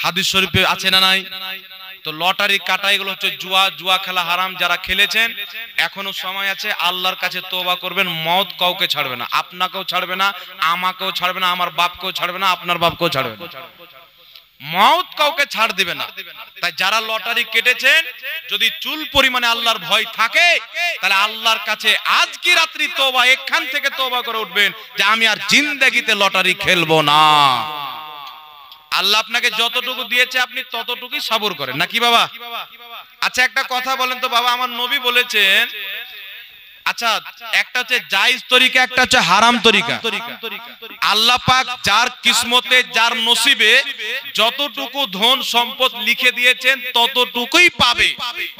হাদিস শরীফে আছে না নাই? তো লটারি কাটা এগুলো হচ্ছে জুয়া। জুয়া খেলা হারাম। যারা খেলেছেন এখনো সময় আছে, আল্লাহর কাছে তওবা করবেন। মওত কাউকে ছাড়বে না, আপনাকেও ছাড়বে না, আমাকেও ছাড়বে না, আমার বাপকেও ছাড়বে না, আপনার বাপকেও ছাড়বে না। মওত কাউকে ছাড় দিবে না। তাই যারা লটারি কেটেছেন, যদি চুল পরিমাণে আল্লাহর ভয় থাকে তাহলে আল্লাহর কাছে আজকে রাত্রি তওবা, এখান থেকে তওবা করে উঠবেন যে আমি আর জিন্দেগিতে লটারি খেলবো না। আল্লাহ আপনাকে যতটুকু দিয়েছে আপনি ততটুকুই সবর করেন, নাকি বাবা? আচ্ছা একটা কথা বলেন তো বাবা, আমার নবী বলেছেন, আচ্ছা একটা হচ্ছে জায়েজ তরিকা, একটা হচ্ছে হারাম তরিকা। আল্লাহ পাক যার কিসমতে, যার নসিবে যতটুকু ধন সম্পদ লিখে দিয়েছেন ততটুকুই পাবে।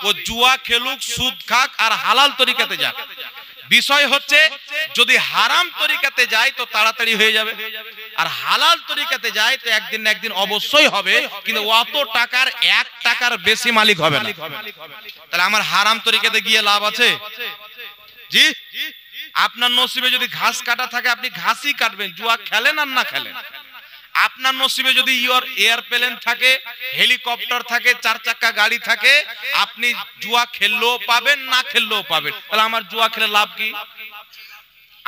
ও জুয়া খেলুক, সুদ খাক, আর হালাল তরিকাতে যাক। বিষয় হচ্ছে যদি হারাম তরিকাতে যায় তো তাড়াতাড়ি হয়ে যাবে, আর হালাল তরিকাতে যায় তো একদিন না একদিন অবশ্যই হবে, কিন্তু অত টাকার 1 টাকার বেশি মালিক হবে না। তাহলে আমার হারাম তরিকাতে গিয়ে লাভ আছে? জি, আপনার নসিবে যদি ঘাস কাটা থাকে আপনি ঘাসই কাটবেন, জুয়া খেলেন আর না খেলেন। আপনার নসিবে যদি এয়ারপ্লেন থাকে, হেলিকপ্টার থাকে, 4 চাকা গাড়ি থাকে, আপনি জুয়া খেললেও পাবেন না খেললেও পাবেন। তাহলে আমার জুয়া খেলে লাভ কি?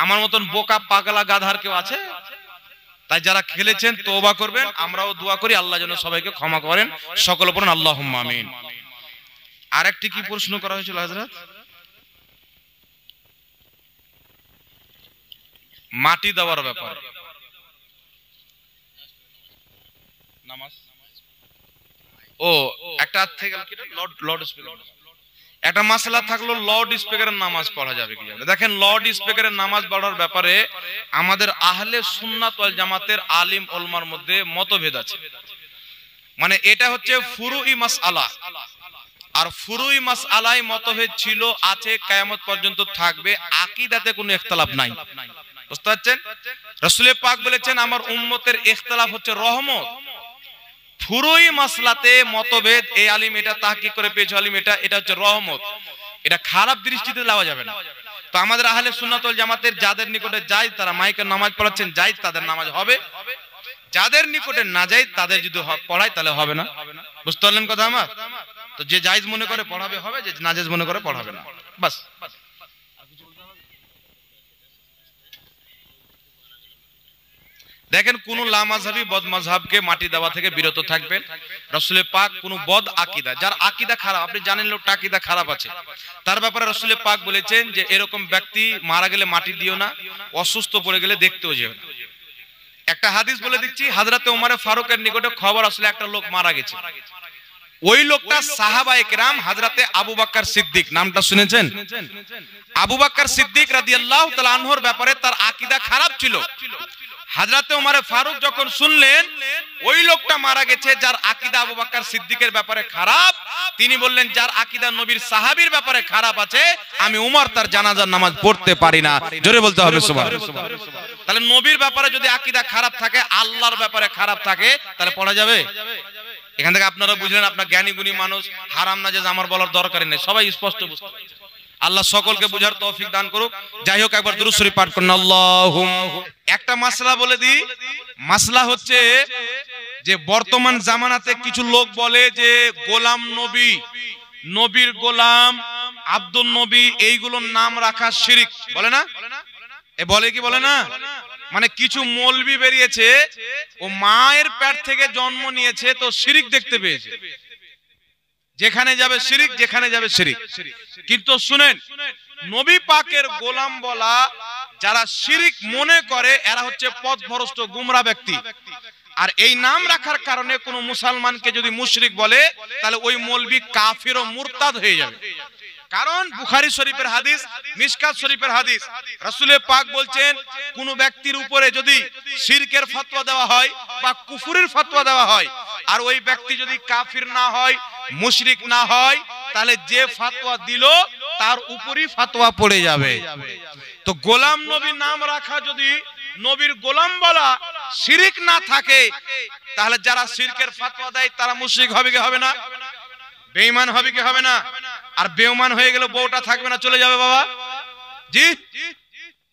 আমার মতন বোকা পাগলা গাধার কেউ আছে? তাই যারা খেলেছেন তওবা করবেন, আমরাও দোয়া করি আল্লাহ যেন সবাইকে ক্ষমা করেন। সকলে পড়ুন আল্লাহুম্মা আমিন। আরেকটি কি প্রশ্ন করা হয়েছিল হযরত? মাটি দেওয়ার ব্যাপার। নামাজ ও একটা থেকে লর্ড স্পিকার, একটা মাসলা থাকলো লাউড স্পিকারের নামাজ পড়া যাবে কি যাবে? দেখেন, লাউড স্পিকারের নামাজ পড়ার ব্যাপারে আমাদের আহলে সুন্নাত ওয়াল জামাতের আলিম উলামার মধ্যে মতভেদ আছে। মানে এটা হচ্ছে ফুরুই মাসআলা, আর ফুরুই মাসআলায় মতভেদ ছিল, আছে, কিয়ামত পর্যন্ত থাকবে। আকীদাতে কোনো ইখতিলাফ নাই। বুঝতে পারছেন? রাসূল পাক বলেছেন আমার উম্মতের ইখতিলাফ হচ্ছে রহমত। ফুরুই মাসলাতে মতভেদ, এই আলিম এটা তাহকিক করে পেয়েছে, আলিম এটা হচ্ছে রহমত। এটা খারাপ দৃষ্টিতে দেওয়া যাবে না। তো আমাদের আহলে সুন্নাত ওয়াল জামাতের যাদের নিকটে যায় তারা মাইকে নামাজ পড়াচ্ছেন, যায় তাদের নামাজ হবে। যাদের নিকটে না যায় তাদের যদি পড়ায় তাহলে হবে না। বুঝতে পারলেন কথা আমার? তো যে জায়েজ মনে করে পড়াবে হবে, যে নাজায়েজ মনে করে পড়াবে না। বাস। দেখেন, কোন লামাযহাবী বদমাযহাবকে মাটি দেওয়া থেকে বিরত থাকবেন। রাসূল পাক কোন বদ আকীদা, যার আকীদা খারাপ, আপনি জানেন লোকটা আকীদা খারাপ আছে, তার ব্যাপারে রাসূল পাক বলেছেন যে এরকম ব্যক্তি মারা গেলে মাটি দিও না, অসুস্থ পড়ে গেলে দেখতেও যেও না। একটা হাদিস বলে দিচ্ছি, হযরত ওমর ফারুকের নিকটে খবর আসলে একটা লোক মারা গেছে। ওই লোকটা সাহাবায়ে কেরাম হযরতে আবু বকর সিদ্দিক, নামটা শুনেছেন? আবু বকর সিদ্দিক রাদিয়াল্লাহু তাআলা আনহুর ব্যাপারে তার আকীদা খারাপ ছিল। হযরতে ওমর ফারুক যখন শুনলেন ওই লোকটা মারা গেছে যার আকীদা আবু বকর সিদ্দিকের ব্যাপারে খারাপ, তিনি বললেন যার আকীদা নবীর সাহাবীর ব্যাপারে খারাপ আছে, আমি ওমর তার জানাজার নামাজ পড়তে পারি না। জোরে বলতে হবে সুবহানাল্লাহ। তাহলে নবীর ব্যাপারে যদি আকীদা খারাপ থাকে, আল্লাহর ব্যাপারে খারাপ থাকে, তাহলে পড়া যাবে? এখান থেকে আপনারা বুঝলেন, আপনার জ্ঞানী গুণী মানুষ, হারাম নাজায়েজ আমার বলার দরকার নেই, সবাই স্পষ্ট বুঝতে পারছে। আল্লাহ সকলকে বুঝার তৌফিক দান করুক। যাই হোক, একবার দুরূদ শরীফ পাঠ করুন আল্লাহুম্মা। একটা মাসলা বলে দিই, মাসলা হচ্ছে যে বর্তমান জামানাতে কিছু লোক বলে যে গোলাম নবী, নবীর গোলাম, আব্দুল নবী, এইগুলোর নাম রাখা শিরক, বলে না? এ বলে কি বলে না? মানে কিছু মৌলবি বেরিয়েছে, ও মায়ের পেট থেকে জন্ম নিয়েছে তো শিরক দেখতে পেয়েছে, যেখানে যাবে শিরক, যেখানে যাবে শিরক। কিন্তু শুনেন, নবী পাকের গোলাম বলা যারা শিরক মনে করে এরা হচ্ছে পথভ্রষ্ট গুমরা ব্যক্তি। আর এই নাম রাখার কারণে কোন মুসলমানকে যদি মুশরিক বলে তাহলে ওই মৌলবি কাফির ও মুরতাদ হয়ে যাবে। কারণ বুখারী শরীফের হাদিস, মিশকাত শরীফের হাদিস, রাসূল পাক বলছেন কোন ব্যক্তির উপরে যদি শিরকের ফতোয়া দেওয়া হয় বা কুফরের ফতোয়া দেওয়া হয়, আর ওই ব্যক্তি যদি কাফির না হয়, মুশরিক না হয়, তাহলে যে ফতোয়া দিল তার উপরই ফতোয়া পড়ে যাবে। তো গোলাম নবী নাম রাখা যদি নবীর গোলাম বলা শিরক না থাকে, তাহলে যারা শিরকের ফতোয়া দেয় তারা মুশরিক হবে কি হবে না? বেঈমান হবে কি হবে না? আর বেঈমান হয়ে গেলে বউটা থাকবে না, চলে যাবে বাবা। জি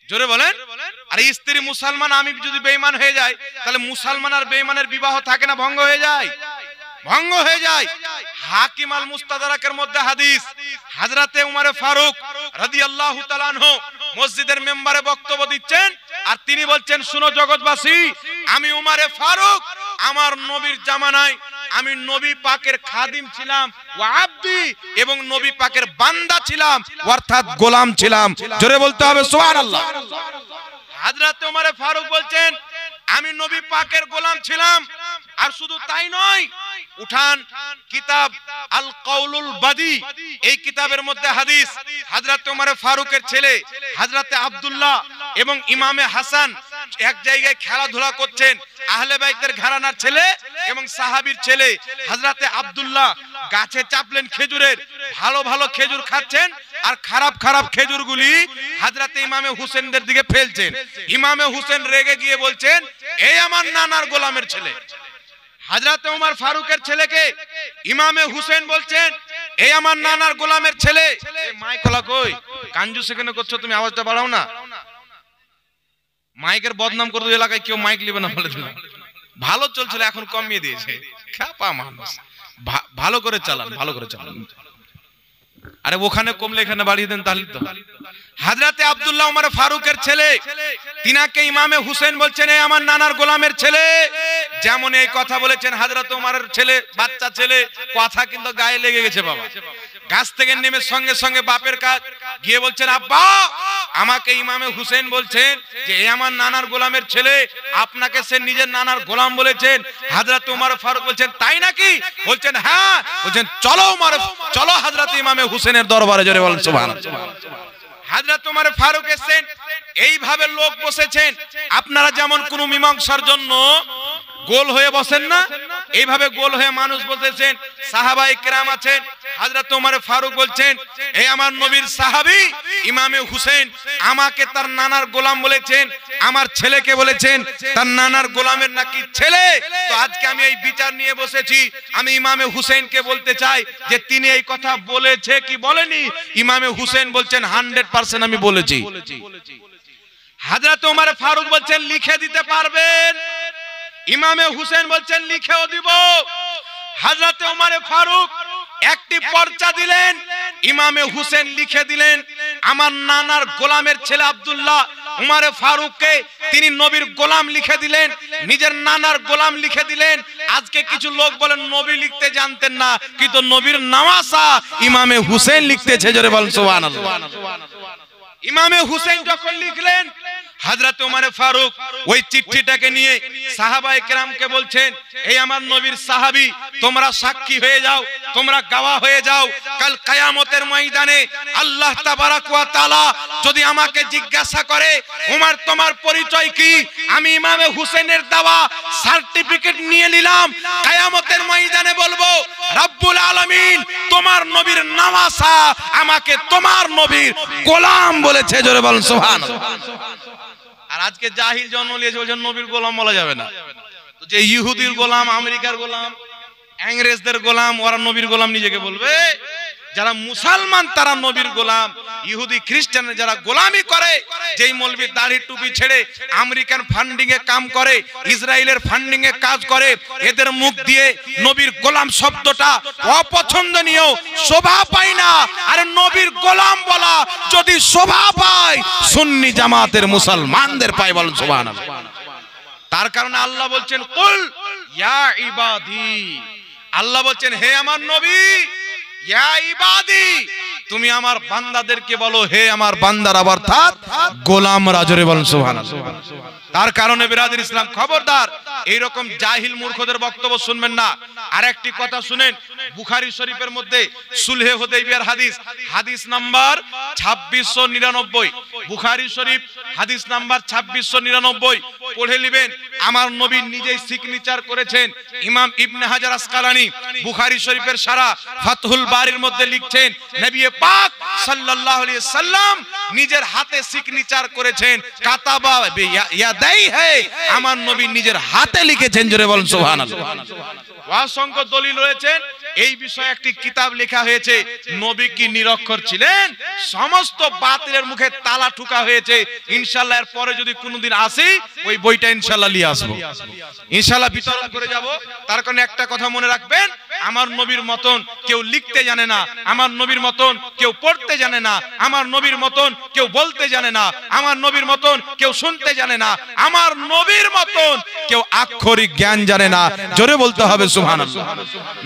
জোরে বলেন। আর স্ত্রী মুসলমান, আমি যদি বেঈমান হয়ে যাই তাহলে মুসলমান আর বেঈমানের বিবাহ থাকে না, ভঙ্গ হয়ে যায়? ভঙ্গ হয়ে যায়। হাকিম আল মুস্তাদরাকের মধ্যে হাদিস, হযরতে ওমর ফারুক রাদিয়াল্লাহু তাআলা আনহু মসজিদের মেম্বারে বক্তব্য দিচ্ছেন, আর তিনি বলছেন শুনো জগৎবাসী, আমি ওমর ফারুক আমার নবীর জামানায় আমি নবী পাকের খাদিম ছিলাম ওয়া আব্দি, এবং নবী পাকের বান্দা ছিলাম, অর্থাৎ গোলাম ছিলাম। জোরে বলতে হবে সুবহানাল্লাহ। হযরত ওমর ফারুক বলছেন আমি নবী পাকের গোলাম ছিলাম। আর শুধু তাই নয়, উঠান কিতাব আল কাউলুল বাদি, এই কিতাবের মধ্যে হাদিস, হযরত ওমর ফারুকের ছেলে হযরতে আব্দুল্লাহ এবং ইমামে হাসান এক জায়গায় খেলাধুলা করছেন, আহলে বাইতের ঘরানার ছেলে এবং সাহাবীর ছেলে হযরতে আব্দুল্লাহ গাছে চাপলেন খেজুরের, ভালো ভালো খেজুর খাচ্ছেন আর খারাপ খারাপ খেজুরগুলি হযরতে ইমামে হুসেনদের দিকে ফেলছেন। ইমামে হুসেন রেগে গিয়ে বলছেন, এই আমার নানার গোলামের ছেলে। হযরতে ওমর ফারুকের ছেলেকে ইমামে হুসেন বলছেন, এই আমার নানার গোলামের ছেলে। মাইক খোলা কই, কাঞ্জু সেখানে করছো তুমি, আওয়াজটা বাড়াও না। মাইকের বদনাম করে এলাকায় কেউ মাইক নেবে না বলে দিলাম। ভালো চলছিল, এখন কমিয়ে দিয়েছে। খাপা মানুষ, ভালো করে চালান, ভালো করে চালান। আরে ওখানে কমলে এখানে বাড়িয়ে দেন তাহলে তো। হযরতে আব্দুল্লাহ ওমর ফারুকের ছেলে, তিনাকে ইমামে হুসেন বলছেন, এই আমার নানার গোলামের ছেলে। যেমন এই কথা বলেছেন হযরত ওমরের ছেলে, বাচ্চা ছেলে, কথা কিন্তু গায়ে লেগে গেছে বাবা। গাছ থেকে নেমে সঙ্গে সঙ্গে বাপের কাজ গিয়ে বলছেন, আব্বা আমাকে ইমামে হুসেন বলছেন যে এই আমার নানার গোলামের ছেলে, আপনাকে সে নিজের নানার গোলাম বলেছেন। হযরত ওমর ফারুক বলছেন, তাই নাকি? বলছেন হ্যাঁ। বলছেন চলো ওমর, চলো হযরত ইমামে হুসেনের দরবারে। জোরে বলেন সুবহানাল্লাহ। হযরত ওমর ফারুক এসেছেন, এইভাবে লোক বসেছেন। আপনারা যেমন কোন মীমাংসার জন্য গোল হয়ে বসেন না, এইভাবে গোল হয়ে মানুষ বসেছেন। সাহাবায়ে কেরাম আছেন। হযরত ওমর ফারুক বলছেন, এই আমার নবীর সাহাবী ইমামে হুসেন আমাকে তার নানার গোলাম বলেছেন, আমার ছেলেকে বলেছেন তার নানার গোলামের নাকি ছেলে। তো আজকে আমি এই বিচার নিয়ে বসেছি। আমি ইমামে হুসেনকে বলতে চাই যে তিনি এই কথা বলেছে কি বলেনি। ইমামে হুসেন বলছেন 100% আমি বলেছি। হযরত ওমর ফারুক বলছেন, লিখে দিতে পারবেন? ইমামে হুসেন বলছেন, লিখেও দিব। হযরত ওমর ফারুক একটি পর্চা দিলেন, ইমামে হুসেন লিখে দিলেন, আমার নানার গোলামের ছেলে আব্দুল্লাহ ওমর ফারুককে তিনি নবীর গোলাম লিখে দিলেন, নিজের নানার গোলাম লিখে দিলেন। আজকে কিছু লোক বলেন নবী লিখতে জানতেন না, কিন্তু নবীর নামাসা ইমামে হুসেন লিখতেছে। জোরে বলেন সুবহানাল্লাহ। ইমামে হুসেন যখন লিখলেন, হযরত ওমর ফারুক ওই চিঠিটাকে নিয়ে সাহাবায়ে কেরামকে বলছেন, এই আমার নবীর সাহাবী, তোমরা সাক্ষী হয়ে যাও, তোমরা গওয়াহ হয়ে যাও। কাল কিয়ামতের ময়দানে আল্লাহ তাবারক ওয়া তাআলা যদি আমাকে জিজ্ঞাসা করে, ওমর তোমার পরিচয় কি? আমি ইমামে হুসেনের দেওয়া সার্টিফিকেট নিয়ে নিলাম। কিয়ামতের ময়দানে বলবো, রব্বুল আলামিন তোমার নবীর নামাসা আমাকে তোমার নবীর গোলাম বলেছে। জোরে বলেন সুবহানাল্লাহ। আর আজকে জাহিল জন্ম নিয়েছে, বলছেন নবীর গোলাম বলা যাবে না। তো যে ইহুদির গোলাম, আমেরিকার গোলাম, ইংরেজদের গোলাম, ওরা নবীর গোলাম নিজেকে বলবে? যারা মুসলমান তারা নবীর গোলাম। ইহুদি খ্রিস্টান যারা গোলামি করে, যেই মৌলবি দাড়ি টুপি ছেড়ে আমেরিকান ফান্ডিং এ কাম করে, ইসরায়েলের ফান্ডিং এ কাজ করে, এদের মুখ দিয়ে নবীর গোলাম শব্দটা অপছন্দনীয়, শোভা পায় না। আরে নবীর গোলাম বলা যদি শোভা পায়, সুন্নি জামাতের মুসলমানদের পায়। বলেন সুবহানাল্লাহ। তার কারণে আল্লাহ বলছেন, কুল ইয়া ইবাদি, আল্লাহ বলছেন হে আমার নবী, ইয়া ইবাদি তুমি আমার বান্দাদেরকে বলো, হে আমার বান্দারা, অর্থাৎ গোলামরা। জোরে বলেন সুবহানাল্লাহ। তার কারণে বিরাদর ইসলাম খবরদার এইরকম জাহিল মূর্খদের বক্তব্য শুনবেন না। আরেকটি কথা শুনেন, বুখারী শরীফের মধ্যে সুলহে হুদাইবিয়ার হাদিস, হাদিস নাম্বার 2699, বুখারী শরীফ হাদিস নাম্বার 2699 পড়ে নেবেন। আমার নবী নিজেই সিগনেচার করেছেন। ইমাম ইবনে হাজার আসকালানী বুখারী শরীফের সারা ফাতহুল বারির মধ্যে লিখছেন, নবী পাক সাল্লাল্লাহু আলাইহি সাল্লাম নিজের হাতে সিগনেচার করেছেন। কাতাবা ইয়াদাই হে, আমার নবী নিজের হাতে লিখেছেন। জোরে বলেন সুবহানাল্লাহ। অসংখ্য দলিল রয়েছে। এই বিষয়ে একটি কিতাব লেখা হয়েছে, নবী কি নিরক্ষর ছিলেন? সমস্ত বাতিলের মুখে তালা ঠুকা হয়েছে। ইনশাআল্লাহ এর পরে যদি কোনোদিন আসি, ওই বইটা ইনশাআল্লাহ নিয়ে আসবো, ইনশাআল্লাহ বিতরণ করে যাব। তার কারণে একটা কথা মনে রাখবেন, আমার নবীর মতন কেউ লিখতে জানে না, আমার নবীর মতন কেউ পড়তে জানে না, আমার নবীর মতন কেউ বলতে জানে না, আমার নবীর মতন কেউ শুনতে জানে না, আমার নবীর মতন কেউ আক্ষরিক জ্ঞান জানে না। জোরে বলতে হবে সুবহানাল্লাহ।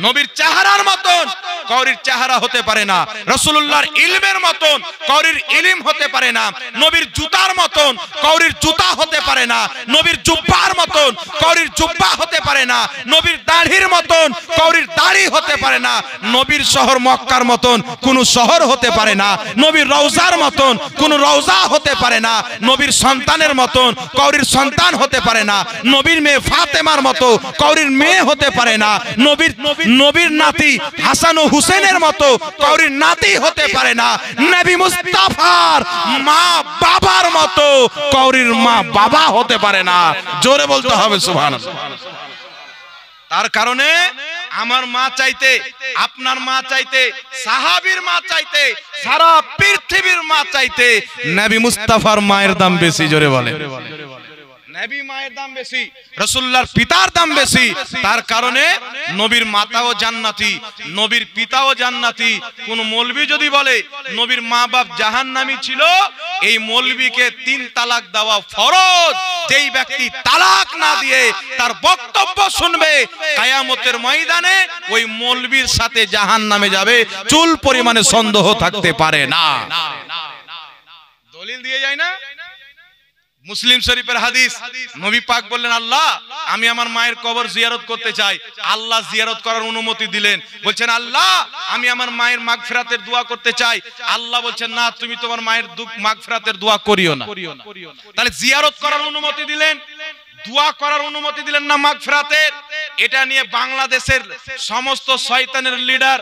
নবীর চেহারার মতন কাউরির চেহারা হতে পারে না, রাসূলুল্লাহর ইলমের মতন কাউরির ইলম হতে পারে না, নবীর জুতার মতন কাউরির জুতা হতে পারে না, নবীর জুব্বার মতন কাউরির জুব্বা হতে পারে না, নবীর দাড়ির মতন কাউরির দাড়ি হতে পারে না, নবীর শহর মক্কার মতন কোন শহর হতে পারে না, নবীর রওজার মতন কোন রওজা হতে পারে না, নবীর সন্তানের মতন কাউরির সন্তান হতে পারে না, নবীর মেয়ে ফাতেমার মতো কাউরির মেয়ে হতে পারে না, নবীর নাতি হাসান ও হুসেনের মতো কাউরির নাতি হতে পারে না। নবী মুস্তাফার মা বাবার মতো কাউরির মা বাবা হতে পারে না। জোরে বলতে হবে সুবহানাল্লাহ। তার কারণে আমার মা চাইতে, আপনার মা চাইতে, সাহাবীর মা চাইতে, সারা পৃথিবীর মা চাইতে নবী মুস্তাফার মায়ের দাম বেশি। জোরে বলে নবী মায়ের দাম বেশি, রাসূলুল্লাহর পিতার দাম বেশি। তার কারণে নবীর মাতাও জান্নাতি, নবীর পিতাও জান্নাতি। কোন মৌলবি যদি বলে নবীর মা বাপ জাহান্নামী ছিল, এই মৌলবিকে 3 তালাক দেওয়া ফরজ। যেই ব্যক্তি তালাক না দিয়ে তার বক্তব্য শুনবে, কিয়ামতের ময়দানে ওই মৌলবির সাথে জাহান্নামে যাবে, চুল পরিমাণে সন্দেহ থাকতে পারে না। দলিল দিয়ে যায় না মুসলিম শরীফের হাদিস, নবী পাক বললেন, আল্লাহ আমি আমার মায়ের কবর জিয়ারত করতে চাই। আল্লাহ জিয়ারত করার অনুমতি দিলেন। বলছেন, আল্লাহ আমি আমার মায়ের মাগফিরাতের দোয়া করতে চাই। আল্লাহ বলছেন, না তুমি তোমার মায়ের মাগফিরাতের দোয়া করিও না। তাহলে জিয়ারত করার অনুমতি দিলেন, দোয়া করার অনুমতি দিলেন না মাগফিরাতের। এটা নিয়ে বাংলাদেশের সমস্ত শয়তানের লিডার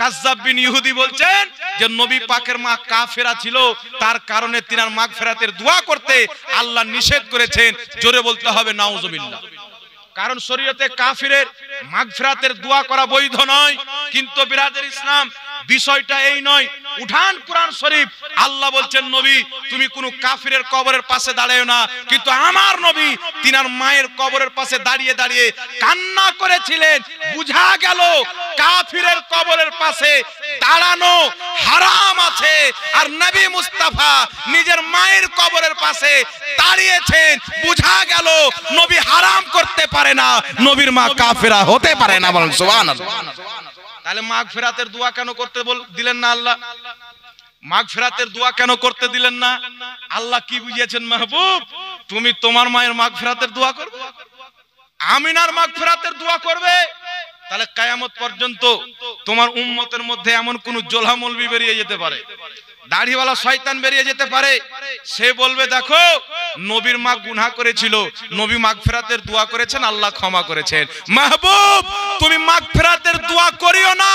কাজ্জাব বিন ইহুদি বলছেন যে নবী পাকের মা কাফেরা ছিল, তার কারণে তিনার মাগফিরাতের দোয়া করতে আল্লাহ নিষেধ করেছেন। জোরে বলতে হবে নাউজুবিল্লাহ। কারণ শরীয়তে কাফিরের মাগফিরাতের দোয়া করা বৈধ নয়। কিন্তু বিরাদের ইসলাম বিষয়টা এই নয়। উঠান কোরআন শরীফ, আল্লাহ বলছেন নবী তুমি কোন কাফিরের কবরের পাশে দাঁড়ায়ো না। কিন্তু আমার নবী তিনার মায়ের কবরের পাশে দাঁড়িয়ে দাঁড়িয়ে কান্না করেছিলেন। বুঝা গেল কাফিরের কবরের পাশে দাঁড়ানো হারাম আছে, আর নবী মুস্তাফা নিজের মায়ের কবরের পাশে দাঁড়িয়েছেন। বুঝা গেল নবী হারাম করতে পারে না, নবীর মা কাফেরা হতে পারে না। বলেন সুবহানাল্লাহ। তাহলে মাগফিরাতের দোয়া কেন করতে দিলেন না আল্লাহ? মাগফিরাতের দোয়া কেন করতে দিলেন না? আল্লাহ কি বুঝিয়েছেন, মাহবুব তুমি তোমার মায়ের মাগফিরাতের দোয়া করবে, আমিনার মাগফিরাতের দোয়া করবে। তাহলে কিয়ামত পর্যন্ত তোমার উম্মতের মধ্যে এমন কোন জোলহা মৌলবি বেরিয়ে যেতে পারে, দাড়িওয়ালা শয়তান বেরিয়ে যেতে পারে, সে বলবে দেখো নবীর মা গুনাহ করেছিল, নবী মাগফিরাতের দোয়া করেছেন, আল্লাহ ক্ষমা করেছেন। মাহবুব তুমি মাগফিরাতের দোয়া করিও না,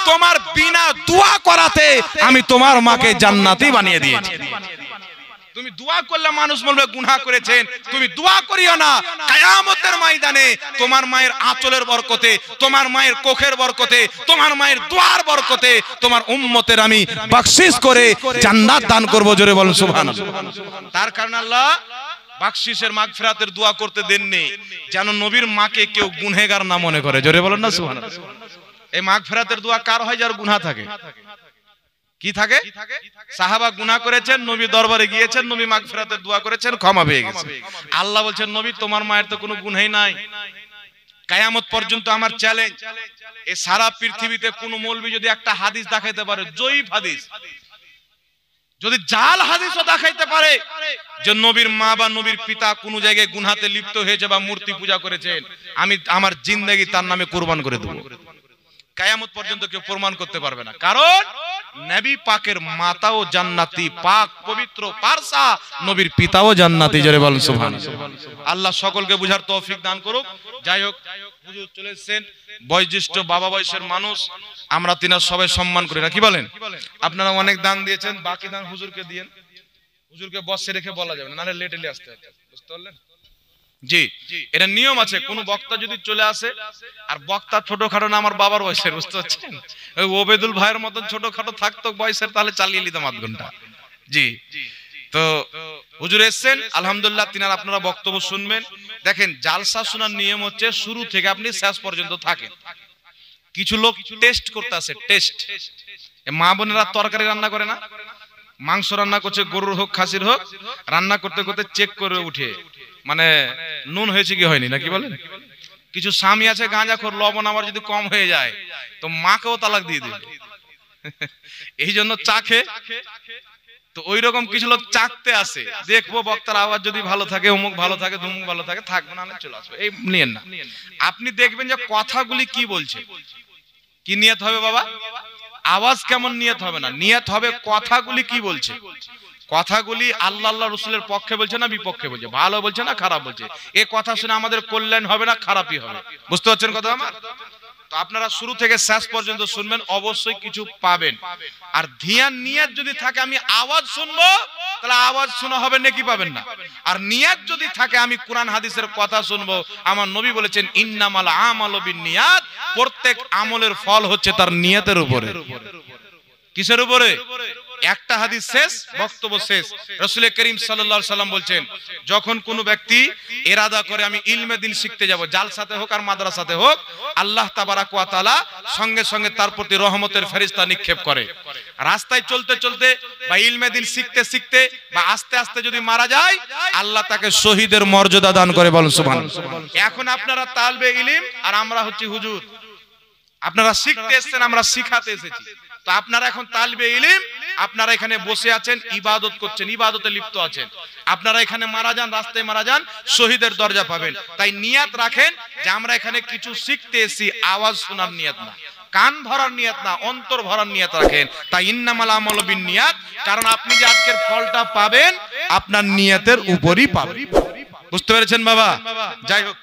তোমার বিনা দোয়া করাতে আমি তোমার মাকে জান্নাতি বানিয়ে দিয়েছি। তুমি দোয়া করলে মানুষ বলবে গুনাহ করেছেন, তুমি দোয়া করিও না। কিয়ামতের ময়দানে তোমার মায়ের আঁচলের বরকতে, তোমার মায়ের কোখের বরকতে, তোমার মায়ের দোয়ার বরকতে তোমার উম্মতের আমি বখশিশ করে জান্নাত দান করব। জোরে বলুন সুবহানাল্লাহ। তার কারণে আল্লাহ বখশিশের মাগফিরাতের দোয়া করতে দেননি, যেন নবীর মাকে কেউ গুনহেগার না মনে করে। জোরে বলুন না সুবহানাল্লাহ। এই মাগফিরাতের দোয়া কার হয়? যার গুনাহ থাকে। কি থাকে? সাহাবা গুনাহ করেছেন, নবী দরবারে গিয়েছেন, নবী মাগফিরাতের দোয়া করেছেন, ক্ষমা পেয়ে গেছেন। আল্লাহ বলছেন নবী তোমার মায়ের তো কোনো গুনাহই নাই। কিয়ামত পর্যন্ত আমার চ্যালেঞ্জ, এই সারা পৃথিবীতে কোন মৌলবি যদি একটা হাদিস দেখাইতে পারে, জয়ীফ হাদিস, যদি জাল হাদিসও দেখাইতে পারে যে নবীর মা বা নবীর পিতা কোন জায়গায় গুনাহতে লিপ্ত হয়েছে বা মূর্তি পূজা করেছেন, আমি আমার জিন্দেগি তার নামে কুরবান করে দেব। কিয়ামত পর্যন্ত কেউ প্রমাণ করতে পারবে না। কারণ নবী পাকের মাতাও জান্নাতি, পাক পবিত্র পারসা, নবীর পিতাও জান্নাতি। জোরে বলুন সুবহানাল্লাহ। আল্লাহ সকলকে বুঝার তৌফিক দান করুক। যাই হোক, হুজুর চলে এসেছেন, বয়োজ্যেষ্ঠ বাবা বয়সের মানুষ, আমরা তিনার সবাই সম্মান করি না, কি বলেন? আপনারা অনেক দান দিয়েছেন, বাকি দান হুজুরকে দিয়েন। হুজুরকে বসে রেখে বলা যাবে না, নাহলে লেটে আসতে হবে, বুঝতে পারলেন? জি, এটা নিয়ম আছে। কোন বক্তা যদি চলে আসে আর বক্তা ছোটখাটো না আমার বাবার বয়সের, বুঝতে পারছেন, ওই ওবেদুল ভাইয়ের মতন ছোটখাটো থাকতো বয়সের, তাহলে চালিয়ে নিতাম আধ ঘন্টা। জি, তো হুজুর এসেছেন, আলহামদুলিল্লাহ তিনার আপনারা বক্তব্য শুনবেন। দেখেন জালসা শোনার নিয়ম হচ্ছে শুরু থেকে আপনি শেষ পর্যন্ত থাকেন। কিছু লোক টেস্ট করতে আসে, টেস্ট। মা বোনেরা তরকারি রান্না করে না, মাংস রান্না করছে, গরুর হোক খাসির হোক, রান্না করতে করতে চেক করে উঠে মানে নুন হয়েছে কি হয়নি, নাকি বলেন? কিছু স্বামী আছে গাঁজাখোর, লবণ আমার যদি কম হয়ে যায় তো মাকেও তালাক দিয়ে দিবে, এই জন্য চাখে। তো ওই রকম কিছু লোক চাকতে আসে, দেখবো বক্তার আওয়াজ যদি ভালো থাকে, অমুক ভালো থাকে, ধুমুক ভালো থাকে, থাকবে না চলে আসবে, এই নিয়েন না। আপনি দেখবেন যে কথাগুলি কি বলছে, কি নিয়ত হবে বাবা, আওয়াজ কেমন নিয়ত হবে না, নিয়ত হবে কথাগুলি কি বলছে। কথাগুলি আল্লাহ আল্লাহ রাসূলের পক্ষে বলছে না বিপক্ষে বলছে, ভালো বলছে না খারাপ বলছে, এই কথা শুনে আমাদের কল্যাণ হবে না খারাপই হবে। বুঝতে পারছেন কথা আমার? তো আপনারা শুরু থেকে শেষ পর্যন্ত শুনবেন, অবশ্যই কিছু পাবেন। আর ধিয়ান নিয়াত যদি থাকে আমি আওয়াজ শুনবো, তাহলে আওয়াজ শোনা হবে, নেকি পাবেন না। আর নিয়াত যদি থাকে আমি কোরআন হাদিসের কথা শুনবো, আমার নবী বলেছেন ইন্নামাল আমালু বিন্নিয়াত, প্রত্যেক আমলের ফল হচ্ছে তার নিয়তের উপরে। কিসের উপরে? একটা হাদিস শেষ, বক্তব্য শেষ। রাসূল করিম সাল্লাল্লাহু আলাইহি সাল্লাম বলছেন, যখন কোনো ব্যক্তি ইরাদা করে আমি ইলমে দিন শিখতে যাব, জালসাতে হোক আর মাদ্রাসাতে হোক, আল্লাহ তাবারাক ওয়া তাআলা সঙ্গে সঙ্গে তার প্রতি রহমতের ফেরেশতা নিক্ষেপ করে। রাস্তায় চলতে চলতে বা ইলমে দিন শিখতে শিখতে বা আস্তে আস্তে যদি মারা যায়, আল্লাহ তাকে শহীদের মর্যাদা দান করে। বলুন সুবহানাল্লাহ। এখন আপনারা তালবে ইলম আর আমরা হচ্ছে হুজুর, আপনারা শিখতে এসেছেন, আমরা শিখাতে এসেছি। তো আপনারা এখন তালবে ইলম, আপনারা এখানে বসে আছেন, ইবাদত করছেন, ইবাদতে লিপ্ত আছেন। আপনারা এখানে মারা যান, রাস্তায় মারা যান, শহীদের দরজা পাবেন। তাই নিয়াত রাখেন যে আমরা এখানে কিছু শিখতে এসেছি, আওয়াজ শোনার নিয়াত না, কান ভরার নিয়াত না, অন্তর ভরার নিয়াত রাখেন। তাই ইন্নামাল আমালু বিন্নিয়াত, কারণ আপনি যে আজকের ফলটা পাবেন আপনার নিয়াতের উপরই পাবেন। বুঝতে পেরেছেন বাবা? যাই হোক,